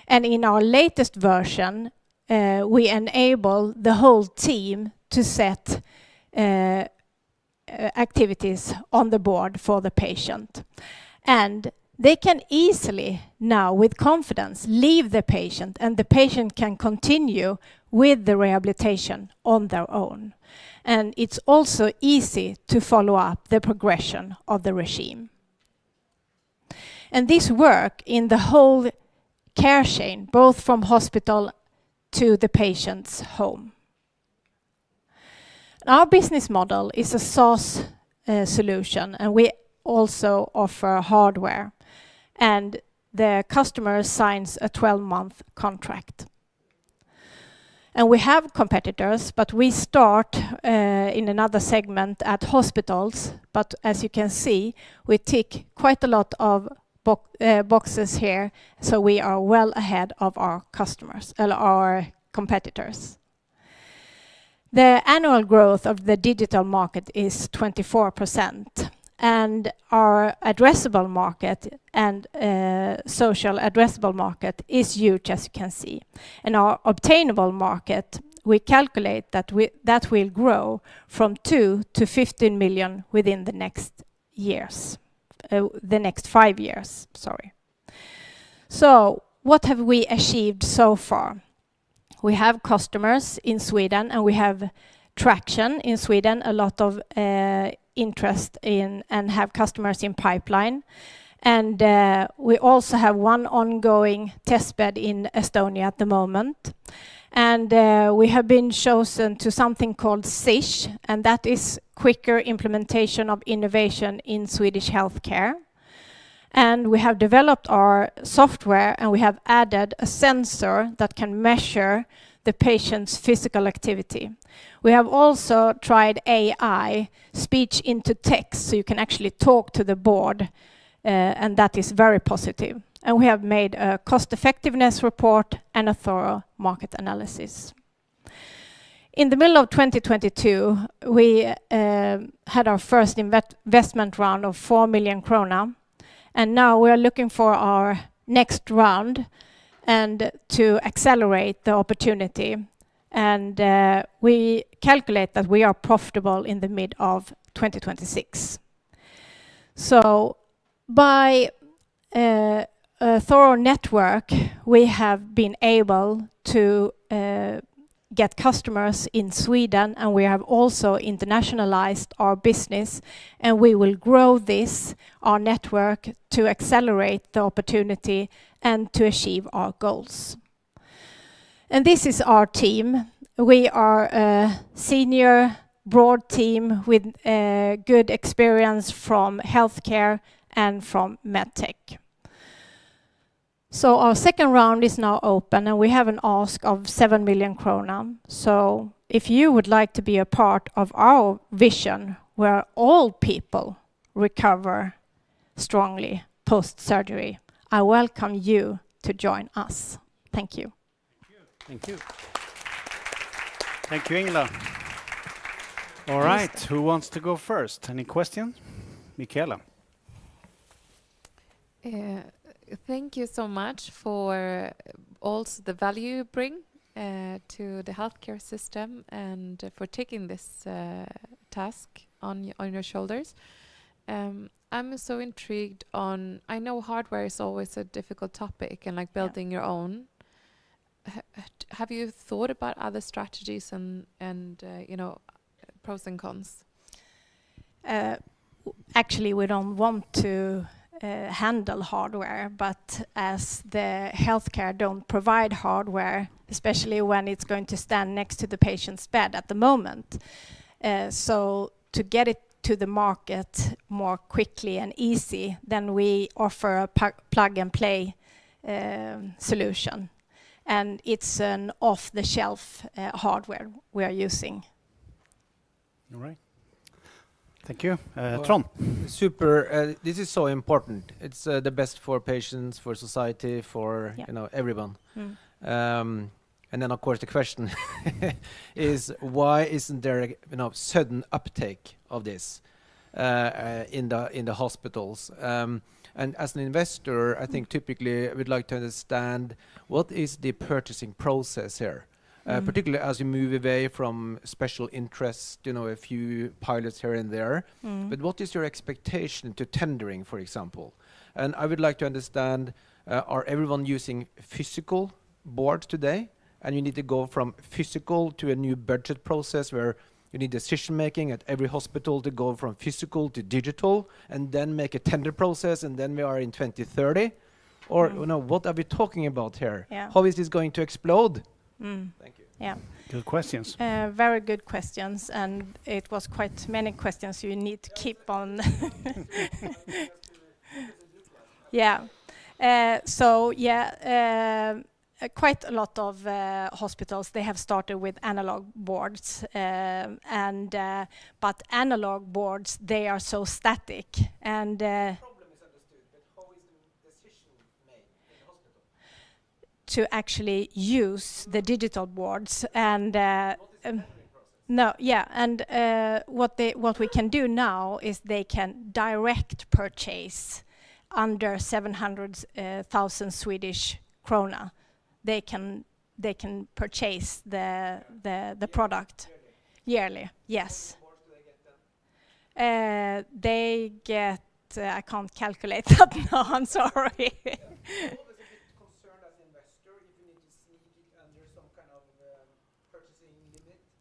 And in our latest version, we enable the whole team to set activities on the board for the patient. And they can easily now, with confidence, leave the patient, and the patient can continue with the rehabilitation on their own. And it's also easy to follow up the progression of the regime. And this work in the whole care chain, both from hospital to the patient's home. Our business model is a SaaS solution, and we also offer hardware. And the customer signs a 12-month contract. And we have competitors, but we start in another segment at hospitals. But as you can see, we tick quite a lot of boxes here, so we are well ahead of our customers, our competitors. The annual growth of the digital market is 24%, and our addressable market and social addressable market is huge, as you can see. And our obtainable market, we calculate that that will grow from 2 to 15 million within the next years, the next 5 years, sorry. So what have we achieved so far? We have customers in Sweden, and we have traction in Sweden, a lot of interest in, and have customers in pipeline. And we also have one ongoing test bed in Estonia at the moment. And we have been chosen to something called SISH, and that is quicker implementation of innovation in Swedish healthcare. And we have developed our software, and we have added a sensor that can measure the patient's physical activity. We have also tried AI, speech into text, so you can actually talk to the board, and that is very positive. And we have made a cost effectiveness report and a thorough market analysis. In the middle of 2022, we had our first investment round of 4 million krona. And now we are looking for our next round and to accelerate the opportunity. And we calculate that we are profitable in the mid of 2026. So by a thorough network, we have been able to get customers in Sweden, and we have also internationalized our business, and we will grow our network, to accelerate the opportunity and to achieve our goals. And this is our team. We are a senior, broad team with good experience from healthcare and from medtech. So our second round is now open, and we have an ask of 7 million krona. So if you would like to be a part of our vision, where all people recover strongly post-surgery, I welcome you to join us. Thank you. Thank you. Thank you, Ingela. All right, who wants to go first? Any questions? Michaela. Thank you so much for also the value you bring to the healthcare system, and for taking this task on your shoulders. I'm so intrigued on, I know hardware is always a difficult topic, and like building your own. Have you thought about other strategies and you know, pros and cons? Actually, we don't want to handle hardware, but as the healthcare don't provide hardware, especially when it's going to stand next to the patient's bed at the moment. So to get it to the market more quickly and easy, then we offer a plug and play solution. And it's an off-the-shelf hardware we are using. All right. Thank you. Trond. Super. This is so important. It's the best for patients, for society, for you know, everyone. And then of course the question is, why isn't there a, you know, sudden uptake of this in the hospitals? And as an investor, I think typically I would like to understand what is the purchasing process here. Particularly as you move away from special interest, you know, a few pilots here and there. But what is your expectation to tendering, for example? And I would like to understand, are everyone using physical boards today? And you need to go from physical to a new budget process where you need decision making at every hospital to go from physical to digital, and then make a tender process, and then we are in 2030? Or you know, what are we talking about here? How is this going to explode? Thank you. Yeah. Good questions. Very good questions, and it was quite many questions you need to keep on. Yeah. Quite a lot of hospitals, they have started with analog boards, but analog boards, they are so static, and to actually use the digital boards, and what we can do now is they can direct purchase under 700,000 Swedish krona. They can purchase the product yearly. Yes. They get. I can't calculate that now. I'm sorry.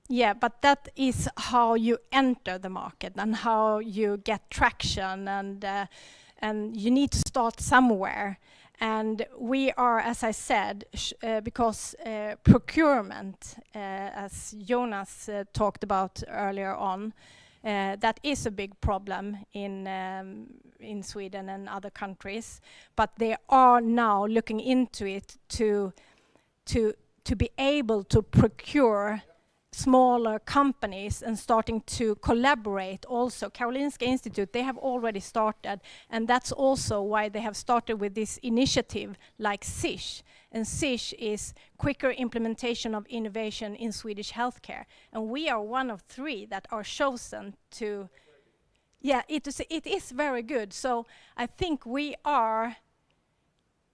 Yeah, but that is how you enter the market and how you get traction, and and you need to start somewhere. And we are, as I said, because procurement, as Jonas talked about earlier on, that is a big problem in Sweden and other countries. But they are now looking into it to be able to procure smaller companies and starting to collaborate also. Karolinska Institute, they have already started, and that's also why they have started with this initiative like SISH. And SISH is quicker implementation of innovation in Swedish healthcare. And we are one of 3 that are chosen to, it is very good. So I think we are,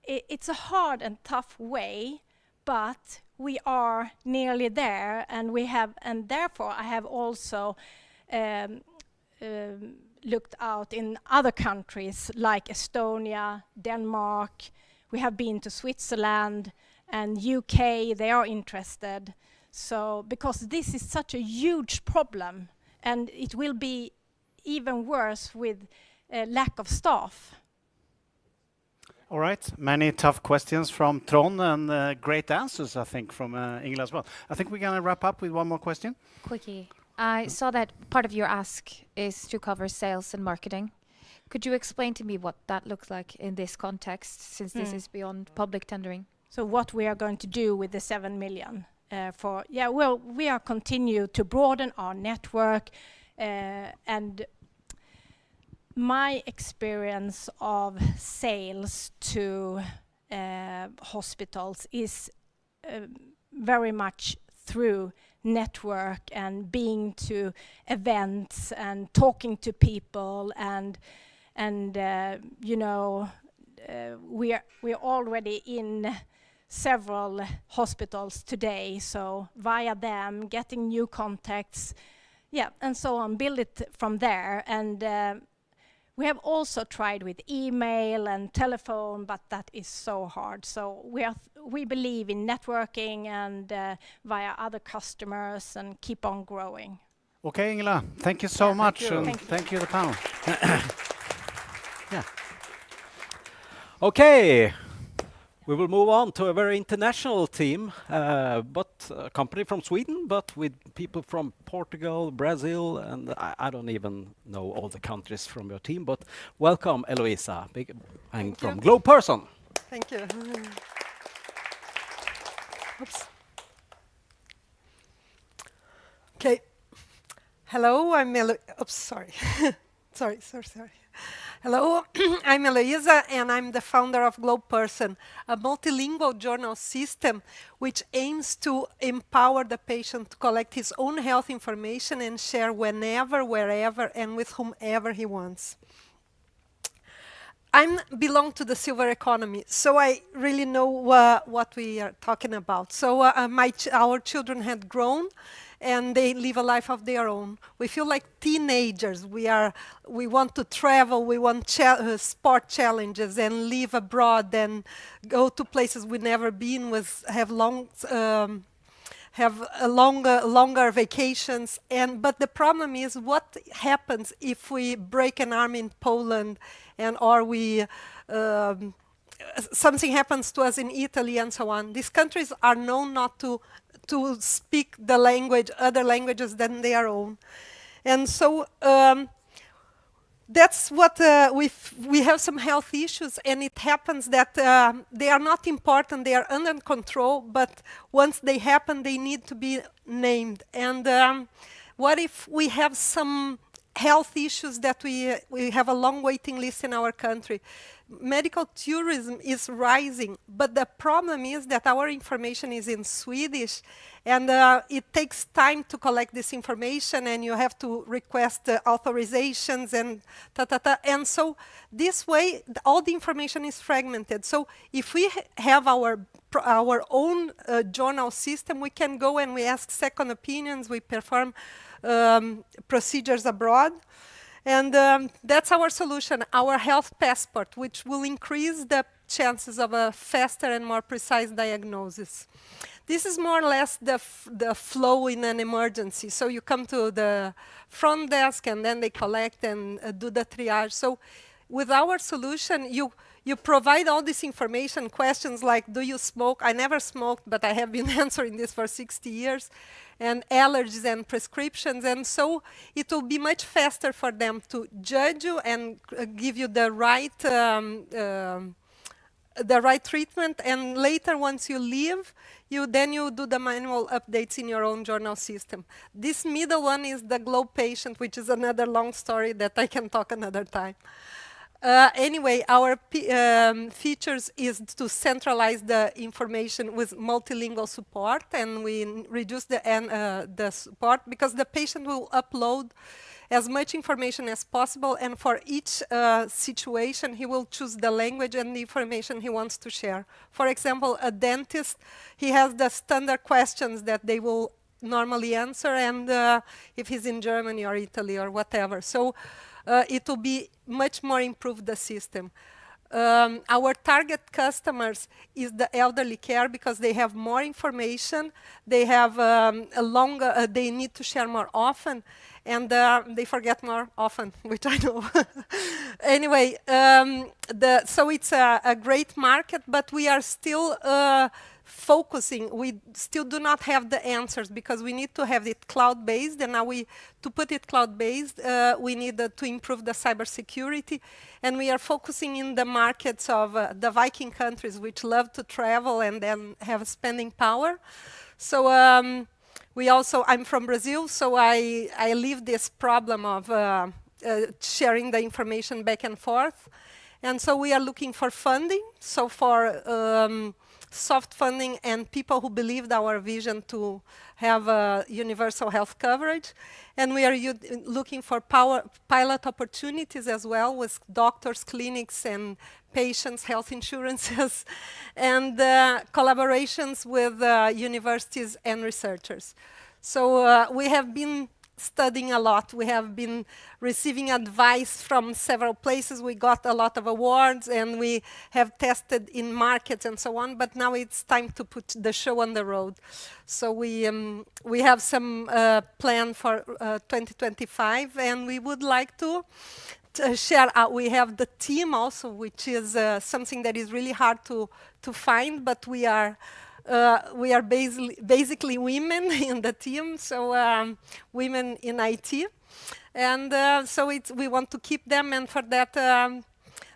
it's a hard and tough way, but we are nearly there, and therefore I have also looked out in other countries like Estonia, Denmark. We have been to Switzerland and UK. They are interested. So because this is such a huge problem, and it will be even worse with lack of staff. All right, many tough questions from Trond and great answers, I think, from Ingela as well. I think we're going to wrap up with one more question. Quickie. I saw that part of your ask is to cover sales and marketing. Could you explain to me what that looks like in this context, since this is beyond public tendering? So what we are going to do with the 7 million we are continue to broaden our network, and my experience of sales to hospitals is very much through network and being to events and talking to people, and we are already in several hospitals today, so via them getting new contacts, and so on, build it from there. And we have also tried with email and telephone, but that is so hard. So we believe in networking and via other customers and keep on growing. Okay, Ingela, thank you so much. Thank you. And thank you, the panel. Okay, we will move on to a very international team, but a company from Sweden, but with people from Portugal, Brazil, and I don't even know all the countries from your team, but welcome, Eloisa, from Globe Person. Thank you. Oops. Okay. Hello, I'm sorry. sorry. Hello, I'm Eloisa, and I'm the founder of Globe Person, a multilingual journal system which aims to empower the patient to collect his own health information and share whenever, wherever, and with whomever he wants. I belong to the silver economy, so I really know what we are talking about. So our children had grown, and they live a life of their own. We feel like teenagers. We want to travel, we want sport challenges and live abroad and go to places we've never been, have longer vacations. But the problem is, what happens if we break an arm in Poland, or something happens to us in Italy and so on? These countries are known not to speak other languages than their own. And so that's what we have some health issues, and it happens that they are not important, they are under control, but once they happen, they need to be named. And what if we have some health issues that we have a long waiting list in our country? Medical tourism is rising, but the problem is that our information is in Swedish, and it takes time to collect this information, and you have to request authorizations and and so this way all the information is fragmented. So if we have our own journal system, we can go and we ask second opinions, we perform procedures abroad. And that's our solution, our health passport, which will increase the chances of a faster and more precise diagnosis. This is more or less the flow in an emergency. So you come to the front desk, and then they collect and do the triage. So with our solution, you provide all this information, questions like, do you smoke? I never smoked, but I have been answering this for 60 years, and allergies and prescriptions. And so it will be much faster for them to judge you and give you the right treatment. And later, once you leave, then you do the manual updates in your own journal system. This middle one is the glow patient, which is another long story that I can talk another time. Anyway, our features is to centralize the information with multilingual support, and we reduce the support because the patient will upload as much information as possible, and for each situation he will choose the language and the information he wants to share. For example, a dentist, he has the standard questions that they will normally answer, and if he's in Germany or Italy or whatever. So it will be much more improved, the system. Our target customers is the elderly care because they have more information, they have a longer, they need to share more often, and they forget more often, which I know. Anyway, so it's a great market, but we are still focusing. We still do not have the answers because we need to have it cloud-based, and now to put it cloud-based, we need to improve the cybersecurity, and we are focusing in the markets of the Viking countries, which love to travel and then have spending power. So I'm from Brazil, so I live this problem of sharing the information back and forth, and so we are looking for funding. So for soft funding and people who believed our vision to have universal health coverage. And we are looking for pilot opportunities as well with doctors, clinics, and patients' health insurances, and collaborations with universities and researchers. So we have been studying a lot. We have been receiving advice from several places. We got a lot of awards, and we have tested in markets and so on, but now it's time to put the show on the road. So we have some plan for 2025, and we would like to share. We have the team also, which is something that is really hard to find, but we are basically women in the team, so women in IT. And so we want to keep them, and for that,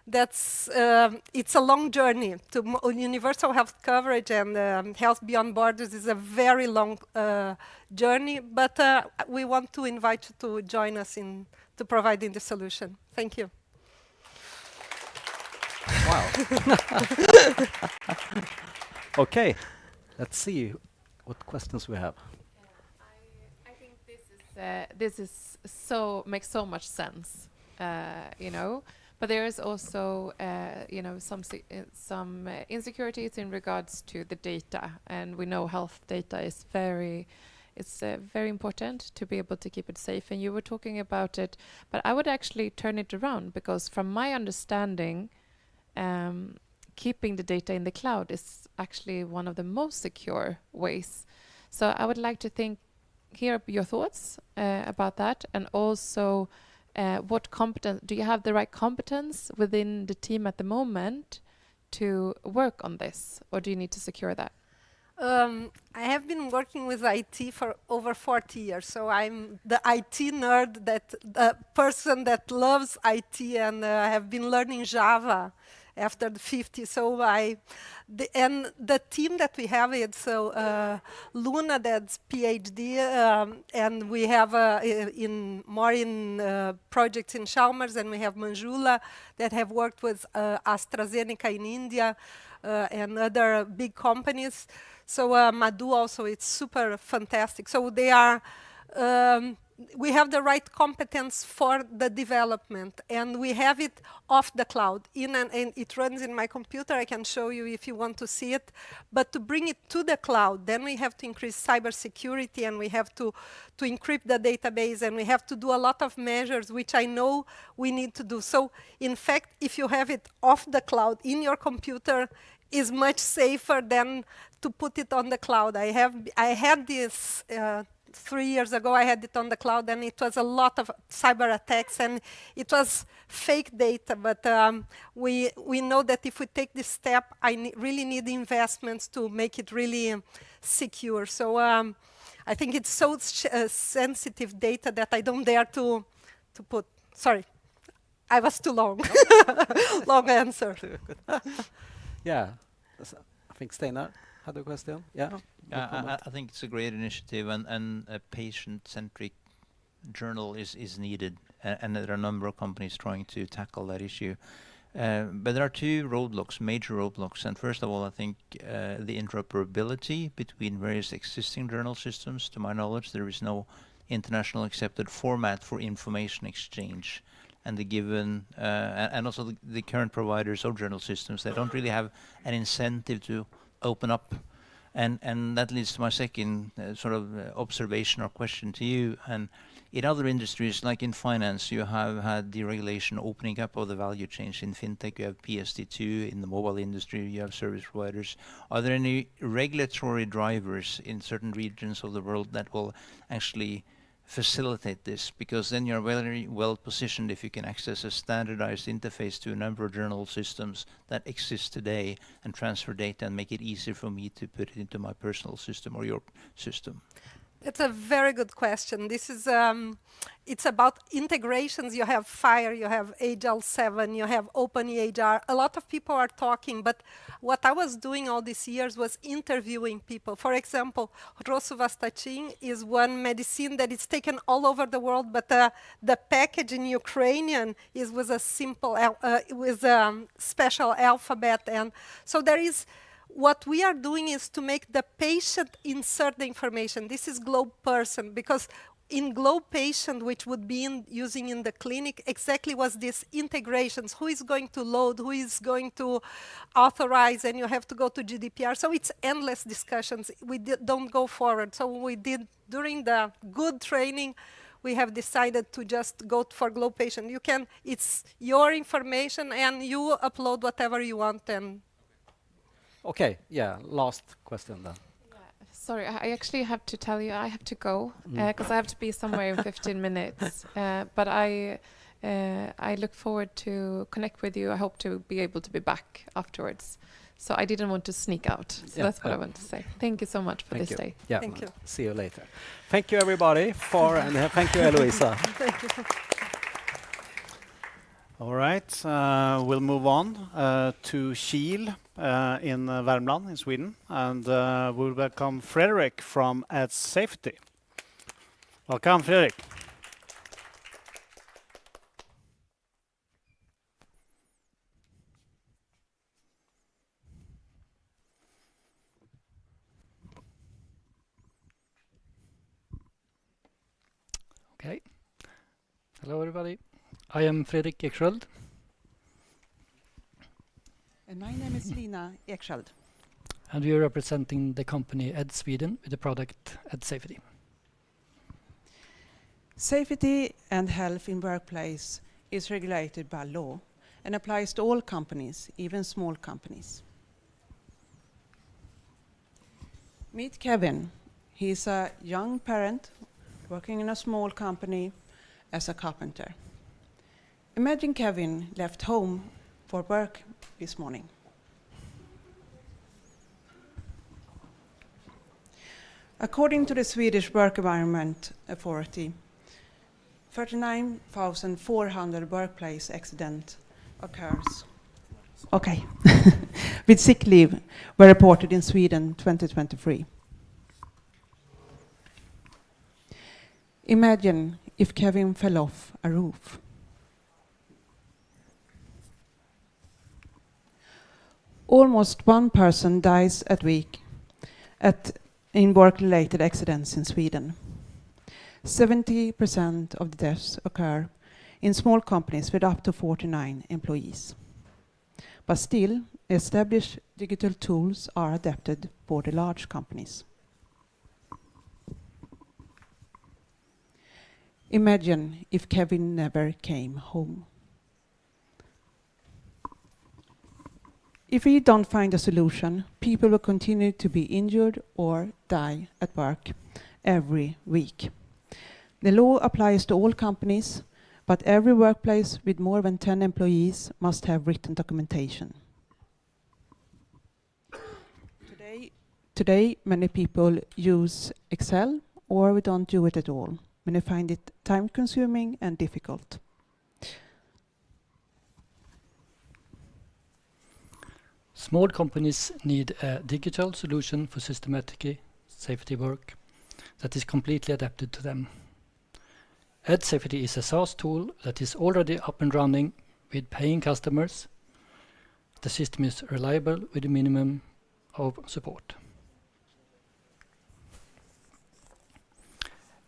it's a long journey. To universal health coverage and health beyond borders is a very long journey, but we want to invite you to join us in to providing the solution. Thank you. Wow. Okay. Let's see what questions we have. I think this is makes so much sense, you know. But there is also, you know, some insecurities in regards to the data, and we know health data is very important to be able to keep it safe. And you were talking about it, but I would actually turn it around, because from my understanding, keeping the data in the cloud is actually one of the most secure ways. So I would like to hear your thoughts about that, and also what competence, do you have the right competence within the team at the moment to work on this, or do you need to secure that? I have been working with IT for over 40 years, so I'm the IT nerd, the person that loves IT, and have been learning Java after the 50. So and the team that we have, it's Luna, that's PhD, and we have more in projects in Chalmers, and we have Manjula that have worked with AstraZeneca in India and other big companies. So Madhu also, it's super fantastic. So they are, we have the right competence for the development, and we have it off the cloud. And it runs in my computer. I can show you if you want to see it. But to bring it to the cloud, then we have to increase cybersecurity, and we have to encrypt the database, and we have to do a lot of measures, which I know we need to do. So in fact, if you have it off the cloud in your computer, is much safer than to put it on the cloud. I had this 3 years ago. I had it on the cloud, and it was a lot of cyber attacks, and it was fake data. But we know that if we take this step, really need investments to make it really secure. So I think it's so sensitive data that I don't dare to put. Sorry, I was too long. Long answer. Yeah, I think Steinar had a question. Yeah. I think it's a great initiative, and a patient-centric journal is needed, and there are a number of companies trying to tackle that issue. But there are two roadblocks, major roadblocks, and first of all, I think the interoperability between various existing journal systems. To my knowledge, there is no international accepted format for information exchange, and the given and also the current providers of journal systems, they don't really have an incentive to open up. And that leads to my second sort of observation or question to you. And in other industries, like in finance, you have had deregulation opening up of the value chain. In fintech, you have PSD2. In the mobile industry, you have service providers. Are there any regulatory drivers in certain regions of the world that will actually facilitate this? Because then you're very well positioned if you can access a standardized interface to a number of journal systems that exist today and transfer data and make it easier for me to put it into my personal system or your system. It's a very good question. This is, it's about integrations. You have FIRE, you have Agile 7, you have OpenEHR. A lot of people are talking, but what I was doing all these years was interviewing people. For example, rosuvastatin is one medicine that is taken all over the world, but the package in Ukrainian is with a simple, with a special alphabet. And so there is, what we are doing is to make the patient insert the information. This is Globe Person, because in Globe Patient, which would be using in the clinic, exactly was this integrations. Who is going to load? Who is going to authorize? And you have to go to GDPR. So it's endless discussions. We don't go forward. So we did, during the good training, we have decided to just go for Globe Patient. You can, it's your information, and you upload whatever you want. And Okay, yeah, last question then. Sorry, I actually have to tell you I have to go because I have to be somewhere in 15 minutes. But I look forward to connect with you. I hope to be able to be back afterwards. So I didn't want to sneak out. So that's what I want to say. Thank you so much for this day. Yeah, thank you. See you later. Thank you everybody for, and thank you Eloisa. Thank you. All right, we'll move on to Kiel in Värmland in Sweden, and we'll welcome Frederick from Ad Safety. Welcome, Frederick. Okay. Hello, everybody. I am Fredrik Eksköld. And my name is Lina Eksköld. And we are representing the company Ed Sweden with the product Ed Safety. Safety and health in workplace is regulated by law and applies to all companies, even small companies. Meet Kevin. He's a young parent working in a small company as a carpenter. Imagine Kevin left home for work this morning. According to the Swedish Work Environment Authority, 39,400 workplace accidents occurs. Okay. With sick leave were reported in Sweden 2023. Imagine if Kevin fell off a roof. Almost one person dies a week in work-related accidents in Sweden. 70% of the deaths occur in small companies with up to 49 employees. But still, established digital tools are adapted for the large companies. Imagine if Kevin never came home. If we don't find a solution, people will continue to be injured or die at work, every week. The law applies to all companies, but every workplace with more than 10 employees must have written documentation. Today, many people use Excel, or we don't do it at all. Many find it time-consuming and difficult. Small companies need a digital solution for systematic safety work that is completely adapted to them. AdSafety is a SaaS tool that is already up and running with paying customers. The system is reliable with a minimum of support.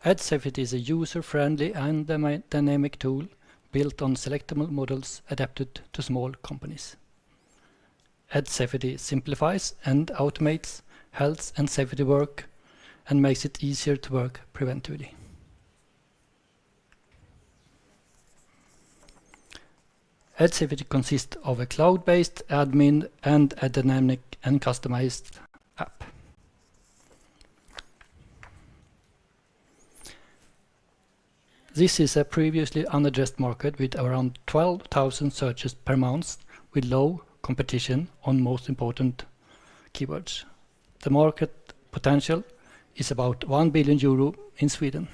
AdSafety is a user-friendly and dynamic tool built on selectable models adapted to small companies. AdSafety simplifies and automates health and safety work and makes it easier to work preventively. AdSafety consists of a cloud-based admin and a dynamic and customized app. This is a previously unaddressed market with around 12,000 searches per month with low competition on most important keywords. The market potential is about 1 billion euro in Sweden.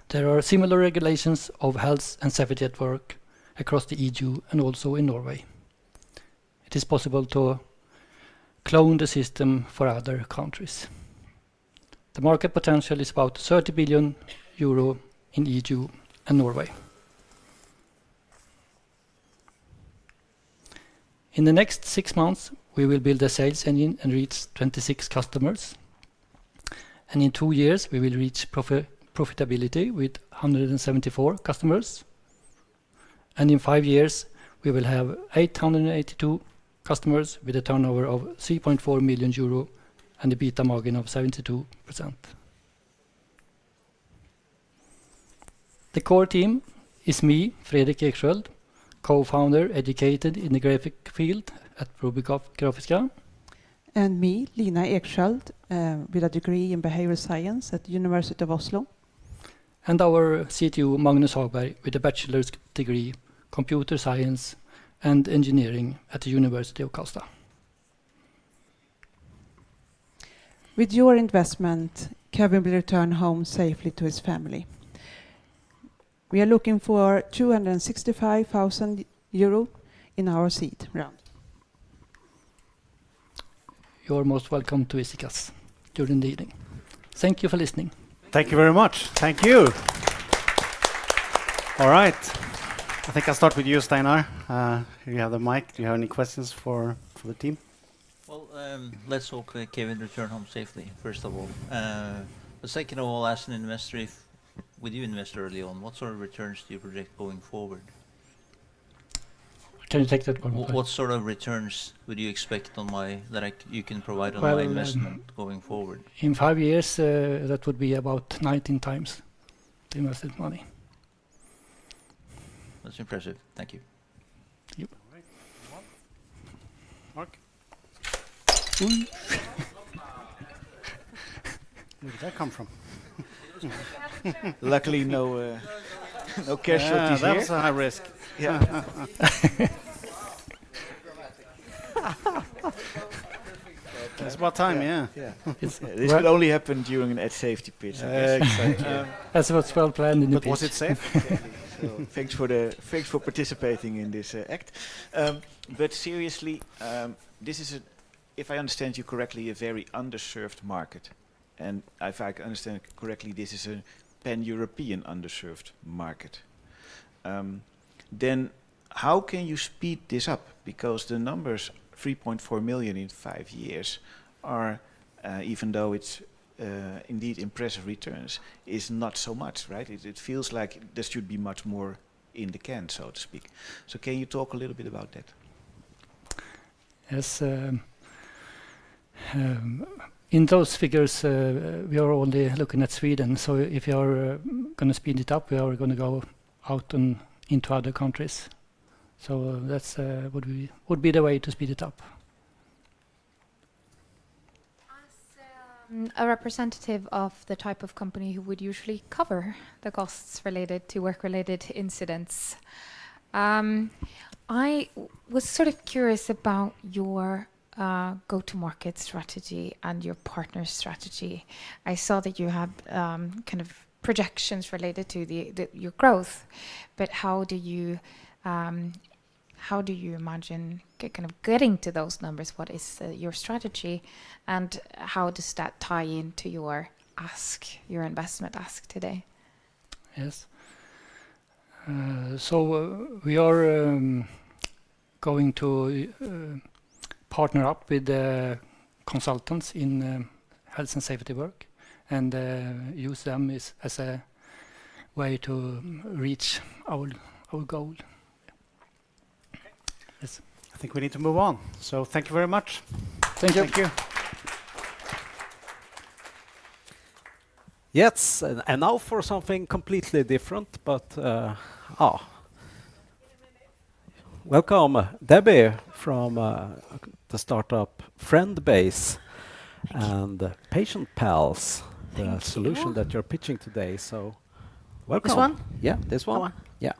There are similar regulations of health and safety at work across the EU and also in Norway. It is possible to clone the system for other countries. The market potential is about 30 billion euro in EU and Norway. In the next 6 months, we will build a sales engine and reach 26 customers. And in 2 years, we will reach profitability with 174 customers. And in 5 years, we will have 882 customers with a turnover of 3.4 million euro and a EBITDA margin of 72%. The core team is me, Fredrik Eksköld, co-founder, educated in the graphic field at Brygge Grafiska. And me, Lina Eksköld, with a degree in behavioral science at the University of Oslo. And our CTO, Magnus Hagberg, with a bachelor's degree, computer science and engineering at the University of Karlstad. With your investment, Kevin will return home safely to his family. We are looking for 265,000 euro in our seed round. You're most welcome to visit us during the evening. Thank you for listening. Thank you very much. Thank you. All right. I think I'll start with you, Steinar. Here you have the mic. Do you have any questions for the team? Well, let's hope Kevin return home safely, first of all. But second of all, as an investor, if we do invest early on, what sort of returns do you project going forward? Can you take that one? What sort of returns would you expect on you can provide on my investment going forward? In 5 years, that would be about 19 times the invested money. That's impressive. Thank you. Yep. Right. Mark? Where did that come from? Luckily, no casualties that here. was a high risk. Yeah. It's about time, yeah. This could only happen during an ad safety pitch. Exactly. That's what's well planned in the but pitch. was it safe? So thanks for participating in this act. But seriously, this is if I understand you correctly, a very underserved market. And if I understand correctly, this is a pan-European underserved market. Then how can you speed this up? Because the numbers, 3.4 million in 5 years, are, even though it's indeed impressive returns, is not so much, right? It feels like there should be much more in the can, so to speak. So can you talk a little bit about that? Yes. In those figures, we are only looking at Sweden. So if you are going to speed it up, we are going to go out and into other countries. So that's would be the way to speed it up. A representative of the type of company who would usually cover the costs related to work-related incidents. I was sort of curious about your go-to-market strategy and your partner strategy. I saw that you had kind of projections related to your growth, but how do you imagine kind of getting to those numbers? What is your strategy, and how does that tie into your investment ask today? Yes. So we are going to partner up with consultants in health and safety work, and use them as a way to reach our goal. Yes. I think we need to move on. So thank you very much. Thank you. Thank you. Yes, and now for something completely different, but welcome, Debbie from the startup Friendbase and Patient Pals, the solution that you're pitching today. So, welcome. This one? Yeah, this one. That one? Yeah.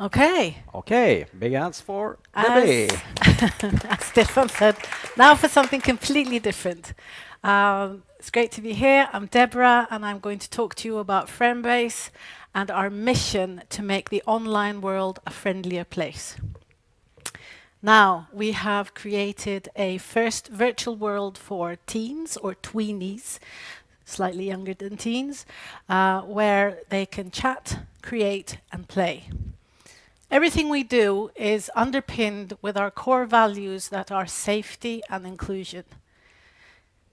Okay. Okay, big hands for Debbie. As Stefan said, now for something completely different. It's great to be here. I'm Deborah, and I'm going to talk to you about Friendbase and our mission to make the online world a friendlier place. Now, we have created a first virtual world for teens or tweenies, slightly younger than teens, where they can chat, create, and play. Everything we do is underpinned with our core values that are safety and inclusion.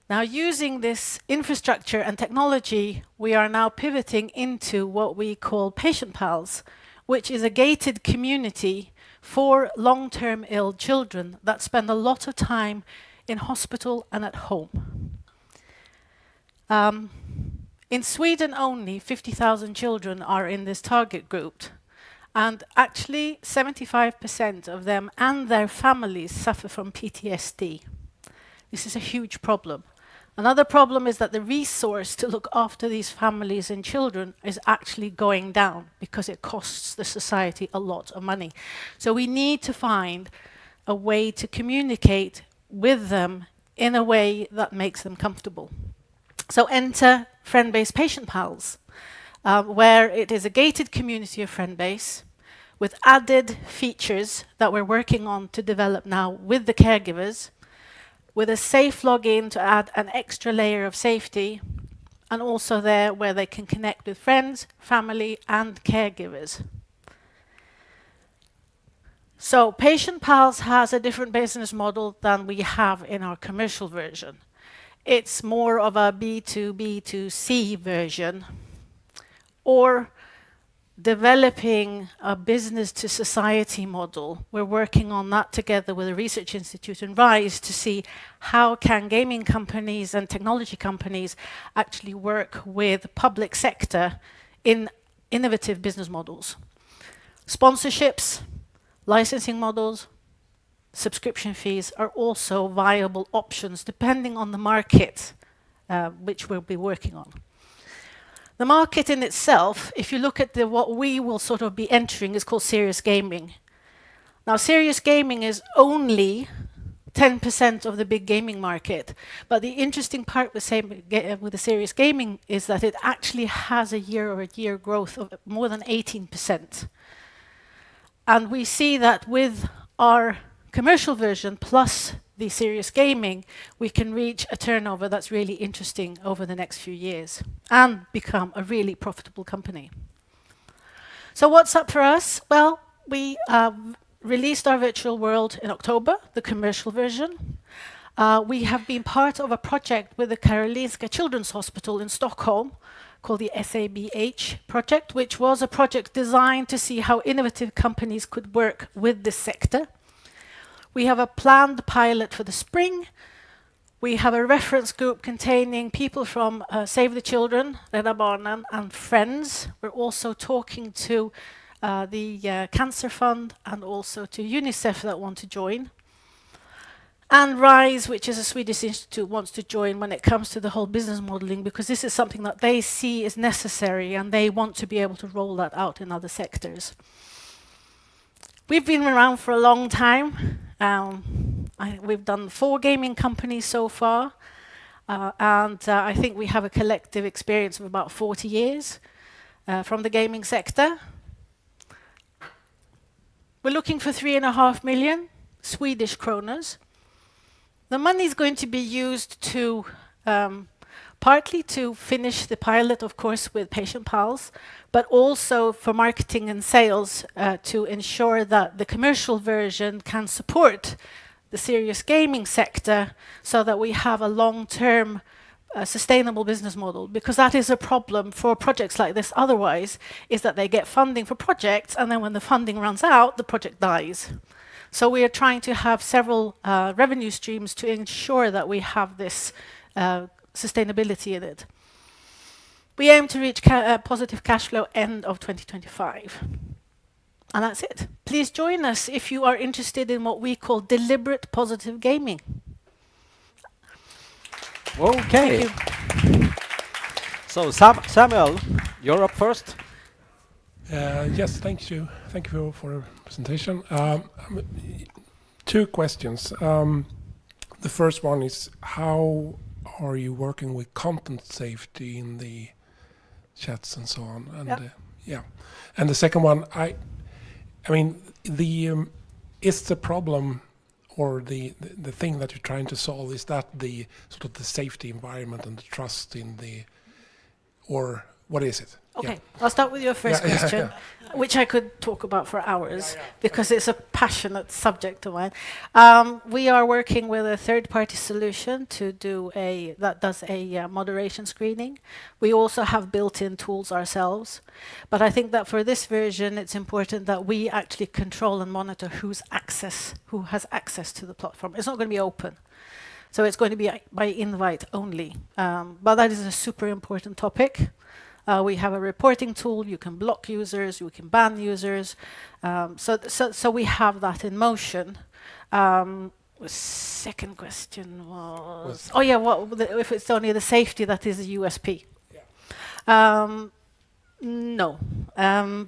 Now, using this infrastructure and technology, we are now pivoting into what we call Patient Pals, which is a gated community for long-term ill children that spend a lot of time in hospital and at home. In Sweden only, 50,000 children are in this target group. And actually, 75% of them and their families suffer from PTSD. This is a huge problem. Another problem is that the resource to look after these families and children is actually going down because it costs the society a lot of money. So we need to find a way to communicate with them in a way that makes them comfortable. So enter Friendbase Patient Pals, where it is a gated community of Friendbase with added features that we're working on to develop now with the caregivers, with a safe login to add an extra layer of safety, and also there where they can connect with friends, family, and caregivers. So Patient Pals has a different business model than we have in our commercial version. It's more of a B2B2C version, or developing a business to society model. We're working on that together with a research institute and RISE to see how can gaming companies and technology companies actually work with public sector in innovative business models. Sponsorships, licensing models, subscription fees are also viable options depending on the market which we'll be working on. The market in itself, if you look at what we will sort of be entering, is called serious gaming. Now, serious gaming is only 10% of the big gaming market, but the interesting part with the serious gaming is that it actually has a year-over-year growth of more than 18%. And we see that with our commercial version plus the serious gaming, we can reach a turnover that's really interesting over the next few years and become a really profitable company. So what's up for us? Well, we released our virtual world in October, the commercial version. We have been part of a project with the Karolinska Children's Hospital in Stockholm called the SABH project, which was a project designed to see how innovative companies could work with this sector. We have a planned pilot for the spring. We have a reference group containing people from Save the Children, Rädda Barnen, and friends. We're also talking to the Cancer Fund and also to UNICEF that want to join. And RISE, which is a Swedish institute, wants to join when it comes to the whole business modeling, because this is something that they see is necessary and they want to be able to roll that out in other sectors. We've been around for a long time. We've done 4 gaming companies so far, and I think we have a collective experience of about 40 years from the gaming sector. We're looking for 3.5 million Swedish kronors. The money is going to be used to partly to finish the pilot, of course, with Patient Pals, but also for marketing and sales to ensure that the commercial version can support the serious gaming sector so that we have a long-term sustainable business model, because that is a problem for projects like this otherwise, is that they get funding for projects and then when the funding runs out, the project dies. So we are trying to have several revenue streams to ensure that we have this sustainability in it. We aim to reach positive cash flow end of 2025. And that's it. Please join us if you are interested in what we call deliberate positive gaming. Okay. So Samuel, you're up first. Yes, thank you. Thank you for the presentation. 2 questions. The first one is, how are you working with content safety in the chats and so on? And and the second one, I mean, is the problem or the thing that you're trying to solve, is that the sort of the safety environment and the trust in the, or what is it? Okay, I'll start with your first question, which I could talk about for hours because it's a passionate subject of mine. We are working with a third-party solution to do that does a moderation screening. We also have built-in tools ourselves, but I think that for this version, it's important that we actually control and monitor who has access to the platform. It's not going to be open. So it's going to be by invite only. But that is a super important topic. We have a reporting tool. You can block users. You can ban users. So we have that in motion. The second question was... Oh, yeah, if it's only the safety that is a USP. Yeah. No,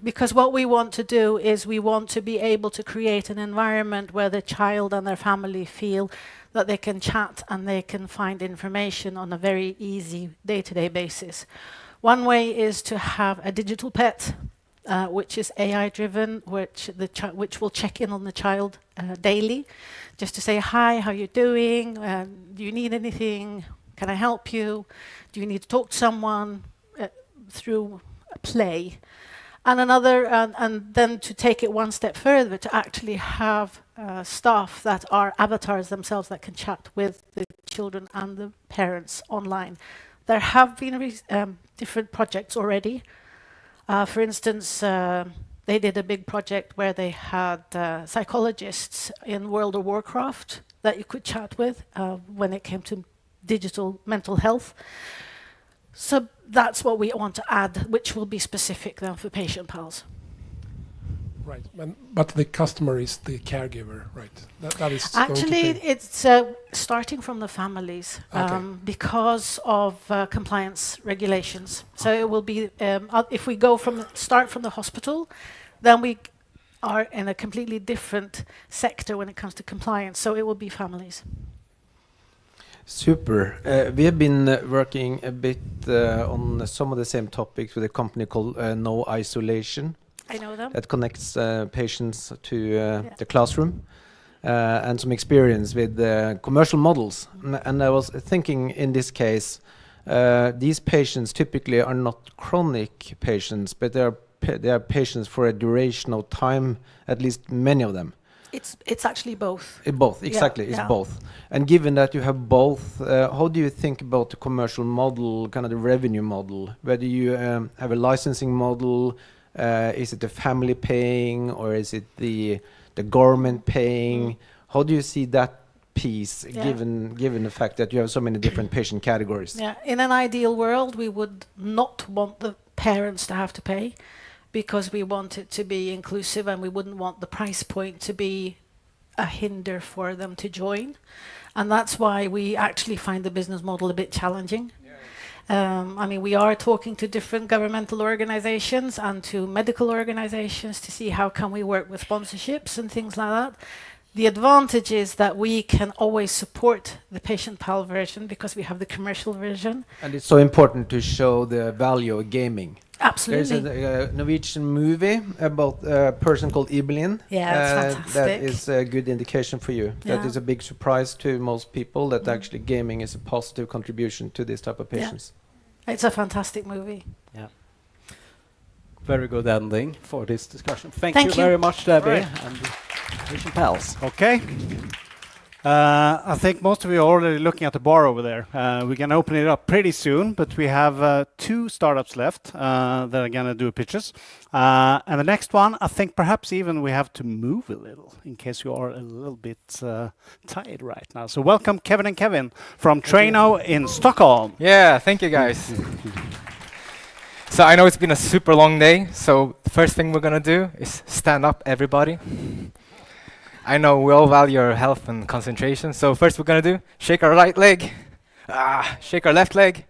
because what we want to do is we want to be able to create an environment where the child and their family feel that they can chat and they can find information on a very easy day-to-day basis. One way is to have a digital pet, which is AI-driven, which will check in on the child daily, just to say, hi, how you doing? Do you need anything? Can I help you? Do you need to talk to someone? Through play. And then to take it one step further, to actually have staff that are avatars themselves that can chat with the children and the parents online. There have been different projects already. For instance, they did a big project where they had psychologists in World of Warcraft that you could chat with when it came to digital mental health. So that's what we want to add, which will be specific then for Patient Pals. Right, but the customer is the caregiver, right? That is actually it's starting from the families because of compliance regulations. So it will be if we go start from the hospital, then we are in a completely different sector when it comes to compliance. So it will be families. Super. We have been working a bit on some of the same topics with a company called No Isolation. I know them. That connects patients to the classroom and some experience with commercial models. And I was thinking in this case, these patients typically are not chronic patients, but they are patients for a duration of time, at least many of them. It's actually both. Both, exactly. It's both. And given that you have both, how do you think about the commercial model, kind of the revenue model? Whether you have a licensing model, is it the family paying, or is it the government paying? How do you see that piece, given the fact that you have so many different patient categories? Yeah, in an ideal world, we would not want the parents to have to pay, because we want it to be inclusive and we wouldn't want the price point to be a hinder for them to join. And that's why we actually find the business model a bit challenging. I mean, we are talking to different governmental organizations and to medical organizations to see how can we work with sponsorships and things like that. The advantage is that we can always support the patient PAL version because we have the commercial version. And it's so important to show the value of gaming. Absolutely. There's a Norwegian movie about a person called Ibelin. Yeah, it's fantastic. That is a good indication for you. Yeah. That is a big surprise to most people that actually gaming is a positive contribution to this type of patients. Yeah. It's a fantastic movie. Yeah. Very good ending for this discussion. Thank you you very much, Debbie. Right. And Patient Pals. Okay. I think most of you are already looking at the bar over there. We're going to open it up pretty soon, but we have 2 startups left that are going to do pitches. And the next one, I think perhaps even we have to move a little in case you are a little bit tired right now. So welcome Kevin and Kevin from Traino in Stockholm. Yeah, thank you guys. So I know it's been a super long day, so the first thing we're going to do is stand up, everybody. I know we all value our health and concentration, so first we're going to do, shake our right leg, shake our left leg,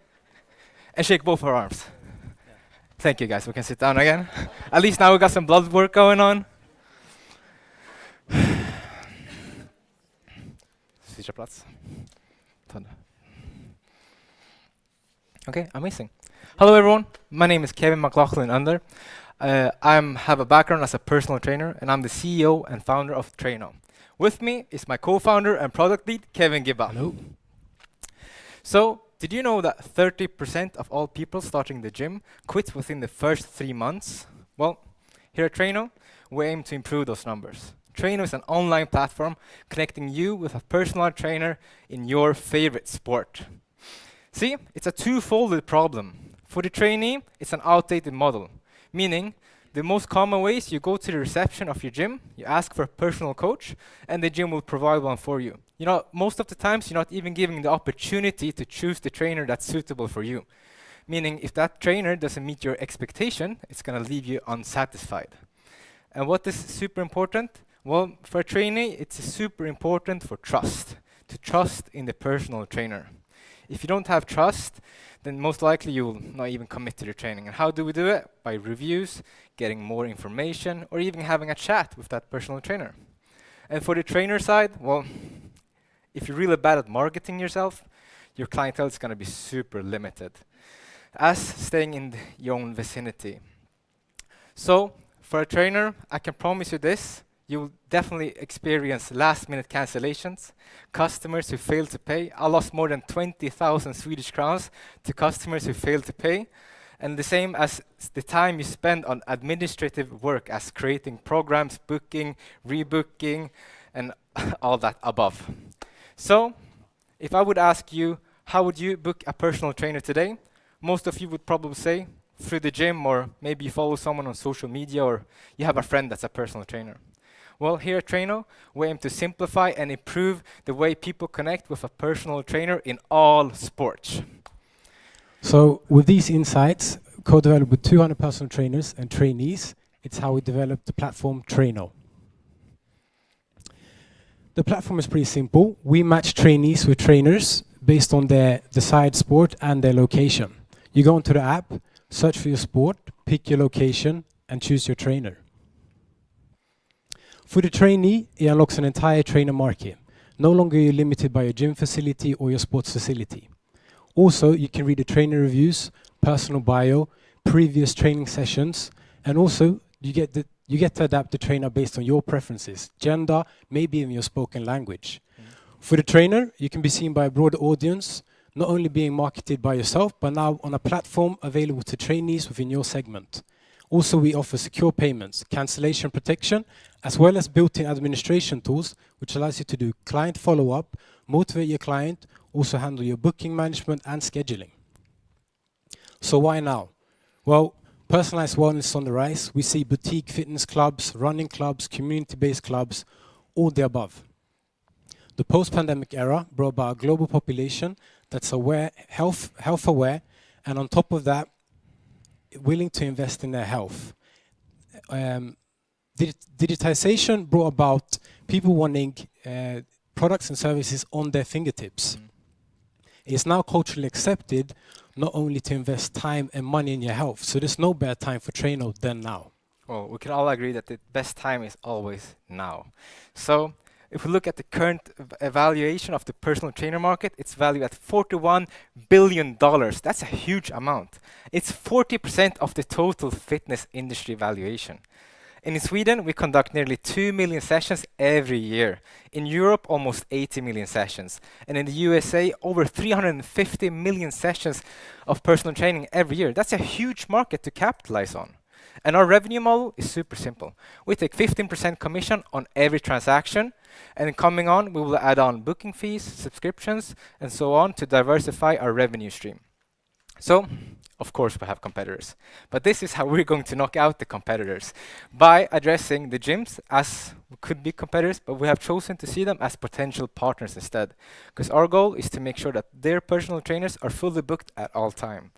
and shake both our arms. Thank you guys, we can sit down again. At least now we got some blood work going on. Sitzplats. Okay, amazing. Hello everyone, my name is Kevin McLaughlin Under. I have a background as a personal trainer, and I'm the CEO and founder of Traino. With me is my co-founder and product lead, Kevin Gibba. Hello. So, did you know that 30% of all people starting the gym quit within the first 3 months? Well, here at Traino, we aim to improve those numbers. Traino is an online platform connecting you with a personal trainer in your favorite sport. See, it's a two-folded problem. For the trainee, it's an outdated model. Meaning, the most common way is you go to the reception of your gym, you ask for a personal coach, and the gym will provide one for you. You know, most of the times you're not even giving the opportunity to choose the trainer that's suitable for you. Meaning, if that trainer doesn't meet your expectation, it's going to leave you unsatisfied. And what is super important? Well, for a trainee, it's super important for trust, to trust in the personal trainer. If you don't have trust, then most likely you will not even commit to the training. And how do we do it? By reviews, getting more information, or even having a chat with that personal trainer. And for the trainer side, well, if you're really bad at marketing yourself, your clientele is going to be super limited, as staying in your own vicinity. So, for a trainer, I can promise you this. You'll definitely experience last-minute cancellations, customers who fail to pay. I lost more than 20,000 Swedish crowns to customers who failed to pay. And the same as the time you spend on administrative work as creating programs, booking, rebooking, and all that above. So, if I would ask you, how would you book a personal trainer today? Most of you would probably say, through the gym, or maybe you follow someone on social media, or you have a friend that's a personal trainer. Well, here at Traino, we aim to simplify and improve the way people connect with a personal trainer in all sports. So with these insights, co-developed with 200 personal trainers and trainees, it's how we developed the platform Traino. The platform is pretty simple. We match trainees with trainers based on their desired sport and their location. You go into the app, search for your sport, pick your location, and choose your trainer. For the trainee, it unlocks an entire trainer market. No longer are you limited by your gym facility or your sports facility. Also, you can read the trainer reviews, personal bio, previous training sessions, and also you get to adapt the trainer based on your preferences, gender, maybe even your spoken language. For the trainer, you can be seen by a broader audience, not only being marketed by yourself, but now on a platform available to trainees within your segment. Also, we offer secure payments, cancellation protection, as well as built-in administration tools, which allows you to do client follow-up, motivate your client, also handle your booking management and scheduling. So why now? Well, personalized wellness is on the rise. We see boutique fitness clubs, running clubs, community-based clubs, all the above. The post-pandemic era brought about a global population that's aware, health aware, and on top of that, willing to invest in their health. digitization brought about people wanting products and services on their fingertips. It's now culturally accepted not only to invest time and money in your health, so there's no better time for trainer than now. Well, we can all agree that the best time is always now. So if we look at the current evaluation of the personal trainer market, it's valued at $41 billion. That's a huge amount. It's 40% of the total fitness industry valuation. And in Sweden, we conduct nearly 2 million sessions every year. In Europe, almost 80 million sessions. And in the USA, over 350 million sessions of personal training every year. That's a huge market to capitalize on. And our revenue model is super simple. We take 15% commission on every transaction. And coming on, we will add on booking fees, subscriptions, and so on to diversify our revenue stream. So, of course, we have competitors. But this is how we're going to knock out the competitors. By addressing the gyms as could be competitors, but we have chosen to see them as potential partners instead. Because our goal is to make sure that their personal trainers are fully booked at all time.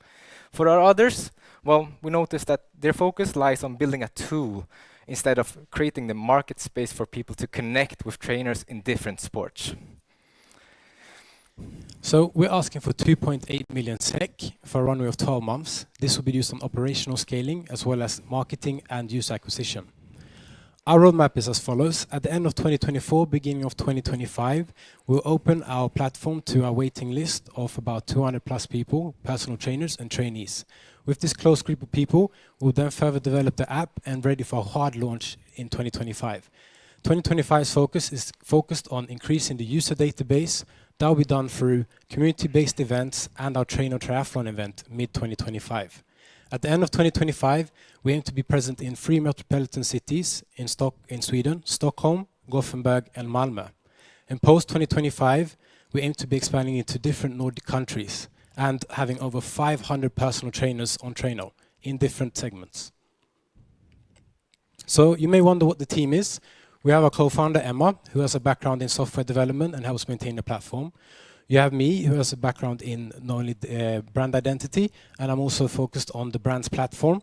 For our others, well, we noticed that their focus lies on building a tool instead of creating the market space for people to connect with trainers in different sports. So we're asking for 2.8 million SEK for a runway of 12 months. This will be used on operational scaling as well as marketing and user acquisition. Our roadmap is as follows. At the end of 2024, beginning of 2025, we'll open our platform to a waiting list of about 200 plus people, personal trainers and trainees. With this close group of people, we'll then further develop the app and ready for a hard launch in 2025. 2025's focus is focused on increasing the user database. That will be done through community-based events and our trainer triathlon event mid-2025. At the end of 2025, we aim to be present in 3 metropolitan cities in Sweden, Stockholm, Gothenburg and Malmö. And post-2025, we aim to be expanding into different Nordic countries and having over 500 personal trainers on Traino in different segments. So you may wonder what the team is. We have our co-founder, Emma, who has a background in software development and helps maintain the platform. You have me, who has a background in not only brand identity, and I'm also focused on the brand's platform.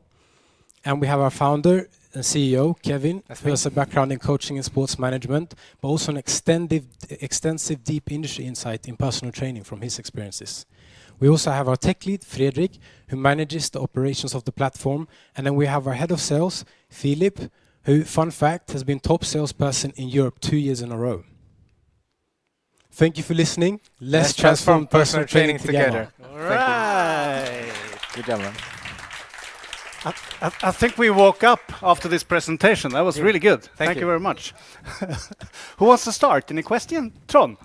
And we have our founder and CEO, Kevin, who has a background in coaching and sports management, but also an extensive deep industry insight in personal training from his experiences. We also have our tech lead, Fredrik, who manages the operations of the platform. And then we have our head of sales, Philip, who, fun fact, has been top salesperson in Europe 2 years in a row. Thank you for listening. Let's transform personal training together. All right. Good job, man. I think we woke up after this presentation. That was really good. Thank you very much. Who wants to start? Any question? Tron.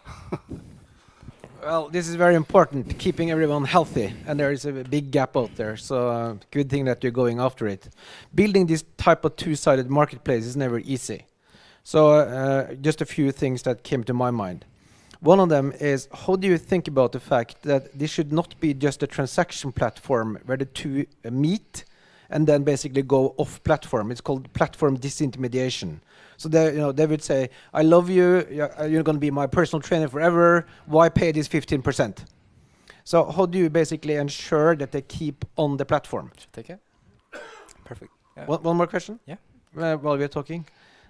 Well, this is very important, keeping everyone healthy, and there is a big gap out there, so good thing that you're going after it. Building this type of two-sided marketplace is never easy. So just a few things that came to my mind. One of them is, how do you think about the fact that this should not be just a transaction platform where the two meet and then basically go off platform? It's called platform disintermediation. So they would say, I love you, you're going to be my personal trainer forever, why pay this 15%? So how do you basically ensure that they keep on the platform? Take it. Perfect. Yeah. One more question? Yeah. While we're talking.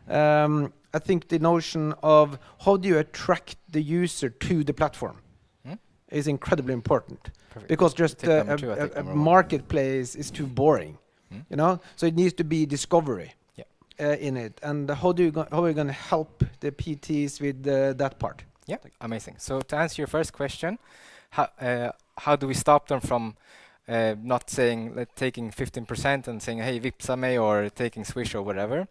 I think the notion of how do you attract the user to the platform is incredibly important. Perfect. Because just a marketplace is too boring, you know. So it needs to be discovery in it. And how are you going to help the PTs with that part? Yeah, amazing. So to answer your first question, how do we stop them from not saying taking 15% and saying, hey, Vipsa me, or taking Swish or whatever?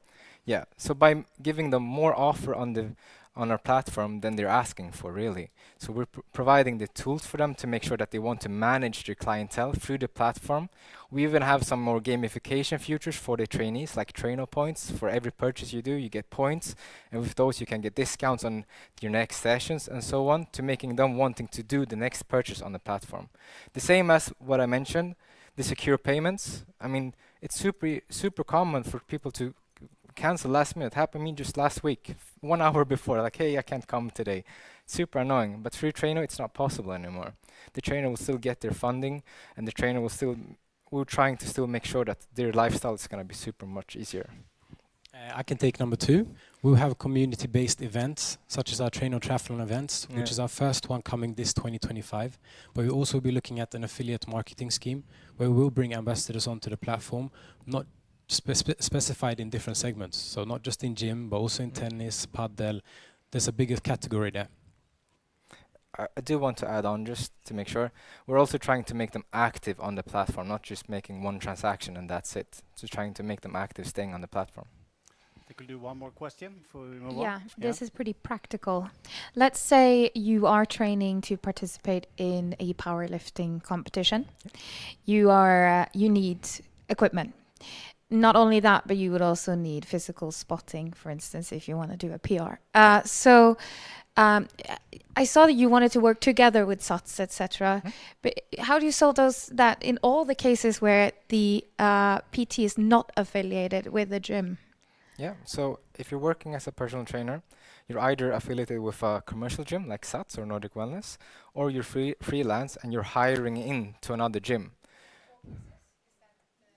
Yeah, so by giving them more offer on our platform than they're asking for, really. So we're providing the tools for them to make sure that they want to manage their clientele through the platform. We even have some more gamification features for the trainees, like Traino points. For every purchase you do, you get points. And with those, you can get discounts on your next sessions and so on, to making them wanting to do the next purchase on the platform. The same as what I mentioned, the secure payments. I mean, it's super common for people to cancel last minute. Happened to me just last week, 1 hour before, like, hey, I can't come today. Super annoying. But through Traino, it's not possible anymore. The trainer will still get their funding, and the trainer will still, we're trying to still make sure that their lifestyle is going to be super much easier. I can take number 2. We'll have community-based events, such as our Train on Triathlon events, which is our first one coming this 2025. But we'll also be looking at an affiliate marketing scheme, where we'll bring ambassadors onto the platform, not specified in different segments. So not just in gym, but also in tennis, padel. There's a bigger category there. I do want to add on, just to make sure, we're also trying to make them active on the platform, not just making one transaction and that's it. So trying to make them active, staying on the platform. I think we'll do one more question before we move on. Yeah, this is pretty practical. Let's say you are training to participate in a powerlifting competition. You need equipment. Not only that, but you would also need physical spotting, for instance, if you want to do a PR. I saw that you wanted to work together with SATS, etc. But how do you solve that in all the cases where the PT is not affiliated with the gym? Yeah, so if you're working as a personal trainer, you're either affiliated with a commercial gym like SATS or Nordic Wellness, or you're freelance and you're hiring in to another gym.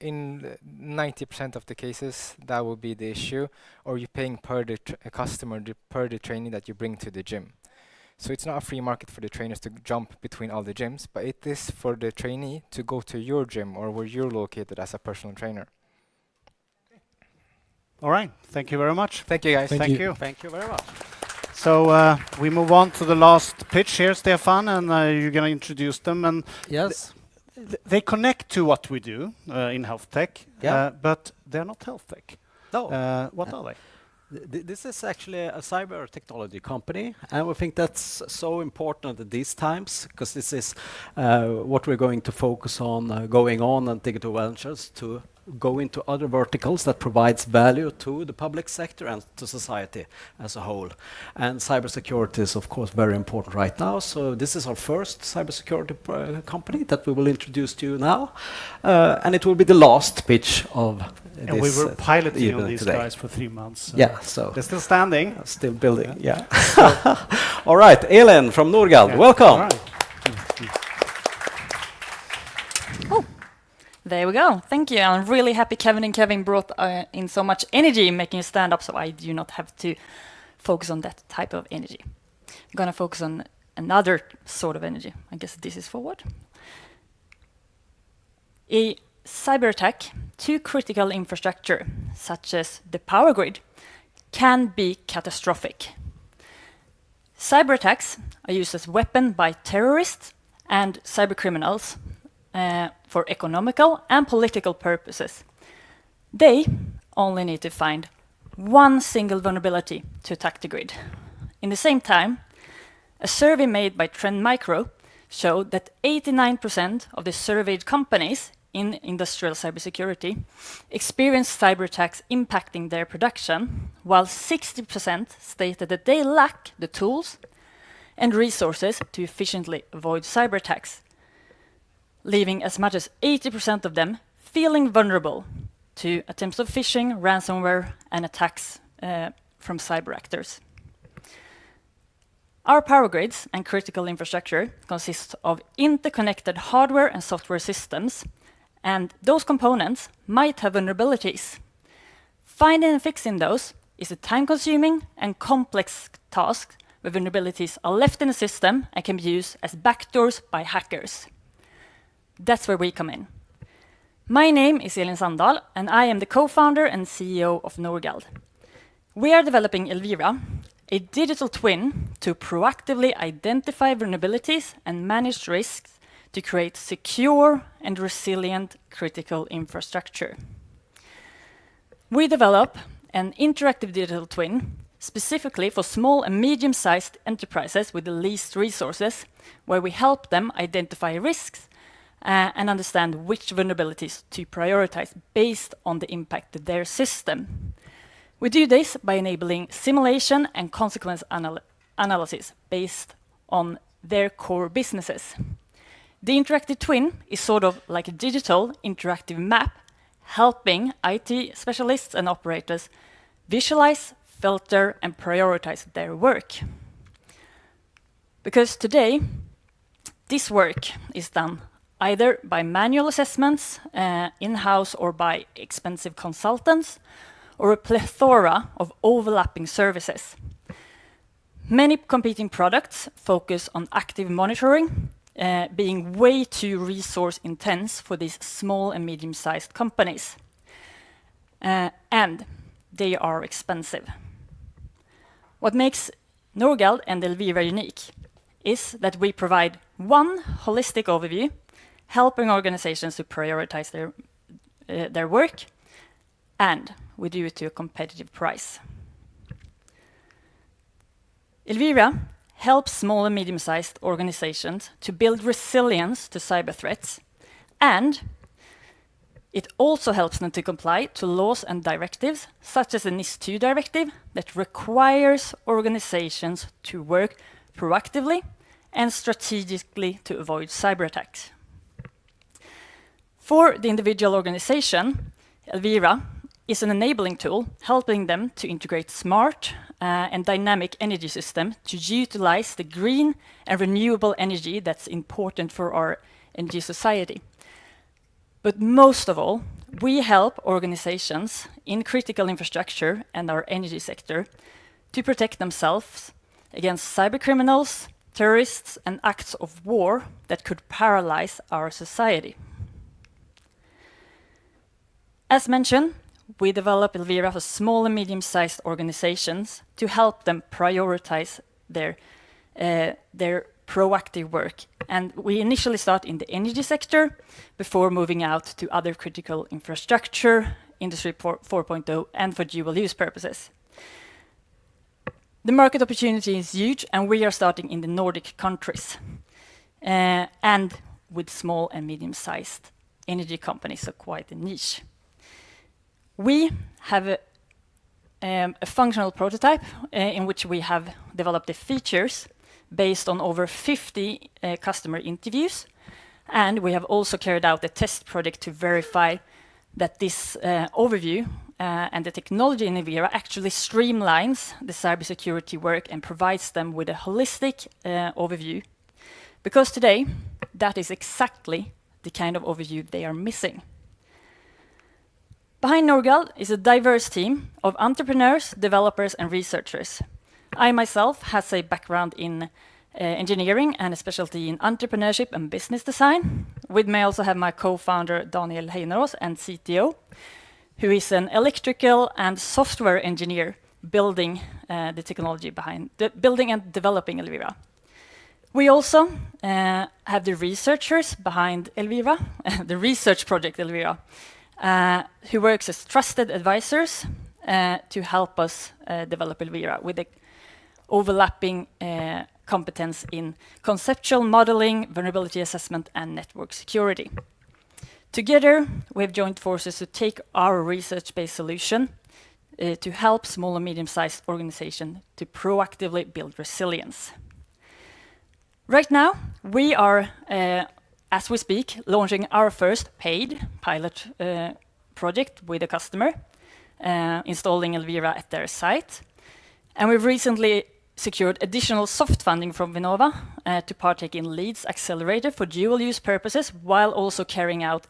In 90% of the cases, that will be the issue, or you're paying per the customer, per the trainee that you bring to the gym. So it's not a free market for the trainers to jump between all the gyms, but it is for the trainee to go to your gym or where you're located as a personal trainer. All right. Thank you very much. Thank you, guys. Thank you. Thank you very much. So we move on to the last pitch here, Stefan, and you're going to introduce them. And yes. They connect to what we do in health tech, but they're not health tech. No. What are they? This is actually a cyber technology company, and we think that's so important at these times, because this is what we're going to focus on going on at Digital Ventures, to go into other verticals that provides value to the public sector and to society as a whole. And cybersecurity is, of course, very important right now. So this is our first cybersecurity company that we will introduce to you now, and it will be the last pitch of this. And we were piloting on these today. guys for 3 months. Yeah, so they're still standing, still building. Yeah. All right, Elin from Norgald, welcome. All right. There we go. Thank you. I'm really happy Kevin and Kevin brought in so much energy making a stand up, so I do not have to focus on that type of energy. I'm going to focus on another sort of energy. I guess this is forward. A cyber attack to critical infrastructure, such as the power grid, can be catastrophic. Cyber attacks are used as weapon by terrorists and cyber criminals for economical and political purposes. They only need to find one single vulnerability to attack the grid. In the same time, a survey made by Trend Micro showed that 89% of the surveyed companies in industrial cybersecurity experienced cyber attacks impacting their production, while 60% stated that they lack the tools and resources to efficiently avoid cyber attacks, leaving as much as 80% of them feeling vulnerable to attempts of phishing, ransomware, and attacks from cyber actors. Our power grids and critical infrastructure consist of interconnected hardware and software systems, and those components might have vulnerabilities. Finding and fixing those is a time-consuming and complex task where vulnerabilities are left in the system and can be used as backdoors by hackers. That's where we come in. My name is Elin Sandahl, and I am the co-founder and CEO of Norgald. We are developing Elvira, a digital twin to proactively identify vulnerabilities and manage risks to create secure and resilient critical infrastructure. We develop an interactive digital twin specifically for small and medium-sized enterprises with the least resources, where we help them identify risks and understand which vulnerabilities to prioritize based on the impact of their system. We do this by enabling simulation and consequence analysis based on their core businesses. The interactive twin is sort of like a digital interactive map, helping IT specialists and operators visualize, filter, and prioritize their work. Because today, this work is done either by manual assessments in-house or by expensive consultants, or a plethora of overlapping services. Many competing products focus on active monitoring, being way too resource intense for these small and medium-sized companies. And they are expensive. What makes Norgald and Elvira unique is that we provide one holistic overview, helping organizations to prioritize their work, and we do it to a competitive price. Elvira helps small and medium-sized organizations to build resilience to cyber threats, and it also helps them to comply to laws and directives, such as the NIS2 directive, that requires organizations to work proactively and strategically to avoid cyber attacks. For the individual organization, Elvira is an enabling tool, helping them to integrate smart and dynamic energy systems to utilize the green and renewable energy that's important for our energy society. But most of all, we help organizations in critical infrastructure and our energy sector to protect themselves against cyber criminals, terrorists, and acts of war that could paralyze our society. As mentioned, we develop Elvira for small and medium-sized organizations to help them prioritize their proactive work. And we initially start in the energy sector before moving out to other critical infrastructure, Industry 4.0, and for dual use purposes. The market opportunity is huge, and we are starting in the Nordic countries and with small and medium-sized energy companies, so quite a niche. We have a functional prototype in which we have developed the features based on over 50 customer interviews, and we have also carried out a test project to verify that this overview and the technology in Elvira actually streamlines the cybersecurity work and provides them with a holistic overview. Because today, that is exactly the kind of overview they are missing. Behind Norgald is a diverse team of entrepreneurs, developers, and researchers. I myself has a background in engineering and a specialty in entrepreneurship and business design. With me I also have my co-founder Daniel Heinerås and CTO, who is an electrical and software engineer building the technology behind building and developing Elvira. We also have the researchers behind Elvira, the research project Elvira, who works as trusted advisors to help us develop Elvira with the overlapping competence in conceptual modeling, vulnerability assessment, and network security. Together, we have joined forces to take our research-based solution to help small and medium-sized organizations to proactively build resilience. Right now, we are as we speak, launching our first paid pilot project with a customer, installing Elvira at their site. And we've recently secured additional soft funding from Vinnova to partake in LEED's Accelerator for dual-use purposes, while also carrying out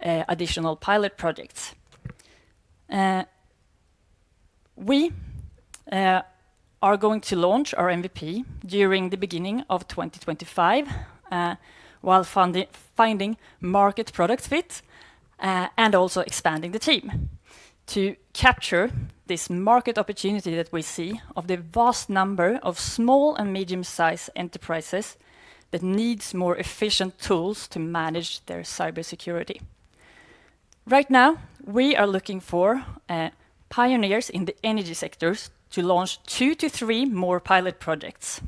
additional pilot projects. We are going to launch our MVP during the beginning of 2025, while finding market product fit and also expanding the team to capture this market opportunity that we see of the vast number of small and medium-sized enterprises that needs more efficient tools to manage their cybersecurity. Right now, we are looking for pioneers in the energy sectors to launch 2 to 3 more pilot projects.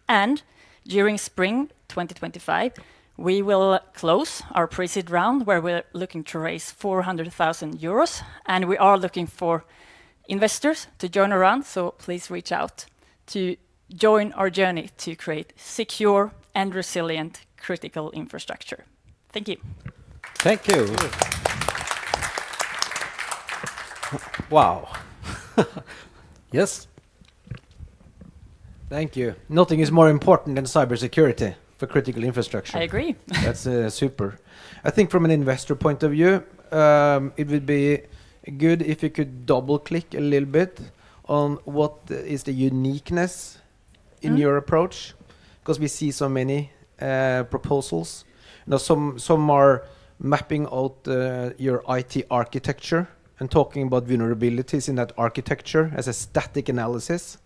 And during spring 2025, we will close our pre-seed round, where we're looking to raise 400,000 euros, and we are looking for investors to join our round, so please reach out to join our journey to create secure and resilient critical infrastructure. Thank you. Thank you. Wow. Yes. Thank you. Nothing is more important than cybersecurity for critical infrastructure. I agree. That's super. I think from an investor point of view, it would be good if you could double-click a little bit on what is the uniqueness in your approach, because we see so many proposals. You know, some are mapping out your IT architecture and talking about vulnerabilities in that architecture as a static analysis.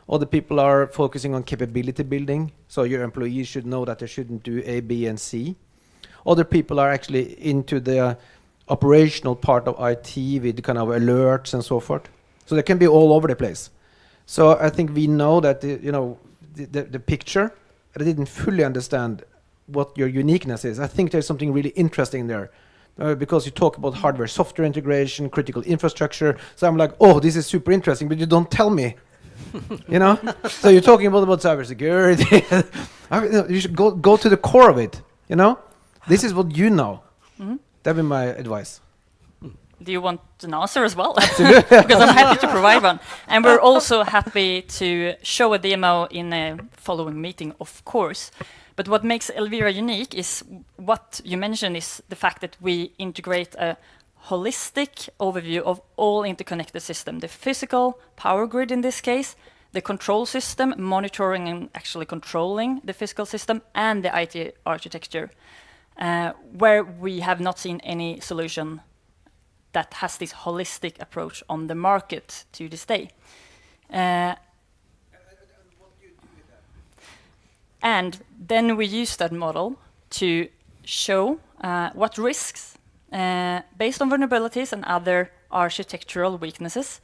Other people are focusing on capability building, so your employees should know that they shouldn't do A, B, and C. Other people are actually into the operational part of IT with kind of alerts and so forth. So they can be all over the place. So I think we know that the picture, but I didn't fully understand what your uniqueness is. I think there's something really interesting there. Because you talk about hardware, software integration, critical infrastructure. So I'm like, oh, this is super interesting, but you don't tell me. You know? So you're talking about cybersecurity. You should go to the core of it. You know? This is what you know. That'd be my advice. Do you want an answer as well? Because I'm happy to provide one. And we're also happy to show a demo in a following meeting, of course. But what makes Elvira unique is what you mentioned is the fact that we integrate a holistic overview of all interconnected systems, the physical power grid in this case, the control system, monitoring and actually controlling the physical system, and the IT architecture, where we have not seen any solution that has this holistic approach on the market to this day. And then we use that model to show what risks, based on vulnerabilities and other architectural weaknesses,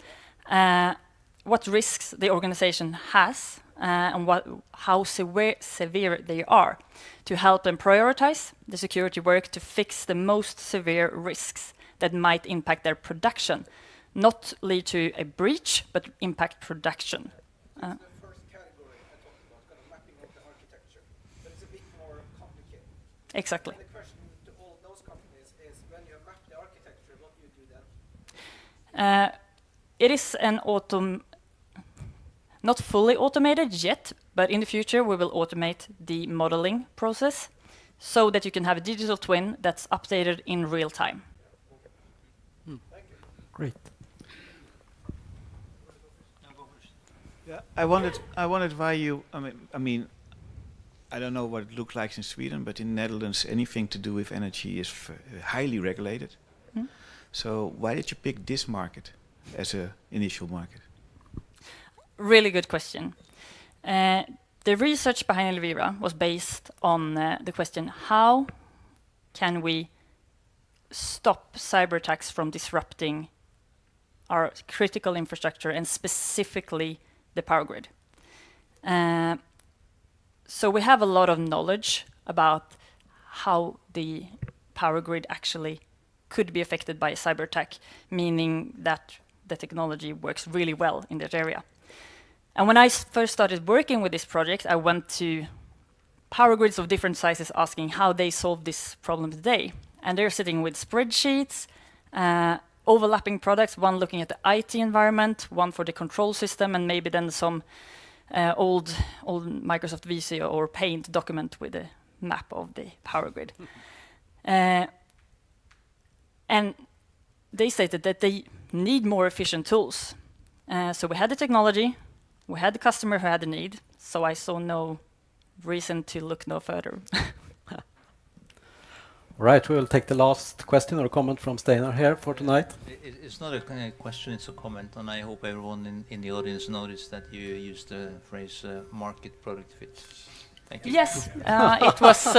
what risks the organization has and how severe they are, to help them prioritize the security work to fix the most severe risks that might impact their production, not lead to a breach, but impact production. Exactly. And the question to all those companies is, when you map the architecture, what do you do then? It is not fully automated yet, but in the future we will automate the modeling process so that you can have a digital twin that's updated in real time. Great. Yeah, I wondered why you. I mean, I don't know what it looks like in Sweden, but in Netherlands, anything to do with energy is highly regulated. So why did you pick this market as an initial market? Really good question. The research behind Elvira was based on the question, how can we stop cyber attacks from disrupting our critical infrastructure and specifically the power grid? So we have a lot of knowledge about how the power grid actually could be affected by a cyber attack, meaning that the technology works really well in that area. And when I first started working with this project, I went to power grids of different sizes asking how they solve this problem today. And they're sitting with spreadsheets, overlapping products, one looking at the IT environment, one for the control system, and maybe then some old Microsoft Visio or Paint document with a map of the power grid. And they stated that they need more efficient tools. So we had the technology, we had the customer who had the need, so I saw no reason to look no further. All right, we will take the last question or comment from Steinar here for tonight. It's not a question, it's a comment, and I hope everyone in the audience noticed that you used the phrase market product fit. Thank you. Yes, it was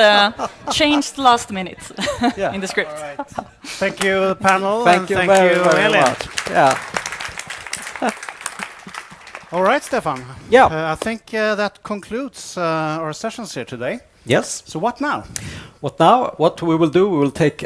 changed last minute in the script. All right. Thank you, panel. Thank you very much. Yeah. All right, Stefan. Yeah. I think that concludes our sessions here today. Yes. So what now? What now? What we will do? We will take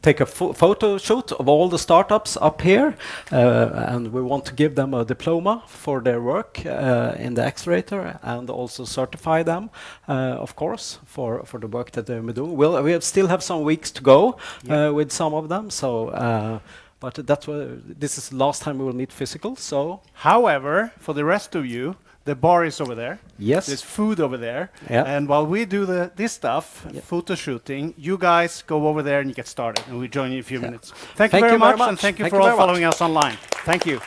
take a photo shoot of all the startups up here, and we want to give them a diploma for their work in the accelerator, and also certify them, of course, for the work that they're doing. We still have some weeks to go with some of them, so. But this is the last time we will meet physical. So, however, for the rest of you, The bar is over there. Yes. There's food over there. Yeah. And while we do this stuff, photo shooting, you guys go over there and you get started. And we join you in a few minutes. Thank you very much. And thank you for all following us online. Thank you.